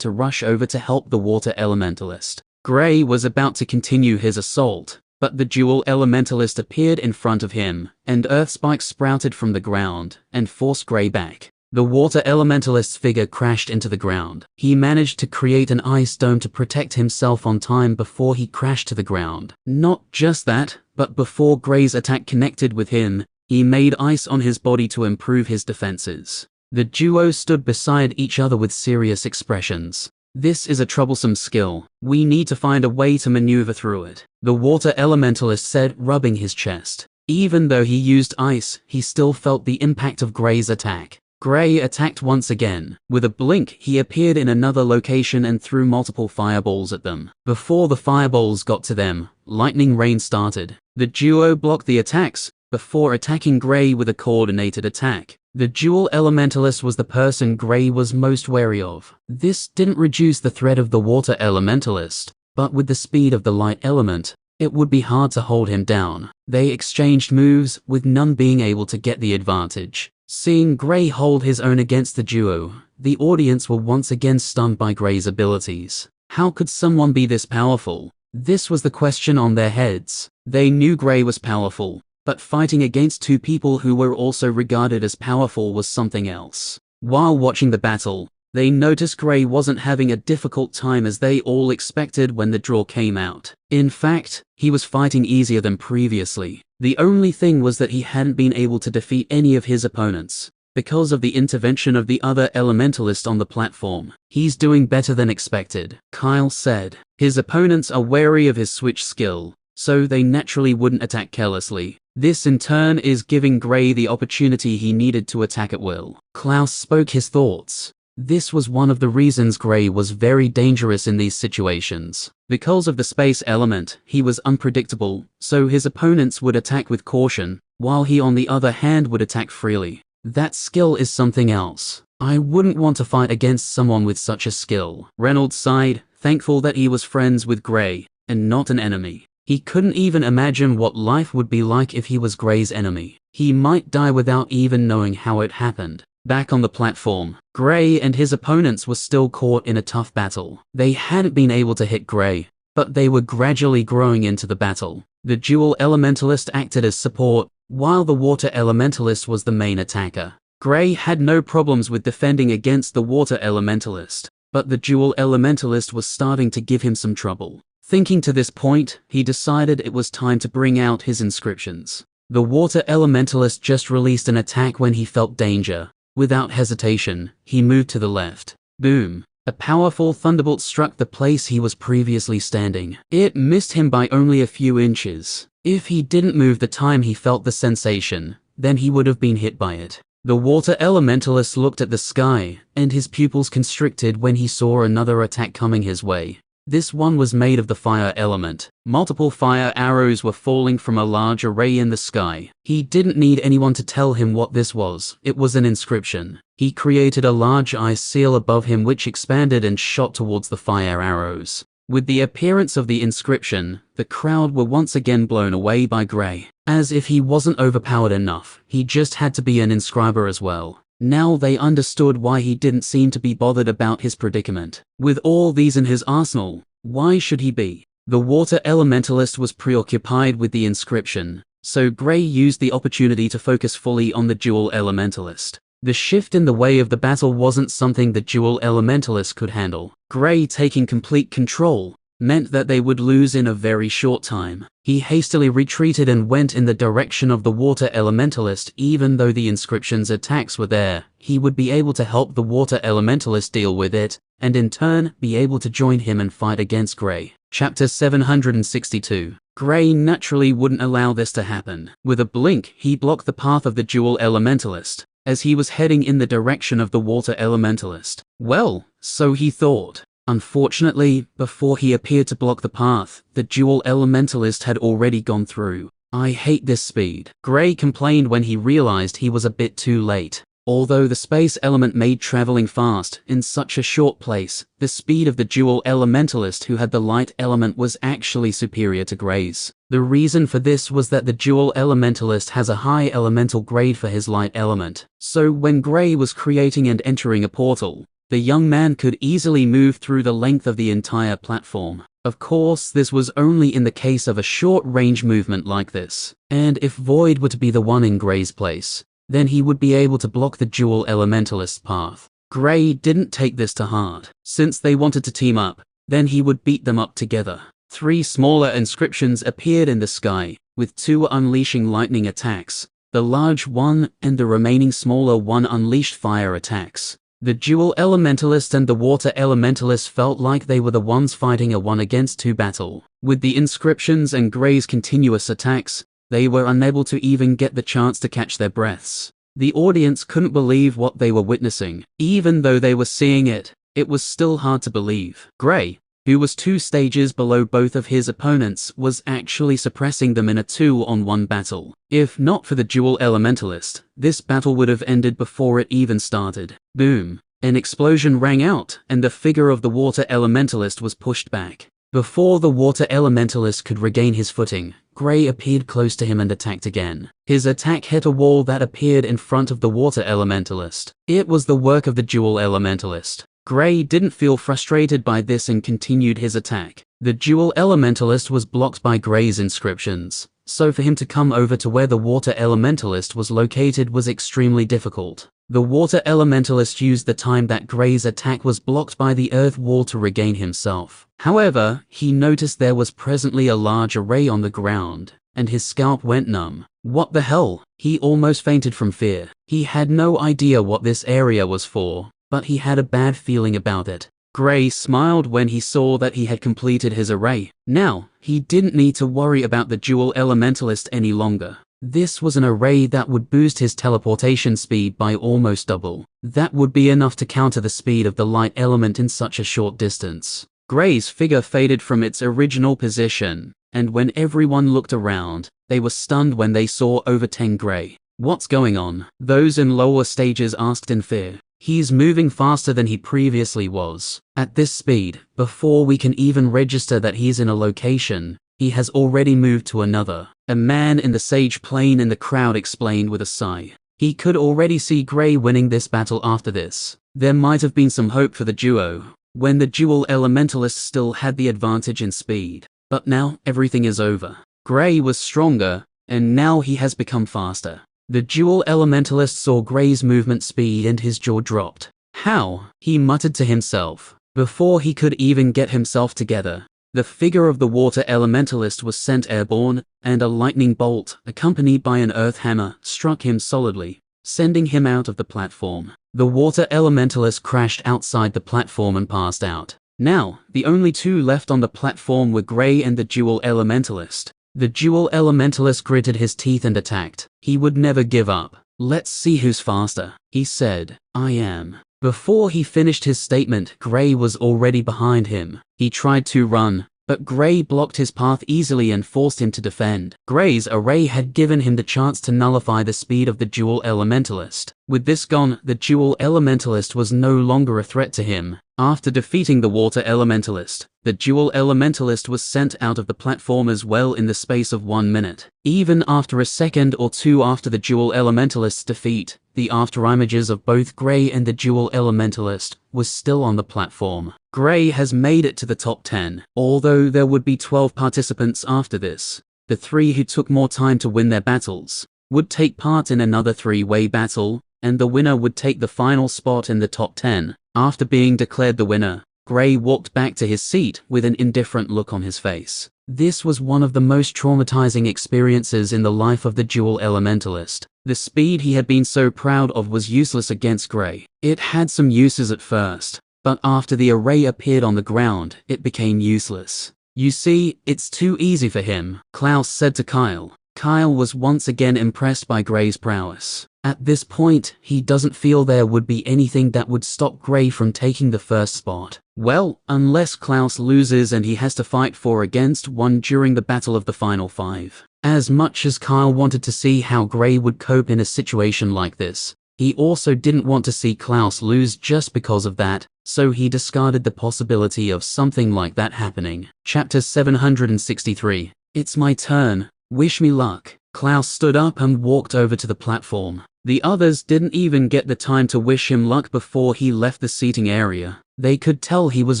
to rush over to help the water elementalist. Gray was about to continue his assault, but the dual elementalist appeared in front of him, and earth spikes sprouted from the ground and forced Gray back. The water elementalist's figure crashed into the ground. He managed to create an ice dome to protect himself on time before he crashed to the ground. Not just that, but before Gray's attack connected with him, he made ice on his body to improve his defenses. The duo stood beside each other with serious expressions. "This is a troublesome skill. We need to find a way to maneuver through it," the water elementalist said, rubbing his chest. Even though he used ice, he still felt the impact of Gray's attack. Gray attacked once again. With a blink, he appeared in another location and threw multiple fireballs at them. Before the fireballs got to them, lightning rain started. The duo blocked the attacks before attacking Gray with a coordinated attack. The dual elementalist was the person Gray was most wary of. This didn't reduce the threat of the water elementalist, but with the speed of the light element, it would be hard to hold him down. They exchanged moves, with none being able to get the advantage. Seeing Gray hold his own against the duo, the audience were once again stunned by Gray's abilities. How could someone be this powerful? This was the question on their heads. They knew Gray was powerful, but fighting against 2 people who were also regarded as powerful was something else. While watching the battle, They noticed Gray wasn't having a difficult time as they all expected when the draw came out. In fact, he was fighting easier than previously. The only thing was that he hadn't been able to defeat any of his opponents because of the intervention of the other elementalist on the platform. He's doing better than expected, Kyle said. His opponents are wary of his switch skill, so they naturally wouldn't attack carelessly. This in turn is giving Gray the opportunity he needed to attack at will. Klaus spoke his thoughts. This was one of the reasons Gray was very dangerous in these situations. Because of the space element, he was unpredictable, so his opponents would attack with caution, while he on the other hand would attack freely. That skill is something else. I wouldn't want to fight against someone with such a skill. Reynolds sighed, thankful that he was friends with Gray, and not an enemy. He couldn't even imagine what life would be like if he was Gray's enemy. He might die without even knowing how it happened. Back on the platform, Gray and his opponents were still caught in a tough battle. They hadn't been able to hit Gray, but they were gradually growing into the battle. The dual elementalist acted as support, while the water elementalist was the main attacker. Gray had no problems with defending against the water elementalist, but the dual elementalist was starting to give him some trouble. Thinking to this point, he decided it was time to bring out his inscriptions. The water elementalist just released an attack when he felt danger. Without hesitation, he moved to the left. Boom! A powerful thunderbolt struck the place he was previously standing. It missed him by only a few inches. If he didn't move the time he felt the sensation, then he would have been hit by it. The water elementalist looked at the sky, and his pupils constricted when he saw another attack coming his way. This one was made of the fire element. Multiple fire arrows were falling from a large array in the sky. He didn't need anyone to tell him what this was. It was an inscription. He created a large ice seal above him which expanded and shot towards the fire arrows. With the appearance of the inscription, the crowd were once again blown away by Gray. As if he wasn't overpowered enough, he just had to be an inscriber as well. Now they understood why he didn't seem to be bothered about his predicament. With all these in his arsenal, why should he be? The water elementalist was preoccupied with the inscription, so Gray used the opportunity to focus fully on the dual elementalist. The shift in the way of the battle wasn't something the dual elementalist could handle. Gray taking complete control meant that they would lose in a very short time. He hastily retreated and went in the direction of the water elementalist. Even though the inscription's attacks were there, he would be able to help the water elementalist deal with it, and in turn be able to join him and fight against Gray. Chapter 762. Gray naturally wouldn't allow this to happen. With a blink, he blocked the path of the dual elementalist, as he was heading in the direction of the water elementalist. Well, so he thought. Unfortunately, before he appeared to block the path, the dual elementalist had already gone through. I hate this speed, Gray complained when he realized he was a bit too late. Although the space element made traveling fast in such a short place, the speed of the dual elementalist who had the light element was actually superior to Gray's. The reason for this was that the dual elementalist has a high elemental grade for his light element. So when Gray was creating and entering a portal, the young man could easily move through the length of the entire platform. Of course, this was only in the case of a short-range movement like this. And if Void were to be the one in Gray's place, then he would be able to block the dual elementalist's path. Gray didn't take this to heart. Since they wanted to team up, then he would beat them up together. 3 smaller inscriptions appeared in the sky, with 2 unleashing lightning attacks. The large one and the remaining smaller one unleashed fire attacks. The dual elementalist and the water elementalist felt like they were the ones fighting a 1-against-2 battle. With the inscriptions and Gray's continuous attacks, they were unable to even get the chance to catch their breaths. The audience couldn't believe what they were witnessing. Even though they were seeing it, it was still hard to believe. Gray, who was 2 stages below both of his opponents, was actually suppressing them in a 2-on-1 battle. If not for the dual elementalist, this battle would have ended before it even started. Boom! An explosion rang out, and the figure of the water elementalist was pushed back. Before the water elementalist could regain his footing, Gray appeared close to him and attacked again. His attack hit a wall that appeared in front of the water elementalist. It was the work of the dual elementalist. Gray didn't feel frustrated by this and continued his attack. The dual elementalist was blocked by Gray's inscriptions, so for him to come over to where the water elementalist was located was extremely difficult. The water elementalist used the time that Gray's attack was blocked by the earth wall to regain himself. However, he noticed there was presently a large array on the ground, and his scalp went numb. What the hell? He almost fainted from fear. He had no idea what this area was for, but he had a bad feeling about it. Gray smiled when he saw that he had completed his array. Now, he didn't need to worry about the dual elementalist any longer. This was an array that would boost his teleportation speed by almost double. That would be enough to counter the speed of the light element in such a short distance. Gray's figure faded from its original position, and when everyone looked around, they were stunned when they saw over 10 Gray. What's going on? Those in lower stages asked in fear. He's moving faster than he previously was. At this speed, before we can even register that he's in a location, he has already moved to another. A man in the sage plane in the crowd explained with a sigh. He could already see Gray winning this battle after this. There might have been some hope for the duo, when the dual elementalist still had the advantage in speed. But now, everything is over. Gray was stronger, and now he has become faster. The dual elementalist saw Gray's movement speed and his jaw dropped. How? He muttered to himself. Before he could even get himself together, the figure of the water elementalist was sent airborne, and a lightning bolt, accompanied by an earth hammer, struck him solidly, sending him out of the platform. The water elementalist crashed outside the platform and passed out. Now, the only two left on the platform were Gray and the dual elementalist. The dual elementalist gritted his teeth and attacked. He would never give up. Let's see who's faster, he said. I am. Before he finished his statement, Gray was already behind him. He tried to run, but Gray blocked his path easily and forced him to defend. Gray's array had given him the chance to nullify the speed of the dual elementalist. With this gone, the dual elementalist was no longer a threat to him. After defeating the water elementalist, the dual elementalist was sent out of the platform as well in the space of 1 minute. Even after a second or two after the dual elementalist's defeat, the afterimages of both Gray and the dual elementalist was still on the platform. Gray has made it to the top 10, although there would be 12 participants after this. The 3 who took more time to win their battles would take part in another 3-way battle, and the winner would take the final spot in the top 10. After being declared the winner, Gray walked back to his seat with an indifferent look on his face. This was one of the most traumatizing experiences in the life of the dual elementalist. The speed he had been so proud of was useless against Gray. It had some uses at first, but after the array appeared on the ground, it became useless. You see, it's too easy for him, Klaus said to Kyle. Kyle was once again impressed by Gray's prowess. At this point, he doesn't feel there would be anything that would stop Gray from taking the first spot. Well, unless Klaus loses and he has to fight 4 against 1 during the battle of the final 5. As much as Kyle wanted to see how Gray would cope in a situation like this, he also didn't want to see Klaus lose just because of that, so he discarded the possibility of something like that happening. Chapter 763. It's my turn. Wish me luck. Klaus stood up and walked over to the platform. The others didn't even get the time to wish him luck before he left the seating area. They could tell he was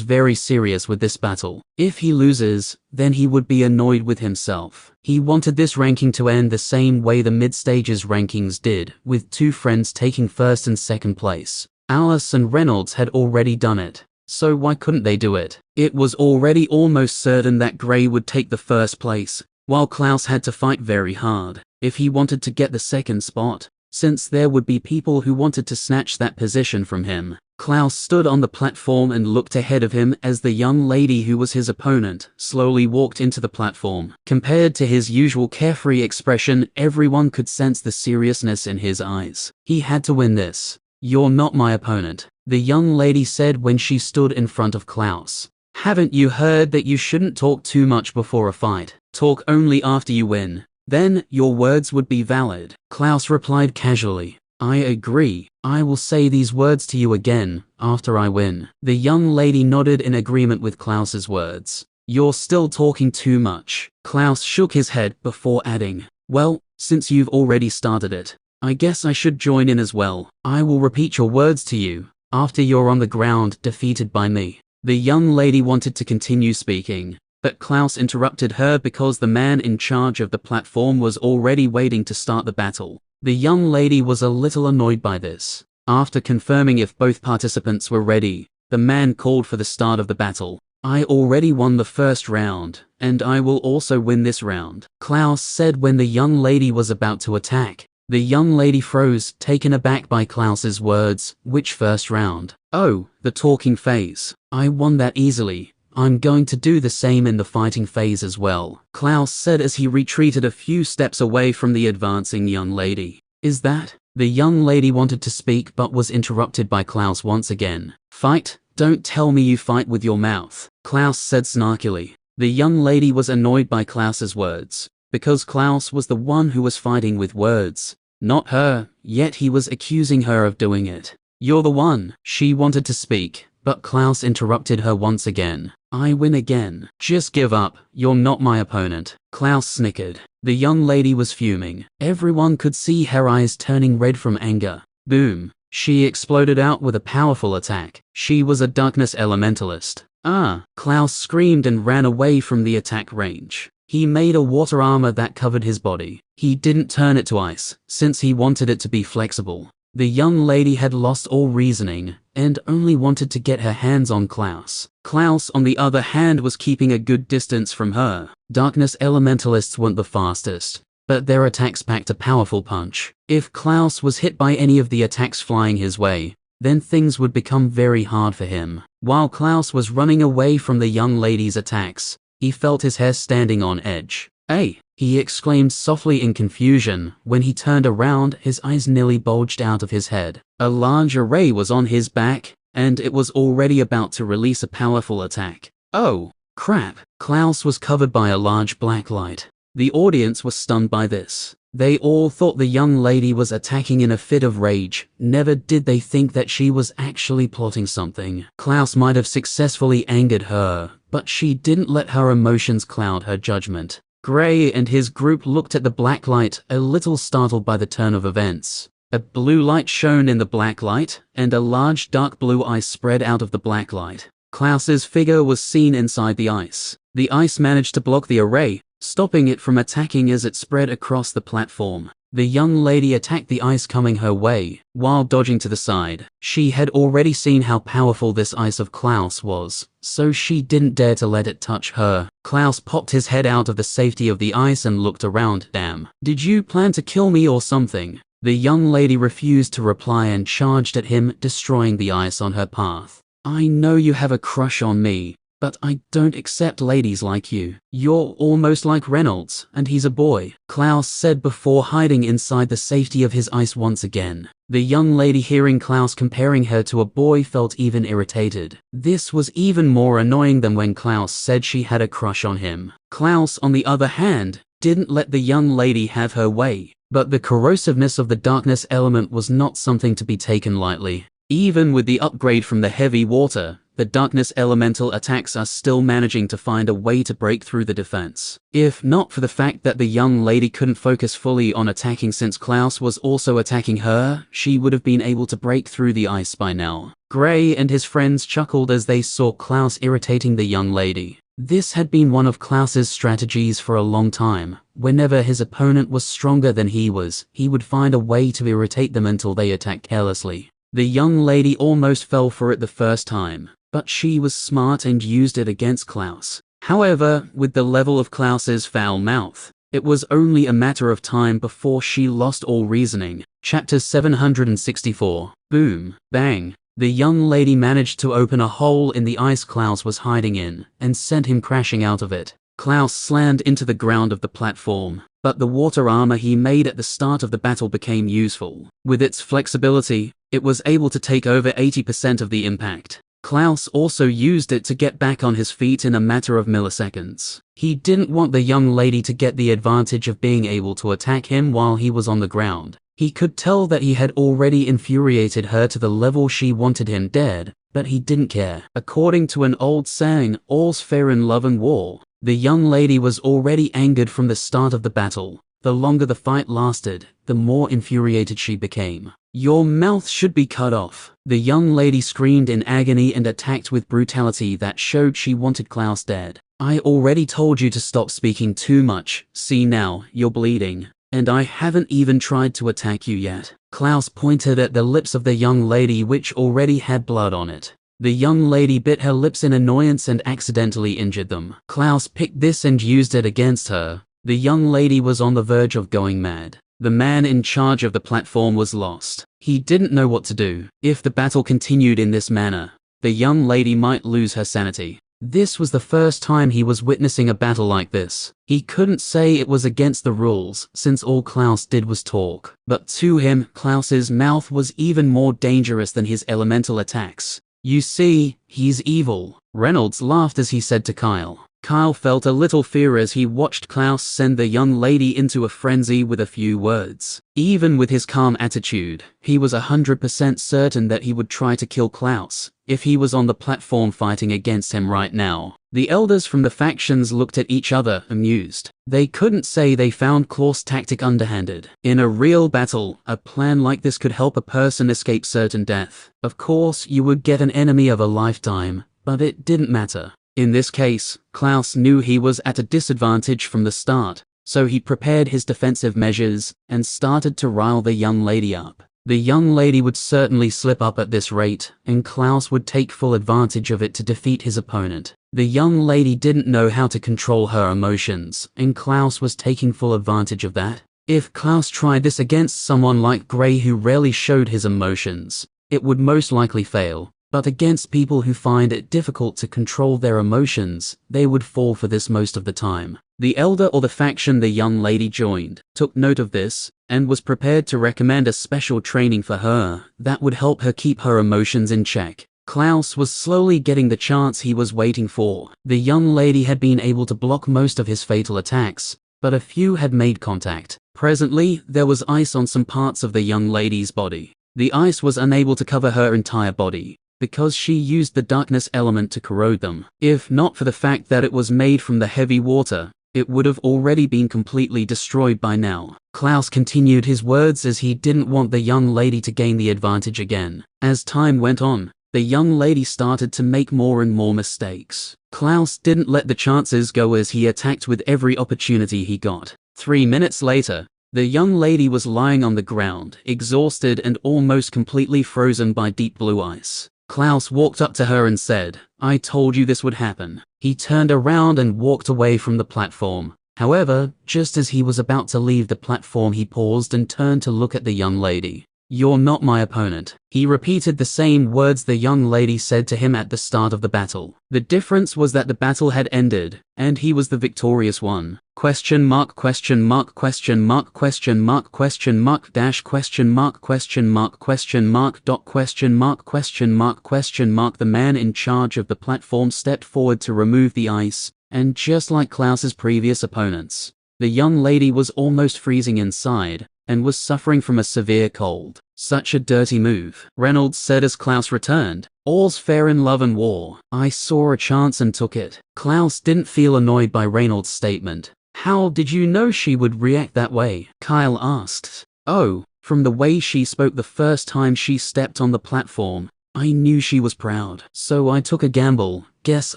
very serious with this battle. If he loses, then he would be annoyed with himself. He wanted this ranking to end the same way the mid-stages rankings did, with 2 friends taking first and second place. Alice and Reynolds had already done it, so why couldn't they do it? It was already almost certain that Gray would take the first place, while Klaus had to fight very hard if he wanted to get the second spot, since there would be people who wanted to snatch that position from him. Klaus stood on the platform and looked ahead of him as the young lady who was his opponent slowly walked into the platform. Compared to his usual carefree expression, everyone could sense the seriousness in his eyes. He had to win this. You're not my opponent, the young lady said when she stood in front of Klaus. Haven't you heard that you shouldn't talk too much before a fight? Talk only after you win. Then, your words would be valid. Klaus replied casually. I agree. I will say these words to you again, after I win. The young lady nodded in agreement with Klaus's words. You're still talking too much. Klaus shook his head before adding, well, since you've already started it, I guess I should join in as well. I will repeat your words to you, after you're on the ground, defeated by me. The young lady wanted to continue speaking, but Klaus interrupted her because the man in charge of the platform was already waiting to start the battle. The young lady was a little annoyed by this. After confirming if both participants were ready, the man called for the start of the battle. I already won the first round, and I will also win this round, Klaus said when the young lady was about to attack. The young lady froze, taken aback by Klaus's words. Which first round? Oh, the talking phase. I won that easily. I'm going to do the same in the fighting phase as well, Klaus said as he retreated a few steps away from the advancing young lady. Is that? The young lady wanted to speak but was interrupted by Klaus once again. Fight? Don't tell me you fight with your mouth, Klaus said snarkily. The young lady was annoyed by Klaus's words, because Klaus was the one who was fighting with words, not her, yet he was accusing her of doing it. You're the one. She wanted to speak, but Klaus interrupted her once again. I win again. Just give up, you're not my opponent, Klaus snickered. The young lady was fuming. Everyone could see her eyes turning red from anger. Boom. She exploded out with a powerful attack. She was a darkness elementalist. Ah! Klaus screamed and ran away from the attack range. He made a water armor that covered his body. He didn't turn it to ice, since he wanted it to be flexible. The young lady had lost all reasoning, and only wanted to get her hands on Klaus. Klaus, on the other hand, was keeping a good distance from her. Darkness elementalists weren't the fastest, but their attacks packed a powerful punch. If Klaus was hit by any of the attacks flying his way, then things would become very hard for him. While Klaus was running away from the young lady's attacks, he felt his hair standing on edge. Hey! He exclaimed softly in confusion. When he turned around, his eyes nearly bulged out of his head. A large array was on his back, and it was already about to release a powerful attack. Oh, crap! Klaus was covered by a large black light. The audience was stunned by this. They all thought the young lady was attacking in a fit of rage. Never did they think that she was actually plotting something. Klaus might have successfully angered her, but she didn't let her emotions cloud her judgment. Gray and his group looked at the black light, a little startled by the turn of events. A blue light shone in the black light, and a large dark blue ice spread out of the black light. Klaus's figure was seen inside the ice. The ice managed to block the array, stopping it from attacking as it spread across the platform. The young lady attacked the ice coming her way, while dodging to the side. She had already seen how powerful this ice of Klaus was, so she didn't dare to let it touch her. Klaus popped his head out of the safety of the ice and looked around. Damn. Did you plan to kill me or something? The young lady refused to reply and charged at him, destroying the ice on her path. I know you have a crush on me, but I don't accept ladies like you. You're almost like Reynolds, and he's a boy, Klaus said before hiding inside the safety of his ice once again. The young lady, hearing Klaus comparing her to a boy, felt even irritated. This was even more annoying than when Klaus said she had a crush on him. Klaus, on the other hand, didn't let the young lady have her way, but the corrosiveness of the darkness element was not something to be taken lightly. Even with the upgrade from the heavy water, the darkness elemental attacks are still managing to find a way to break through the defense. If not for the fact that the young lady couldn't focus fully on attacking since Klaus was also attacking her, she would have been able to break through the ice by now. Gray and his friends chuckled as they saw Klaus irritating the young lady. This had been one of Klaus's strategies for a long time. Whenever his opponent was stronger than he was, he would find a way to irritate them until they attacked carelessly. The young lady almost fell for it the first time, but she was smart and used it against Klaus. However, with the level of Klaus's foul mouth, it was only a matter of time before she lost all reasoning. Chapter 764. Boom. Bang. The young lady managed to open a hole in the ice Klaus was hiding in, and sent him crashing out of it. Klaus slammed into the ground of the platform, but the water armor he made at the start of the battle became useful. With its flexibility, it was able to take over 80% of the impact. Klaus also used it to get back on his feet in a matter of milliseconds. He didn't want the young lady to get the advantage of being able to attack him while he was on the ground. He could tell that he had already infuriated her to the level she wanted him dead, but he didn't care. According to an old saying, all's fair in love and war. The young lady was already angered from the start of the battle. The longer the fight lasted, the more infuriated she became. Your mouth should be cut off. The young lady screamed in agony and attacked with brutality that showed she wanted Klaus dead. I already told you to stop speaking too much. See now, you're bleeding. and I haven't even tried to attack you yet. Klaus pointed at the lips of the young lady, which already had blood on it. The young lady bit her lips in annoyance and accidentally injured them. Klaus picked this and used it against her. The young lady was on the verge of going mad. The man in charge of the platform was lost. He didn't know what to do. If the battle continued in this manner, the young lady might lose her sanity. This was the first time he was witnessing a battle like this. He couldn't say it was against the rules, since all Klaus did was talk. But to him, Klaus's mouth was even more dangerous than his elemental attacks. You see, he's evil. Reynolds laughed as he said to Kyle. Kyle felt a little fear as he watched Klaus send the young lady into a frenzy with a few words. Even with his calm attitude, he was 100% certain that he would try to kill Klaus if he was on the platform fighting against him right now. The elders from the factions looked at each other, amused. They couldn't say they found Klaus' tactic underhanded. In a real battle, a plan like this could help a person escape certain death. Of course, you would get an enemy of a lifetime, but it didn't matter. In this case, Klaus knew he was at a disadvantage from the start, so he prepared his defensive measures and started to rile the young lady up. The young lady would certainly slip up at this rate, and Klaus would take full advantage of it to defeat his opponent. The young lady didn't know how to control her emotions, and Klaus was taking full advantage of that. If Klaus tried this against someone like Gray, who rarely showed his emotions, it would most likely fail. But against people who find it difficult to control their emotions, they would fall for this most of the time. The elder or the faction the young lady joined took note of this and was prepared to recommend a special training for her that would help her keep her emotions in check. Klaus was slowly getting the chance he was waiting for. The young lady had been able to block most of his fatal attacks, but a few had made contact. Presently, there was ice on some parts of the young lady's body. The ice was unable to cover her entire body, because she used the darkness element to corrode them. If not for the fact that it was made from the heavy water, it would have already been completely destroyed by now. Klaus continued his words as he didn't want the young lady to gain the advantage again. As time went on, the young lady started to make more and more mistakes. Klaus didn't let the chances go as he attacked with every opportunity he got. 3 minutes later, the young lady was lying on the ground, exhausted and almost completely frozen by deep blue ice. Klaus walked up to her and said, "I told you this would happen." He turned around and walked away from the platform. However, just as he was about to leave the platform, he paused and turned to look at the young lady. "You're not my opponent." He repeated the same words the young lady said to him at the start of the battle. The difference was that the battle had ended, and he was the victorious one. Question mark, question mark, question mark, question mark, question mark, dash, question mark, question mark, question mark, dot, question mark, question mark, question mark. The man in charge of the platform stepped forward to remove the ice, and just like Klaus's previous opponents, the young lady was almost freezing inside and was suffering from a severe cold. "Such a dirty move," Reynolds said as Klaus returned. "All's fair in love and war. I saw a chance and took it." Klaus didn't feel annoyed by Reynolds' statement. "How did you know she would react that way?" Kyle asked. "Oh, from the way she spoke the first time she stepped on the platform. I knew she was proud, so I took a gamble. Guess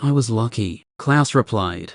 I was lucky," Klaus replied.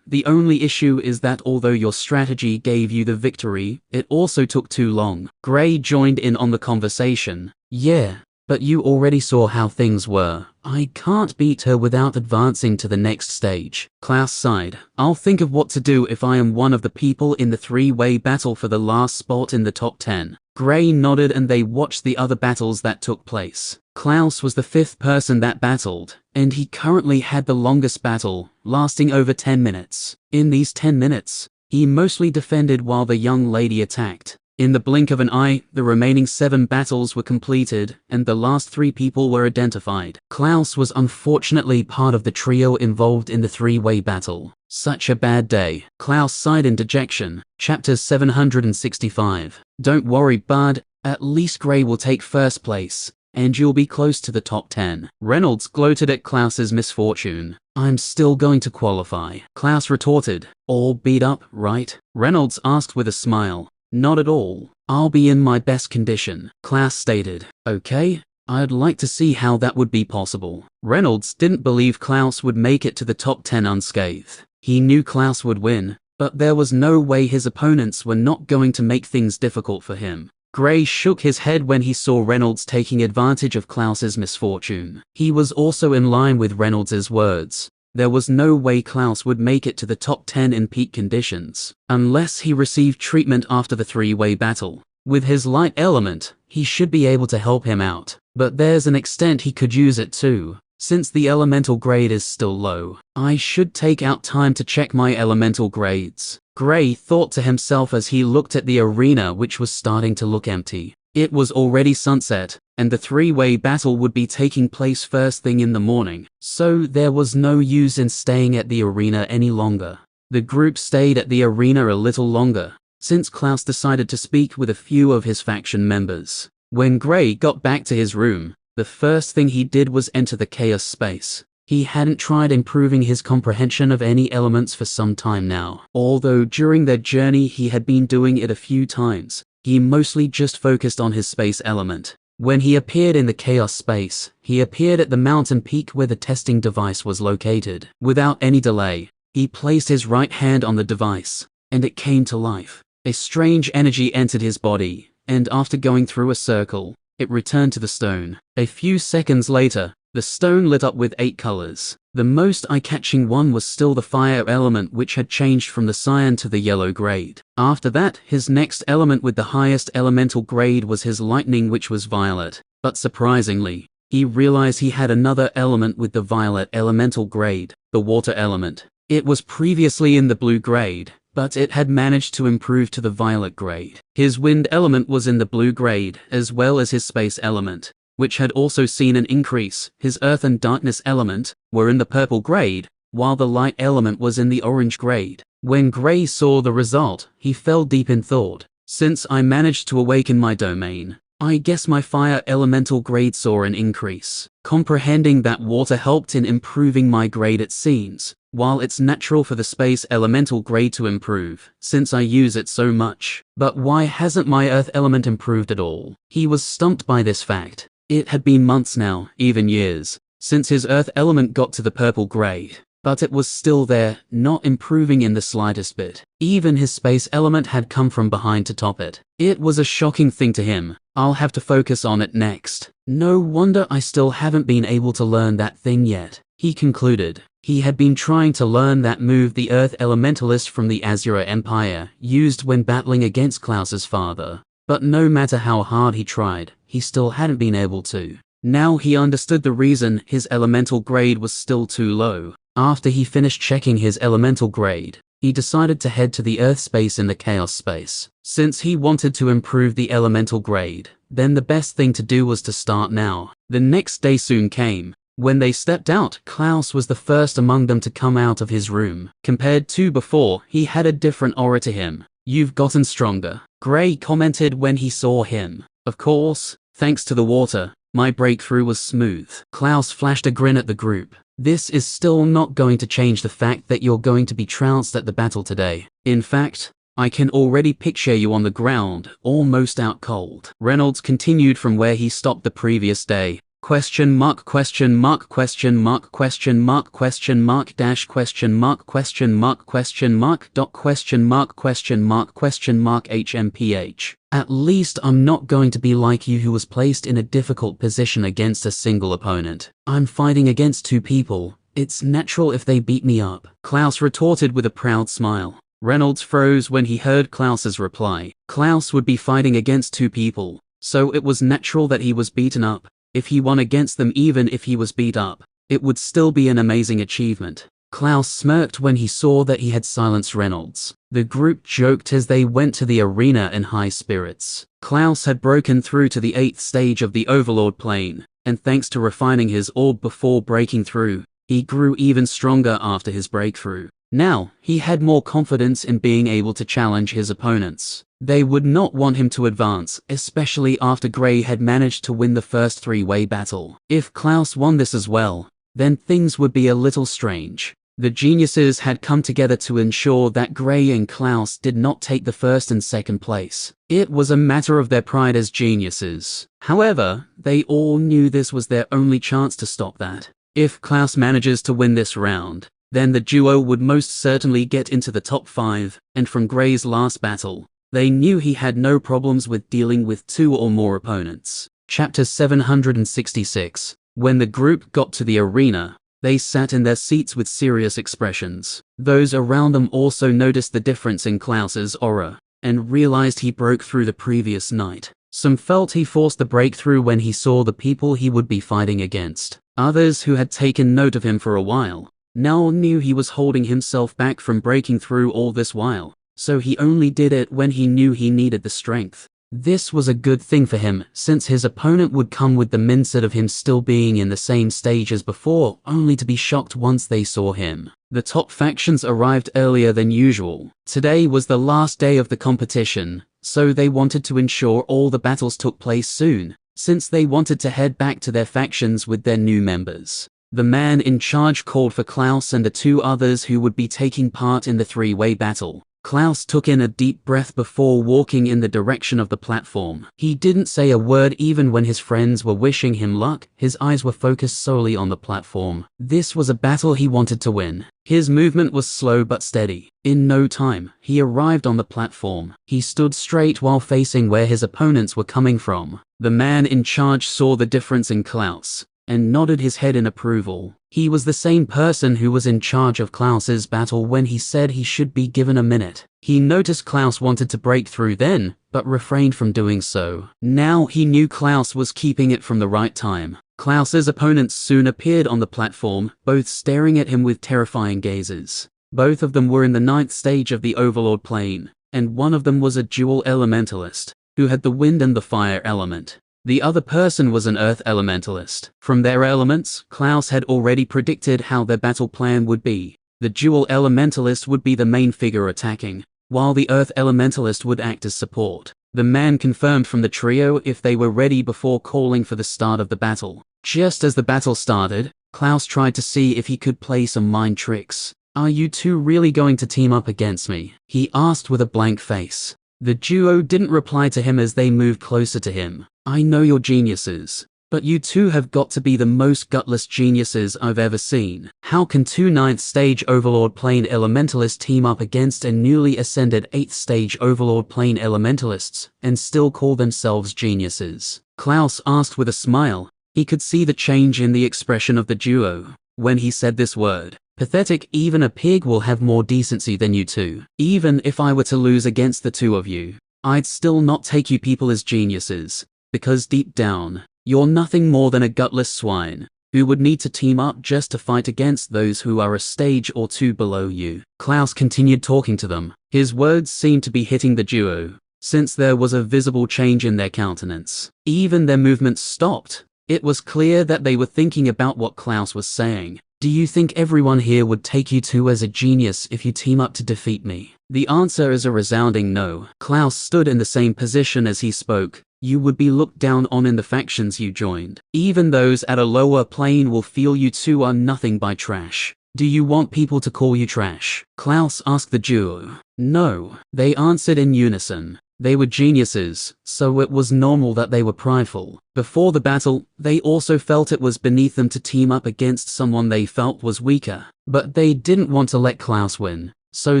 The only issue is that although your strategy gave you the victory, it also took too long." Gray joined in on the conversation. "Yeah, but you already saw how things were. I can't beat her without advancing to the next stage." Klaus sighed. "I'll think of what to do if I am one of the people in the three-way battle for the last spot in the top 10. Gray nodded and they watched the other battles that took place. Klaus was the 5th person that battled, and he currently had the longest battle, lasting over 10 minutes. In these 10 minutes, he mostly defended while the young lady attacked. In the blink of an eye, the remaining 7 battles were completed, and the last 3 people were identified. Klaus was unfortunately part of the trio involved in the 3-way battle. Such a bad day. Klaus sighed in dejection. Chapter 765. "Don't worry, bud. At least Gray will take first place, and you'll be close to the top 10. Reynolds gloated at Klaus's misfortune. "I'm still going to qualify," Klaus retorted. "All beat up, right?" Reynolds asked with a smile. "Not at all. I'll be in my best condition," Klaus stated. "Okay, I'd like to see how that would be possible." Reynolds didn't believe Klaus would make it to the top 10 unscathed. He knew Klaus would win, but there was no way his opponents were not going to make things difficult for him. Gray shook his head when he saw Reynolds taking advantage of Klaus's misfortune. He was also in line with Reynolds's words. There was no way Klaus would make it to the top 10 in peak conditions, unless he received treatment after the three-way battle. With his light element, he should be able to help him out, but there's an extent he could use it too. Since the elemental grade is still low, I should take out time to check my elemental grades. Gray thought to himself as he looked at the arena, which was starting to look empty. It was already sunset, and the three-way battle would be taking place first thing in the morning, so there was no use in staying at the arena any longer. The group stayed at the arena a little longer, since Klaus decided to speak with a few of his faction members. When Gray got back to his room, the first thing he did was enter the chaos space. He hadn't tried improving his comprehension of any elements for some time now. Although during their journey he had been doing it a few times, he mostly just focused on his space element. When he appeared in the chaos space, he appeared at the mountain peak where the testing device was located. Without any delay, he placed his right hand on the device, and it came to life. A strange energy entered his body, and after going through a circle, it returned to the stone. A few seconds later, the stone lit up with 8 colors. The most eye-catching one was still the fire element, which had changed from the cyan to the yellow grade. After that, his next element with the highest elemental grade was his lightning, which was violet. But surprisingly, he realized he had another element with the violet elemental grade, the water element. It was previously in the blue grade, but it had managed to improve to the violet grade. His wind element was in the blue grade, as well as his space element, which had also seen an increase. His earth and darkness element were in the purple grade, while the light element was in the orange grade. When Gray saw the result, he fell deep in thought. Since I managed to awaken my domain, I guess my fire elemental grade saw an increase. Comprehending that water helped in improving my grade, it seems, while it's natural for the space elemental grade to improve, since I use it so much. But why hasn't my earth element improved at all? He was stumped by this fact. It had been months now, even years, since his earth element got to the purple grade, but it was still there, not improving in the slightest bit. Even his space element had come from behind to top it. It was a shocking thing to him. I'll have to focus on it next. No wonder I still haven't been able to learn that thing yet, he concluded. He had been trying to learn that move the Earth Elementalist from the Azura Empire used when battling against Klaus's father. But no matter how hard he tried, he still hadn't been able to. Now he understood the reason his elemental grade was still too low. After he finished checking his elemental grade, he decided to head to the Earth space in the Chaos space. Since he wanted to improve the elemental grade, then the best thing to do was to start now. The next day soon came. When they stepped out, Klaus was the first among them to come out of his room. Compared to before, he had a different aura to him. "You've gotten stronger," Gray commented when he saw him. "Of course, thanks to the water, my breakthrough was smooth." Klaus flashed a grin at the group. "This is still not going to change the fact that you're going to be trounced at the battle today. In fact, I can already picture you on the ground, almost out cold." Reynolds continued from where he stopped the previous day. Question mark, question mark, question mark, question mark, question mark, dash, question mark, question mark, question mark, dot, question mark, question mark, question mark, HMPH. "At least I'm not going to be like you, who was placed in a difficult position against a single opponent. I'm fighting against 2 people. It's natural if they beat me up," Klaus retorted with a proud smile. Reynolds froze when he heard Klaus's reply. Klaus would be fighting against 2 people, so it was natural that he was beaten up. If he won against them, even if he was beat up, it would still be an amazing achievement. Klaus smirked when he saw that he had silenced Reynolds. The group joked as they went to the arena in high spirits. Klaus had broken through to the 8th stage of the Overlord plane, and thanks to refining his orb before breaking through, he grew even stronger after his breakthrough. Now, he had more confidence in being able to challenge his opponents. They would not want him to advance, especially after Gray had managed to win the first 3-way battle. If Klaus won this as well, then things would be a little strange. The geniuses had come together to ensure that Gray and Klaus did not take the 1st and 2nd place. It was a matter of their pride as geniuses. However, they all knew this was their only chance to stop that. If Klaus manages to win this round, then the duo would most certainly get into the top 5, and from Gray's last battle, they knew he had no problems with dealing with 2 or more opponents. Chapter 766. When the group got to the arena, they sat in their seats with serious expressions. Those around them also noticed the difference in Klaus's aura, and realized he broke through the previous night. Some felt he forced the breakthrough when he saw the people he would be fighting against. Others, who had taken note of him for a while, now knew he was holding himself back from breaking through all this while, so he only did it when he knew he needed the strength. This was a good thing for him, since his opponent would come with the mindset of him still being in the same stage as before, only to be shocked once they saw him. The top factions arrived earlier than usual. Today was the last day of the competition, so they wanted to ensure all the battles took place soon, since they wanted to head back to their factions with their new members. The man in charge called for Klaus and the 2 others who would be taking part in the 3-way battle. Klaus took in a deep breath before walking in the direction of the platform. He didn't say a word even when his friends were wishing him luck. His eyes were focused solely on the platform. This was a battle he wanted to win. His movement was slow but steady. In no time, he arrived on the platform. He stood straight while facing where his opponents were coming from. The man in charge saw the difference in Klaus, and nodded his head in approval. He was the same person who was in charge of Klaus's battle when he said he should be given a minute. He noticed Klaus wanted to break through then, but refrained from doing so. Now he knew Klaus was keeping it from the right time. Klaus's opponents soon appeared on the platform, both staring at him with terrifying gazes. Both of them were in the 9th stage of the Overlord plane, and one of them was a dual elementalist, who had the wind and the fire element. The other person was an earth elementalist. From their elements, Klaus had already predicted how their battle plan would be. The dual elementalist would be the main figure attacking, while the earth elementalist would act as support. The man confirmed from the trio if they were ready before calling for the start of the battle. Just as the battle started, Klaus tried to see if he could play some mind tricks. "Are you 2 really going to team up against me?" he asked with a blank face. The duo didn't reply to him as they moved closer to him. "I know you're geniuses, but you 2 have got to be the most gutless geniuses I've ever seen. How can 2 9th stage Overlord plane elementalists team up against a newly ascended 8th stage Overlord plane elementalists and still call themselves geniuses?" Klaus asked with a smile. He could see the change in the expression of the duo when he said this word. "Pathetic. Even a pig will have more decency than you 2. Even if I were to lose against the 2 of you, I'd still not take you people as geniuses, because deep down, you're nothing more than a gutless swine, who would need to team up just to fight against those who are a stage or 2 below you." Klaus continued talking to them. His words seemed to be hitting the duo, since there was a visible change in their countenance. Even their movements stopped. It was clear that they were thinking about what Klaus was saying. "Do you think everyone here would take you 2 as a genius if you team up to defeat me?" The answer is a resounding no. Klaus stood in the same position as he spoke. "You would be looked down on in the factions you joined. Even those at a lower plane will feel you 2 are nothing but trash." "Do you want people to call you trash?" Klaus asked the duo. "No," they answered in unison. They were geniuses, so it was normal that they were prideful. Before the battle, they also felt it was beneath them to team up against someone they felt was weaker. But they didn't want to let Klaus win, so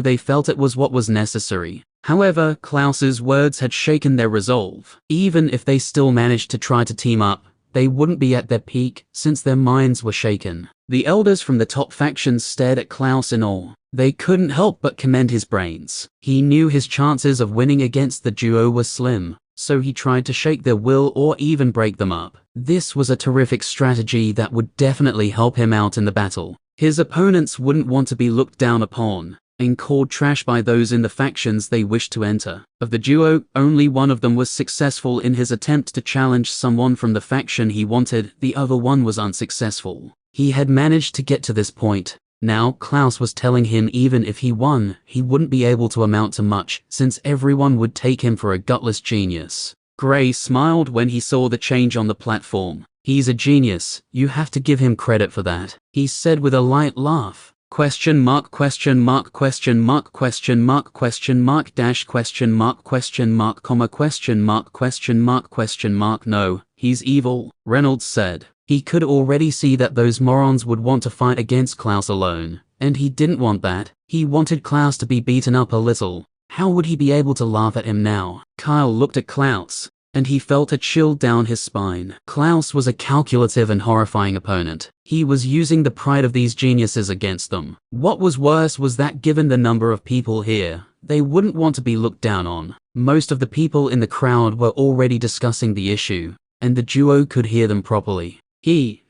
they felt it was what was necessary. However, Klaus's words had shaken their resolve. Even if they still managed to try to team up, they wouldn't be at their peak, since their minds were shaken. The elders from the top factions stared at Klaus in awe. They couldn't help but commend his brains. He knew his chances of winning against the duo were slim, so he tried to shake their will or even break them up. This was a terrific strategy that would definitely help him out in the battle. His opponents wouldn't want to be looked down upon and called trash by those in the factions they wished to enter. Of the duo, only one of them was successful in his attempt to challenge someone from the faction he wanted. The other one was unsuccessful. He had managed to get to this point. Now Klaus was telling him even if he won, he wouldn't be able to amount to much, since everyone would take him for a gutless genius. Gray smiled when he saw the change on the platform. "He's a genius, you have to give him credit for that," he said with a light laugh. Question mark, question mark, question mark, question mark, question mark, dash, question mark, question mark, comma, question mark, question mark, question mark. "No, he's evil," Reynolds said. He could already see that those morons would want to fight against Klaus alone. and he didn't want that. He wanted Klaus to be beaten up a little. How would he be able to laugh at him now? Kyle looked at Klaus, and he felt a chill down his spine. Klaus was a calculative and horrifying opponent. He was using the pride of these geniuses against them. What was worse was that given the number of people here, they wouldn't want to be looked down on. Most of the people in the crowd were already discussing the issue, and the duo could hear them properly.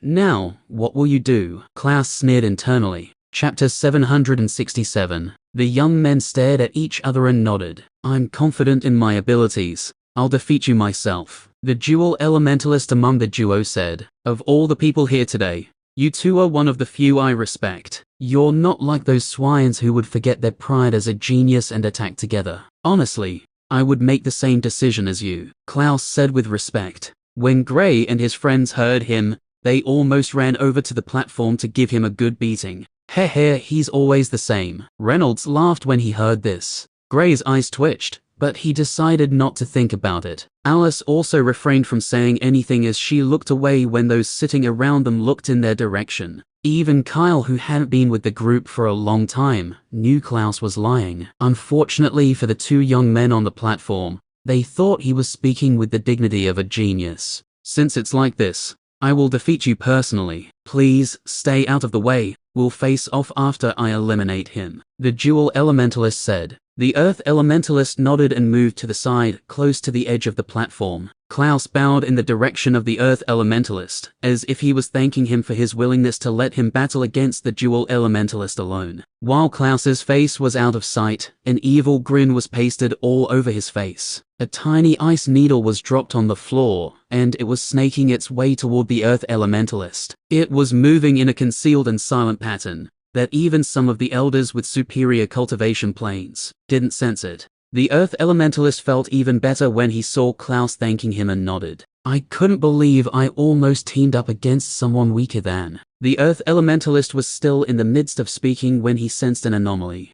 Now, what will you do? Klaus sneered internally. Chapter 767. The young men stared at each other and nodded. I'm confident in my abilities. I'll defeat you myself. The dual elementalist among the duo said. Of all the people here today, you two are one of the few I respect. You're not like those swines who would forget their pride as a genius and attack together. Honestly, I would make the same decision as you, Klaus said with respect. When Gray and his friends heard him, they almost ran over to the platform to give him a good beating. Heh, he's always the same. Reynolds laughed when he heard this. Gray's eyes twitched, but he decided not to think about it. Alice also refrained from saying anything as she looked away when those sitting around them looked in their direction. Even Kyle, who hadn't been with the group for a long time, knew Klaus was lying. Unfortunately for the two young men on the platform, they thought he was speaking with the dignity of a genius. Since it's like this, I will defeat you personally. Please, stay out of the way. We'll face off after I eliminate him, the dual elementalist said. The earth elementalist nodded and moved to the side, close to the edge of the platform. Klaus bowed in the direction of the earth elementalist, as if he was thanking him for his willingness to let him battle against the dual elementalist alone. While Klaus's face was out of sight, an evil grin was pasted all over his face. A tiny ice needle was dropped on the floor, and it was snaking its way toward the earth elementalist. It was moving in a concealed and silent pattern that even some of the elders with superior cultivation planes didn't sense it. The earth elementalist felt even better when he saw Klaus thanking him and nodded. I couldn't believe I almost teamed up against someone weaker than. The earth elementalist was still in the midst of speaking when he sensed an anomaly.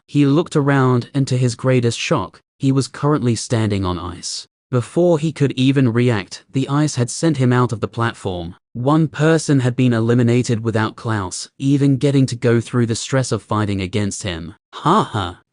He looked around, and to his greatest shock, he was currently standing on ice. Before he could even react, the ice had sent him out of the platform. One person had been eliminated without Klaus even getting to go through the stress of fighting against him.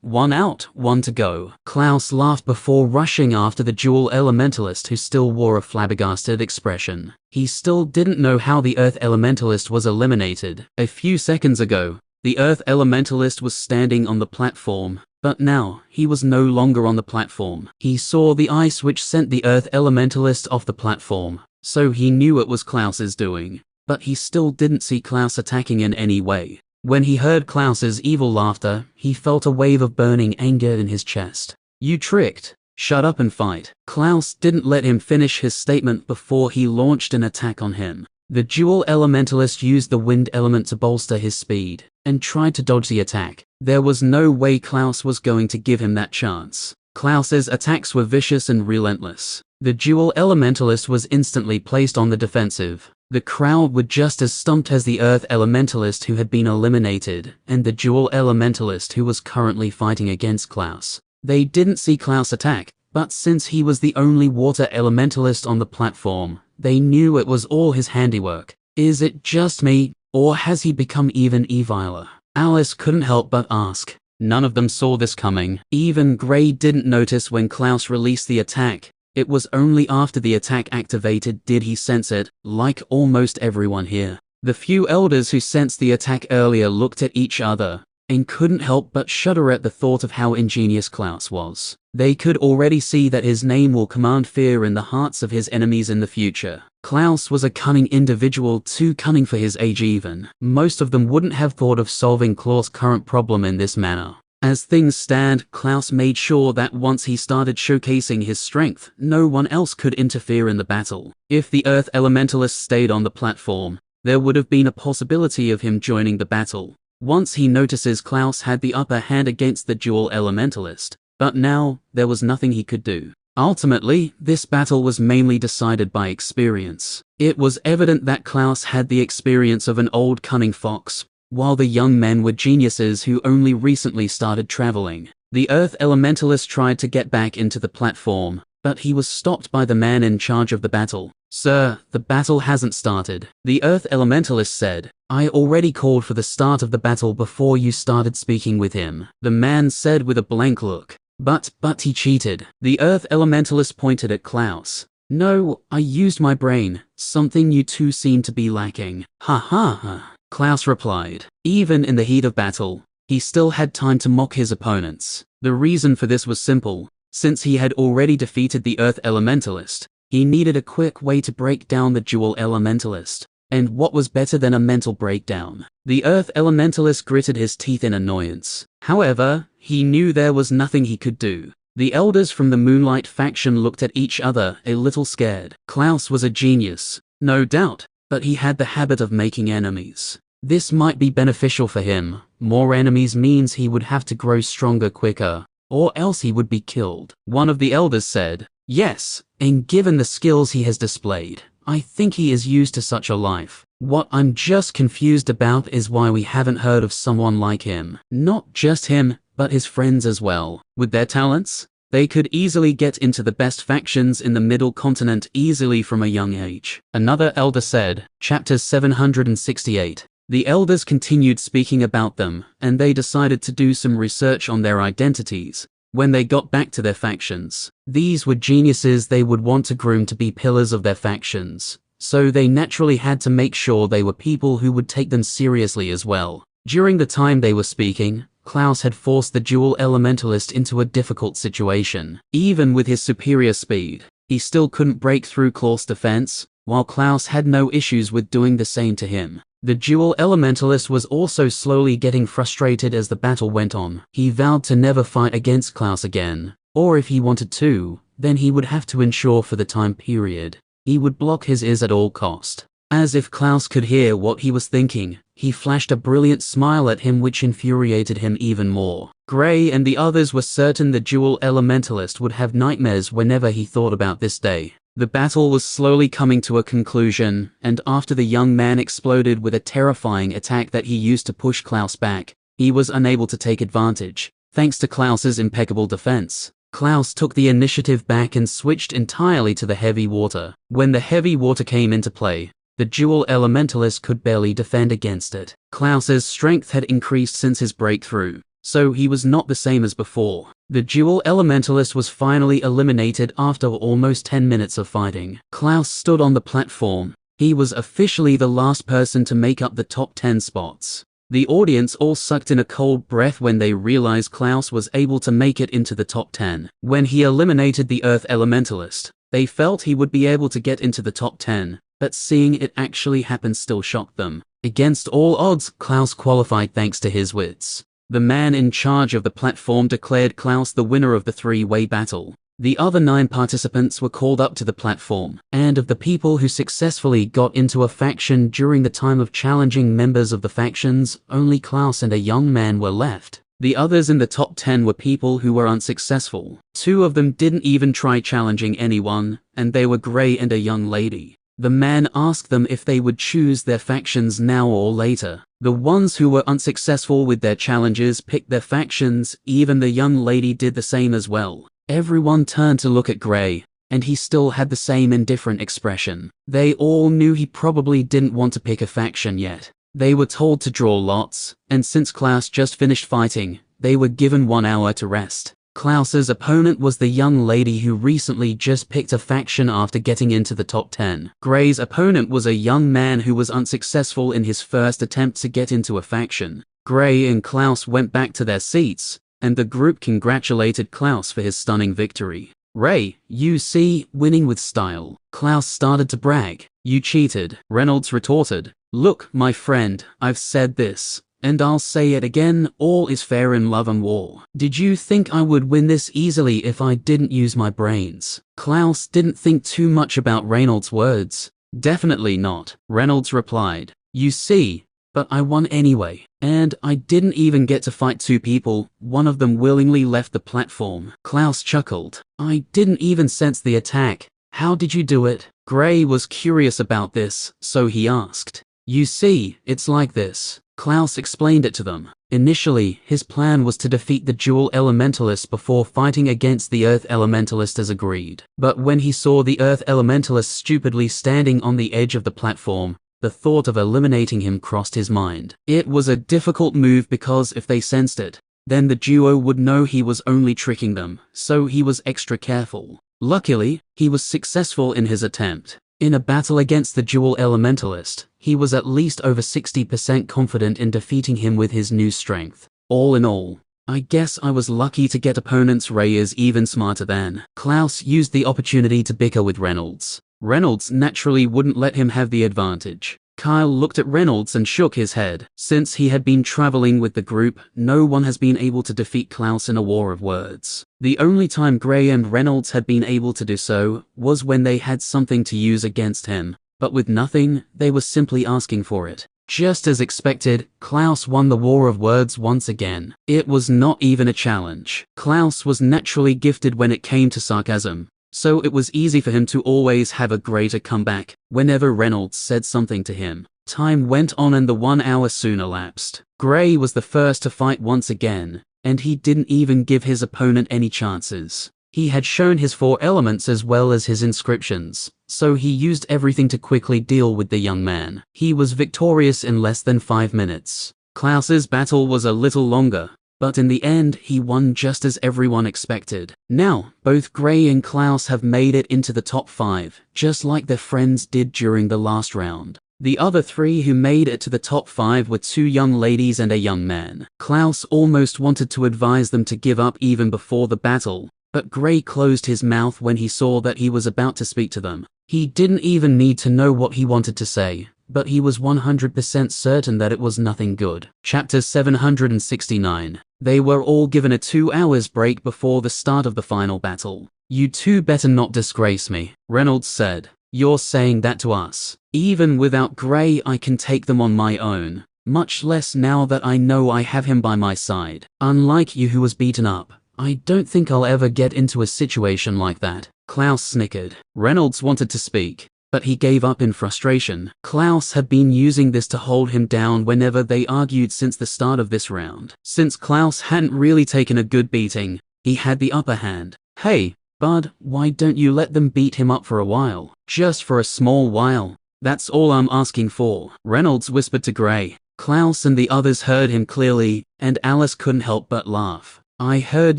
One out, one to go. Klaus laughed before rushing after the dual elementalist, who still wore a flabbergasted expression. He still didn't know how the earth elementalist was eliminated. A few seconds ago, the earth elementalist was standing on the platform, but now he was no longer on the platform. He saw the ice which sent the earth elementalist off the platform, so he knew it was Klaus's doing, but he still didn't see Klaus attacking in any way. When he heard Klaus's evil laughter, he felt a wave of burning anger in his chest. You tricked. Shut up and fight. Klaus didn't let him finish his statement before he launched an attack on him. The dual elementalist used the wind element to bolster his speed, and tried to dodge the attack. There was no way Klaus was going to give him that chance. Klaus's attacks were vicious and relentless. The dual elementalist was instantly placed on the defensive. The crowd were just as stumped as the earth elementalist who had been eliminated, and the dual elementalist who was currently fighting against Klaus. They didn't see Klaus attack, but since he was the only water elementalist on the platform, they knew it was all his handiwork. Is it just me, or has he become even eviler? Alice couldn't help but ask. None of them saw this coming. Even Gray didn't notice when Klaus released the attack. It was only after the attack activated did he sense it, like almost everyone here. The few elders who sensed the attack earlier looked at each other, and couldn't help but shudder at the thought of how ingenious Klaus was. They could already see that his name will command fear in the hearts of his enemies in the future. Klaus was a cunning individual, too cunning for his age even. Most of them wouldn't have thought of solving Klaus' current problem in this manner. As things stand, Klaus made sure that once he started showcasing his strength, no one else could interfere in the battle. If the earth elementalist stayed on the platform, there would have been a possibility of him joining the battle. Once he notices Klaus had the upper hand against the dual elementalist, but now, there was nothing he could do. Ultimately, this battle was mainly decided by experience. It was evident that Klaus had the experience of an old cunning fox, while the young men were geniuses who only recently started traveling. The earth elementalist tried to get back into the platform, but he was stopped by the man in charge of the battle. "Sir, the battle hasn't started," the Earth Elementalist said. "I already called for the start of the battle before you started speaking with him," the man said with a blank look. But he cheated." The Earth Elementalist pointed at Klaus. "No, I used my brain, something you two seem to be lacking." "Ha ha ha," Klaus replied. Even in the heat of battle, he still had time to mock his opponents. The reason for this was simple. Since he had already defeated the Earth Elementalist, he needed a quick way to break down the Dual Elementalist. And what was better than a mental breakdown? The Earth Elementalist gritted his teeth in annoyance. However, he knew there was nothing he could do. The elders from the Moonlight faction looked at each other, a little scared. Klaus was a genius, no doubt, but he had the habit of making enemies. This might be beneficial for him. More enemies means he would have to grow stronger quicker, or else he would be killed. One of the elders said, "Yes, and given the skills he has displayed, I think he is used to such a life. What I'm just confused about is why we haven't heard of someone like him. Not just him, but his friends as well. With their talents, they could easily get into the best factions in the Middle Continent easily from a young age." Another elder said, Chapter 768. The elders continued speaking about them, and they decided to do some research on their identities. When they got back to their factions, these were geniuses they would want to groom to be pillars of their factions, so they naturally had to make sure they were people who would take them seriously as well. During the time they were speaking, Klaus had forced the Dual Elementalist into a difficult situation. Even with his superior speed, he still couldn't break through Klaus' defense, while Klaus had no issues with doing the same to him. The Dual Elementalist was also slowly getting frustrated as the battle went on. He vowed to never fight against Klaus again, or if he wanted to, then he would have to ensure for the time period he would block his ears at all cost. As if Klaus could hear what he was thinking, he flashed a brilliant smile at him which infuriated him even more. Gray and the others were certain the Dual Elementalist would have nightmares whenever he thought about this day. The battle was slowly coming to a conclusion, and after the young man exploded with a terrifying attack that he used to push Klaus back, he was unable to take advantage. Thanks to Klaus's impeccable defense, Klaus took the initiative back and switched entirely to the heavy water. When the heavy water came into play, the Dual Elementalist could barely defend against it. Klaus's strength had increased since his breakthrough, so he was not the same as before. The Dual Elementalist was finally eliminated after almost 10 minutes of fighting. Klaus stood on the platform. He was officially the last person to make up the top 10 spots. The audience all sucked in a cold breath when they realized Klaus was able to make it into the top 10. When he eliminated the Earth Elementalist, they felt he would be able to get into the top 10, but seeing it actually happen still shocked them. Against all odds, Klaus qualified thanks to his wits. The man in charge of the platform declared Klaus the winner of the three-way battle. The other 9 participants were called up to the platform, and of the people who successfully got into a faction during the time of challenging members of the factions, only Klaus and a young man were left. The others in the top 10 were people who were unsuccessful. 2 of them didn't even try challenging anyone, and they were Gray and a young lady. The man asked them if they would choose their factions now or later. The ones who were unsuccessful with their challenges picked their factions, even the young lady did the same as well. Everyone turned to look at Gray, and he still had the same indifferent expression. They all knew he probably didn't want to pick a faction yet. They were told to draw lots, and since Klaus just finished fighting, they were given 1 hour to rest. Klaus's opponent was the young lady who recently just picked a faction after getting into the top 10. Gray's opponent was a young man who was unsuccessful in his first attempt to get into a faction. Gray and Klaus went back to their seats, and the group congratulated Klaus for his stunning victory. "Ray, you see, winning with style." Klaus started to brag. "You cheated," Reynolds retorted. "Look, my friend, I've said this, and I'll say it again, all is fair in love and war. Did you think I would win this easily if I didn't use my brains?" Klaus didn't think too much about Reynolds' words. "Definitely not," Reynolds replied. "You see, but I won anyway. And I didn't even get to fight 2 people, one of them willingly left the platform." Klaus chuckled. "I didn't even sense the attack. How did you do it?" Gray was curious about this, so he asked. "You see, it's like this." Klaus explained it to them. Initially, his plan was to defeat the Dual Elementalist before fighting against the Earth Elementalist as agreed. But when he saw the Earth Elementalist stupidly standing on the edge of the platform, the thought of eliminating him crossed his mind. It was a difficult move because if they sensed it, then the duo would know he was only tricking them, so he was extra careful. Luckily, he was successful in his attempt. In a battle against the Dual Elementalist, he was at least over 60% confident in defeating him with his new strength. All in all, I guess I was lucky to get opponents Ray is even smarter than. Klaus used the opportunity to bicker with Reynolds. Reynolds naturally wouldn't let him have the advantage. Kyle looked at Reynolds and shook his head. Since he had been traveling with the group, no one has been able to defeat Klaus in a war of words. The only time Gray and Reynolds had been able to do so was when they had something to use against him, but with nothing, they were simply asking for it. Just as expected, Klaus won the war of words once again. It was not even a challenge. Klaus was naturally gifted when it came to sarcasm, so it was easy for him to always have a greater comeback whenever Reynolds said something to him. Time went on and the 1 hour soon elapsed. Gray was the first to fight once again, and he didn't even give his opponent any chances. He had shown his 4 elements as well as his inscriptions, so he used everything to quickly deal with the young man. He was victorious in less than 5 minutes. Klaus's battle was a little longer, but in the end, he won just as everyone expected. Now, both Gray and Klaus have made it into the top 5, just like their friends did during the last round. The other 3 who made it to the top 5 were 2 young ladies and a young man. Klaus almost wanted to advise them to give up even before the battle, but Gray closed his mouth when he saw that he was about to speak to them. He didn't even need to know what he wanted to say, but he was 100% certain that it was nothing good. Chapter 769. They were all given a 2 hours break before the start of the final battle. "You two better not disgrace me," Reynolds said. "You're saying that to us. Even without Gray, I can take them on my own. Much less now that I know I have him by my side. Unlike you who was beaten up, I don't think I'll ever get into a situation like that." Klaus snickered. Reynolds wanted to speak, but he gave up in frustration. Klaus had been using this to hold him down whenever they argued since the start of this round. Since Klaus hadn't really taken a good beating, he had the upper hand. "Hey, bud, why don't you let them beat him up for a while? Just for a small while. That's all I'm asking for," Reynolds whispered to Gray. Klaus and the others heard him clearly, and Alice couldn't help but laugh. "I heard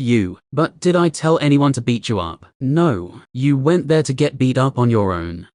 you, but did I tell anyone to beat you up? No, you went there to get beat up on your own."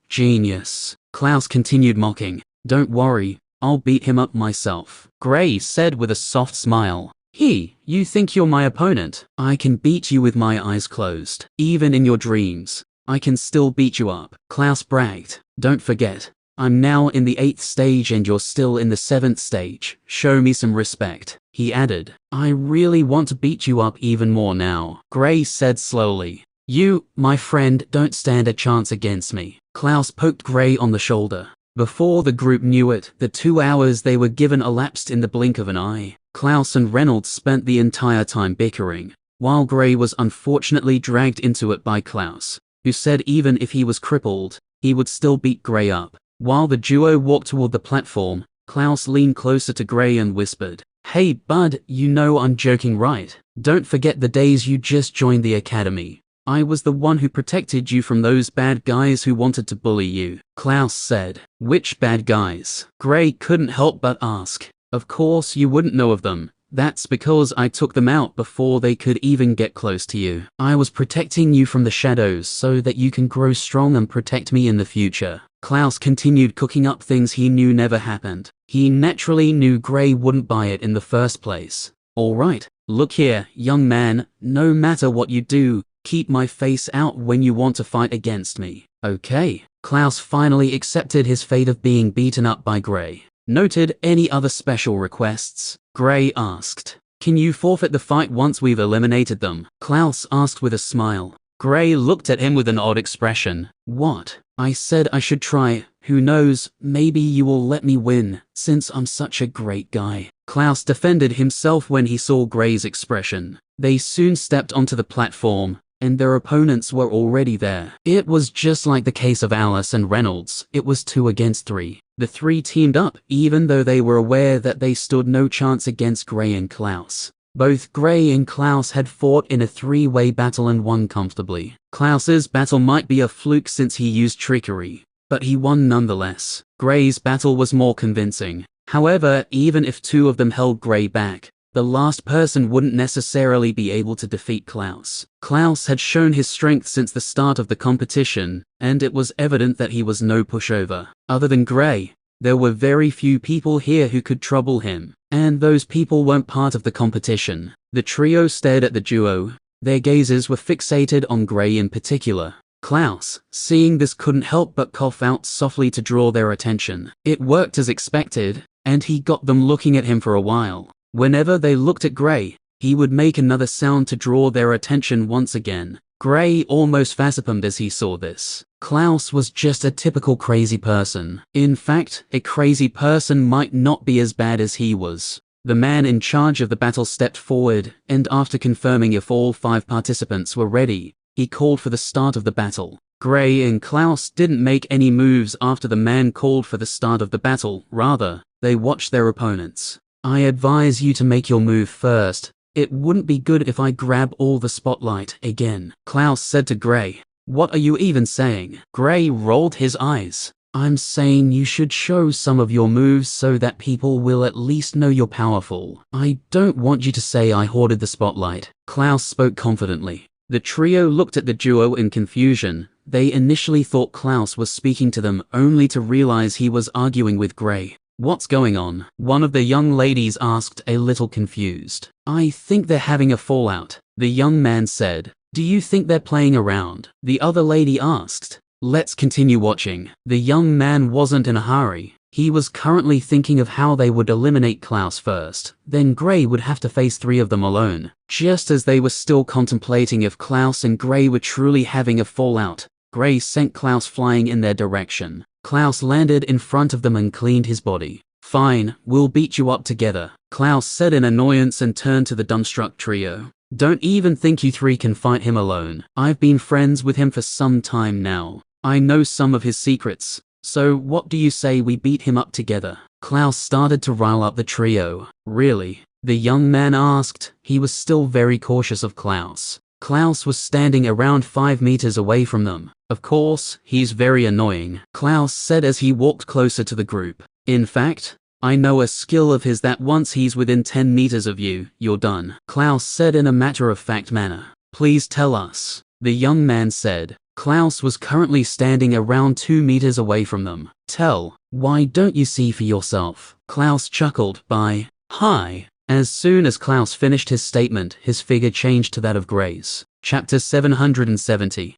Genius. Klaus continued mocking. "Don't worry, I'll beat him up myself," Gray said with a soft smile. You think you're my opponent? I can beat you with my eyes closed. Even in your dreams, I can still beat you up," Klaus bragged. "Don't forget, I'm now in the 8th stage and you're still in the 7th stage. Show me some respect," he added. "I really want to beat you up even more now," Gray said slowly. "You, my friend, don't stand a chance against me." Klaus poked Gray on the shoulder. Before the group knew it, the 2 hours they were given elapsed in the blink of an eye. Klaus and Reynolds spent the entire time bickering, while Gray was unfortunately dragged into it by Klaus, who said even if he was crippled, he would still beat Gray up. While the duo walked toward the platform, Klaus leaned closer to Gray and whispered, "Hey bud, you know I'm joking, right? Don't forget the days you just joined the academy. I was the one who protected you from those bad guys who wanted to bully you." Klaus said. "Which bad guys?" Gray couldn't help but ask. "Of course you wouldn't know of them. That's because I took them out before they could even get close to you. I was protecting you from the shadows so that you can grow strong and protect me in the future." Klaus continued cooking up things he knew never happened. He naturally knew Gray wouldn't buy it in the first place. "All right, look here, young man, no matter what you do, keep my face out when you want to fight against me, okay?" Klaus finally accepted his fate of being beaten up by Gray. "Noted. Any other special requests?" Gray asked. "Can you forfeit the fight once we've eliminated them?" Klaus asked with a smile. Gray looked at him with an odd expression. "What? I said I should try. Who knows, maybe you will let me win, since I'm such a great guy." Klaus defended himself when he saw Gray's expression. They soon stepped onto the platform, and their opponents were already there. It was just like the case of Alice and Reynolds. It was 2 against 3. The three teamed up, even though they were aware that they stood no chance against Gray and Klaus. Both Gray and Klaus had fought in a three-way battle and won comfortably. Klaus's battle might be a fluke since he used trickery, but he won nonetheless. Gray's battle was more convincing. However, even if two of them held Gray back, the last person wouldn't necessarily be able to defeat Klaus. Klaus had shown his strength since the start of the competition, and it was evident that he was no pushover. Other than Gray, there were very few people here who could trouble him, and those people weren't part of the competition. The trio stared at the duo. Their gazes were fixated on Gray in particular. Klaus, seeing this, couldn't help but cough out softly to draw their attention. It worked as expected, and he got them looking at him for a while. Whenever they looked at Gray, he would make another sound to draw their attention once again. Gray almost facepalmed as he saw this. Klaus was just a typical crazy person. In fact, a crazy person might not be as bad as he was. The man in charge of the battle stepped forward, and after confirming if all 5 participants were ready, he called for the start of the battle. Gray and Klaus didn't make any moves after the man called for the start of the battle. Rather, they watched their opponents. "I advise you to make your move first. It wouldn't be good if I grab all the spotlight again," Klaus said to Gray. "What are you even saying?" Gray rolled his eyes. "I'm saying you should show some of your moves so that people will at least know you're powerful. I don't want you to say I hoarded the spotlight." Klaus spoke confidently. The trio looked at the duo in confusion. They initially thought Klaus was speaking to them, only to realize he was arguing with Gray. "What's going on?" one of the young ladies asked, a little confused. "I think they're having a fallout," the young man said. "Do you think they're playing around?" the other lady asked. "Let's continue watching." The young man wasn't in a hurry. He was currently thinking of how they would eliminate Klaus first. Then Gray would have to face 3 of them alone. Just as they were still contemplating if Klaus and Gray were truly having a fallout, Gray sent Klaus flying in their direction. Klaus landed in front of them and cleaned his body. "Fine, we'll beat you up together," Klaus said in annoyance and turned to the dumbstruck trio. "Don't even think you 3 can fight him alone. I've been friends with him for some time now. I know some of his secrets. So what do you say we beat him up together?" Klaus started to rile up the trio. "Really?" the young man asked. He was still very cautious of Klaus. Klaus was standing around 5 meters away from them. "Of course, he's very annoying," Klaus said as he walked closer to the group. "In fact, I know a skill of his that once he's within 10 meters of you, you're done," Klaus said in a matter-of-fact manner. "Please tell us," the young man said. Klaus was currently standing around 2 meters away from them. "Tell, why don't you see for yourself?" Klaus chuckled. Hi. As soon as Klaus finished his statement, his figure changed to that of Gray's. Chapter 770.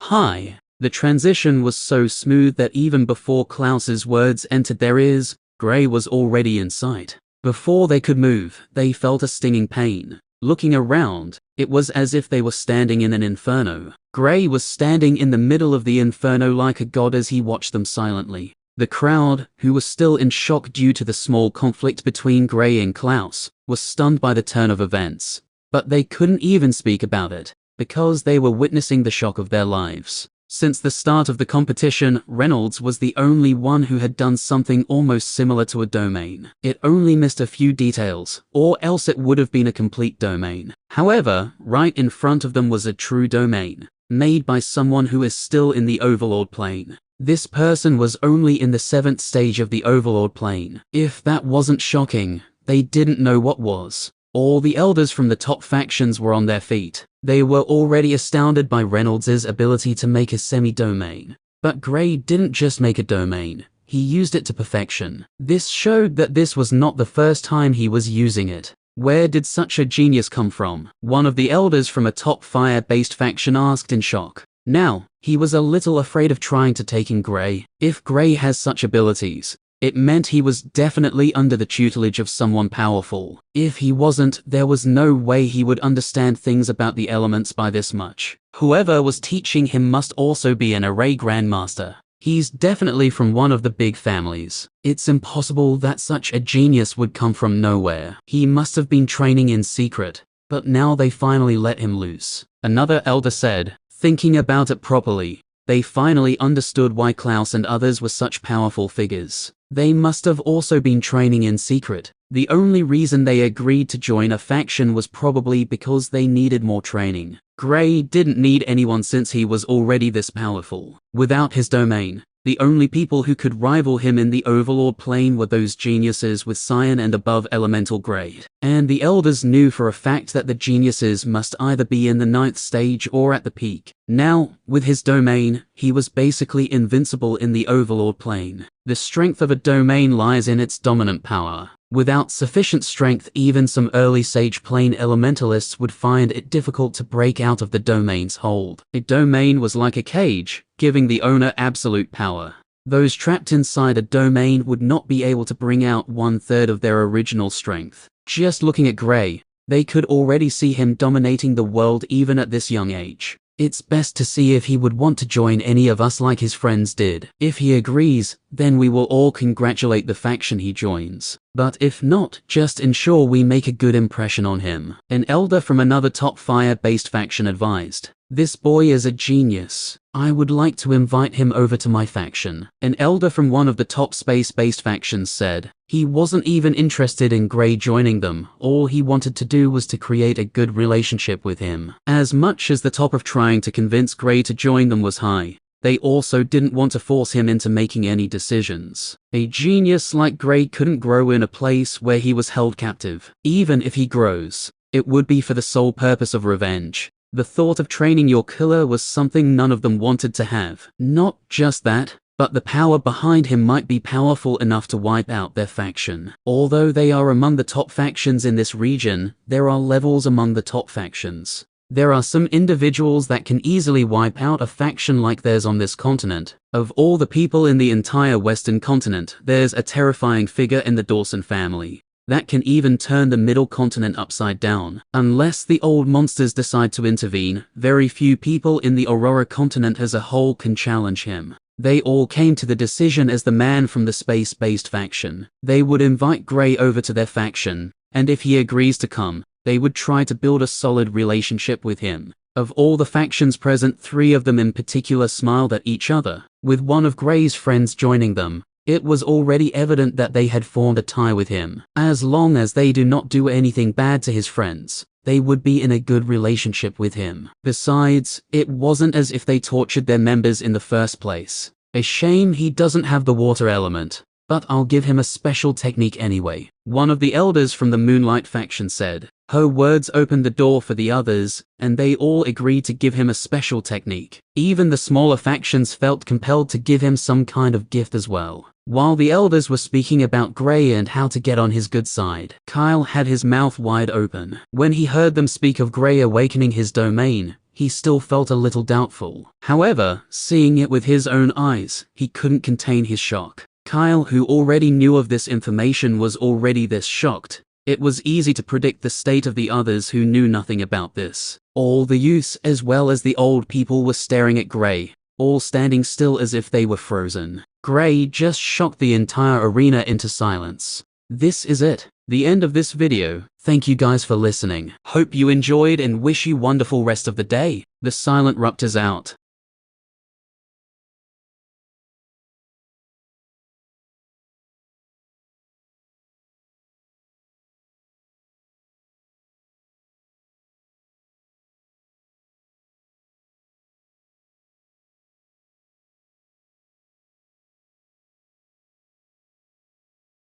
Hi. The transition was so smooth that even before Klaus's words entered their ears, Gray was already in sight. Before they could move, they felt a stinging pain. Looking around, it was as if they were standing in an inferno. Gray was standing in the middle of the inferno like a god as he watched them silently. The crowd, who was still in shock due to the small conflict between Gray and Klaus, was stunned by the turn of events. But they couldn't even speak about it, because they were witnessing the shock of their lives. Since the start of the competition, Reynolds was the only one who had done something almost similar to a domain. It only missed a few details, or else it would have been a complete domain. However, right in front of them was a true domain, made by someone who is still in the Overlord plane. This person was only in the 7th stage of the Overlord plane. If that wasn't shocking, they didn't know what was. All the elders from the top factions were on their feet. They were already astounded by Reynolds' ability to make a semi-domain. But Gray didn't just make a domain, he used it to perfection. This showed that this was not the first time he was using it. Where did such a genius come from? One of the elders from a top fire-based faction asked in shock. Now, he was a little afraid of trying to take in Gray. If Gray has such abilities, it meant he was definitely under the tutelage of someone powerful. If he wasn't, there was no way he would understand things about the elements by this much. Whoever was teaching him must also be an array grandmaster. He's definitely from one of the big families. It's impossible that such a genius would come from nowhere. He must have been training in secret, but now they finally let him loose. Another elder said, thinking about it properly, They finally understood why Klaus and others were such powerful figures. They must have also been training in secret. The only reason they agreed to join a faction was probably because they needed more training. Gray didn't need anyone since he was already this powerful. Without his domain, the only people who could rival him in the Overlord plane were those geniuses with Cyan and above elemental grade. And the Elders knew for a fact that the geniuses must either be in the 9th stage or at the peak. Now, with his domain, he was basically invincible in the Overlord plane. The strength of a domain lies in its dominant power. Without sufficient strength, even some early Sage Plane elementalists would find it difficult to break out of the domain's hold. A domain was like a cage, giving the owner absolute power. Those trapped inside a domain would not be able to bring out 1/3 of their original strength. Just looking at Gray, they could already see him dominating the world even at this young age. It's best to see if he would want to join any of us like his friends did. If he agrees, then we will all congratulate the faction he joins. But if not, just ensure we make a good impression on him. An elder from another top fire-based faction advised. This boy is a genius. I would like to invite him over to my faction. An elder from one of the top space-based factions said. He wasn't even interested in Gray joining them. All he wanted to do was to create a good relationship with him. As much as the top of trying to convince Gray to join them was high, they also didn't want to force him into making any decisions. A genius like Gray couldn't grow in a place where he was held captive. Even if he grows, it would be for the sole purpose of revenge. The thought of training your killer was something none of them wanted to have. Not just that, but the power behind him might be powerful enough to wipe out their faction. Although they are among the top factions in this region, there are levels among the top factions. There are some individuals that can easily wipe out a faction like theirs on this continent. Of all the people in the entire Western continent, there's a terrifying figure in the Dawson family that can even turn the middle continent upside down. Unless the old monsters decide to intervene, very few people in the Aurora continent as a whole can challenge him. They all came to the decision as the man from the space-based faction. They would invite Gray over to their faction, and if he agrees to come, they would try to build a solid relationship with him. Of all the factions present, 3 of them in particular smiled at each other. With one of Gray's friends joining them, it was already evident that they had formed a tie with him. As long as they do not do anything bad to his friends, they would be in a good relationship with him. Besides, it wasn't as if they tortured their members in the first place. A shame he doesn't have the water element, but I'll give him a special technique anyway. One of the elders from the Moonlight faction said. Her words opened the door for the others, and they all agreed to give him a special technique. Even the smaller factions felt compelled to give him some kind of gift as well. While the elders were speaking about Gray and how to get on his good side, Kyle had his mouth wide open. When he heard them speak of Gray awakening his domain, he still felt a little doubtful. However, seeing it with his own eyes, he couldn't contain his shock. Kyle, who already knew of this information, was already this shocked. It was easy to predict the state of the others who knew nothing about this. All the youths as well as the old people were staring at Gray, all standing still as if they were frozen. Gray just shocked the entire arena into silence. This is it. The end of this video. Thank you guys for listening. Hope you enjoyed and wish you wonderful rest of the day. The Silent Ruptor's out.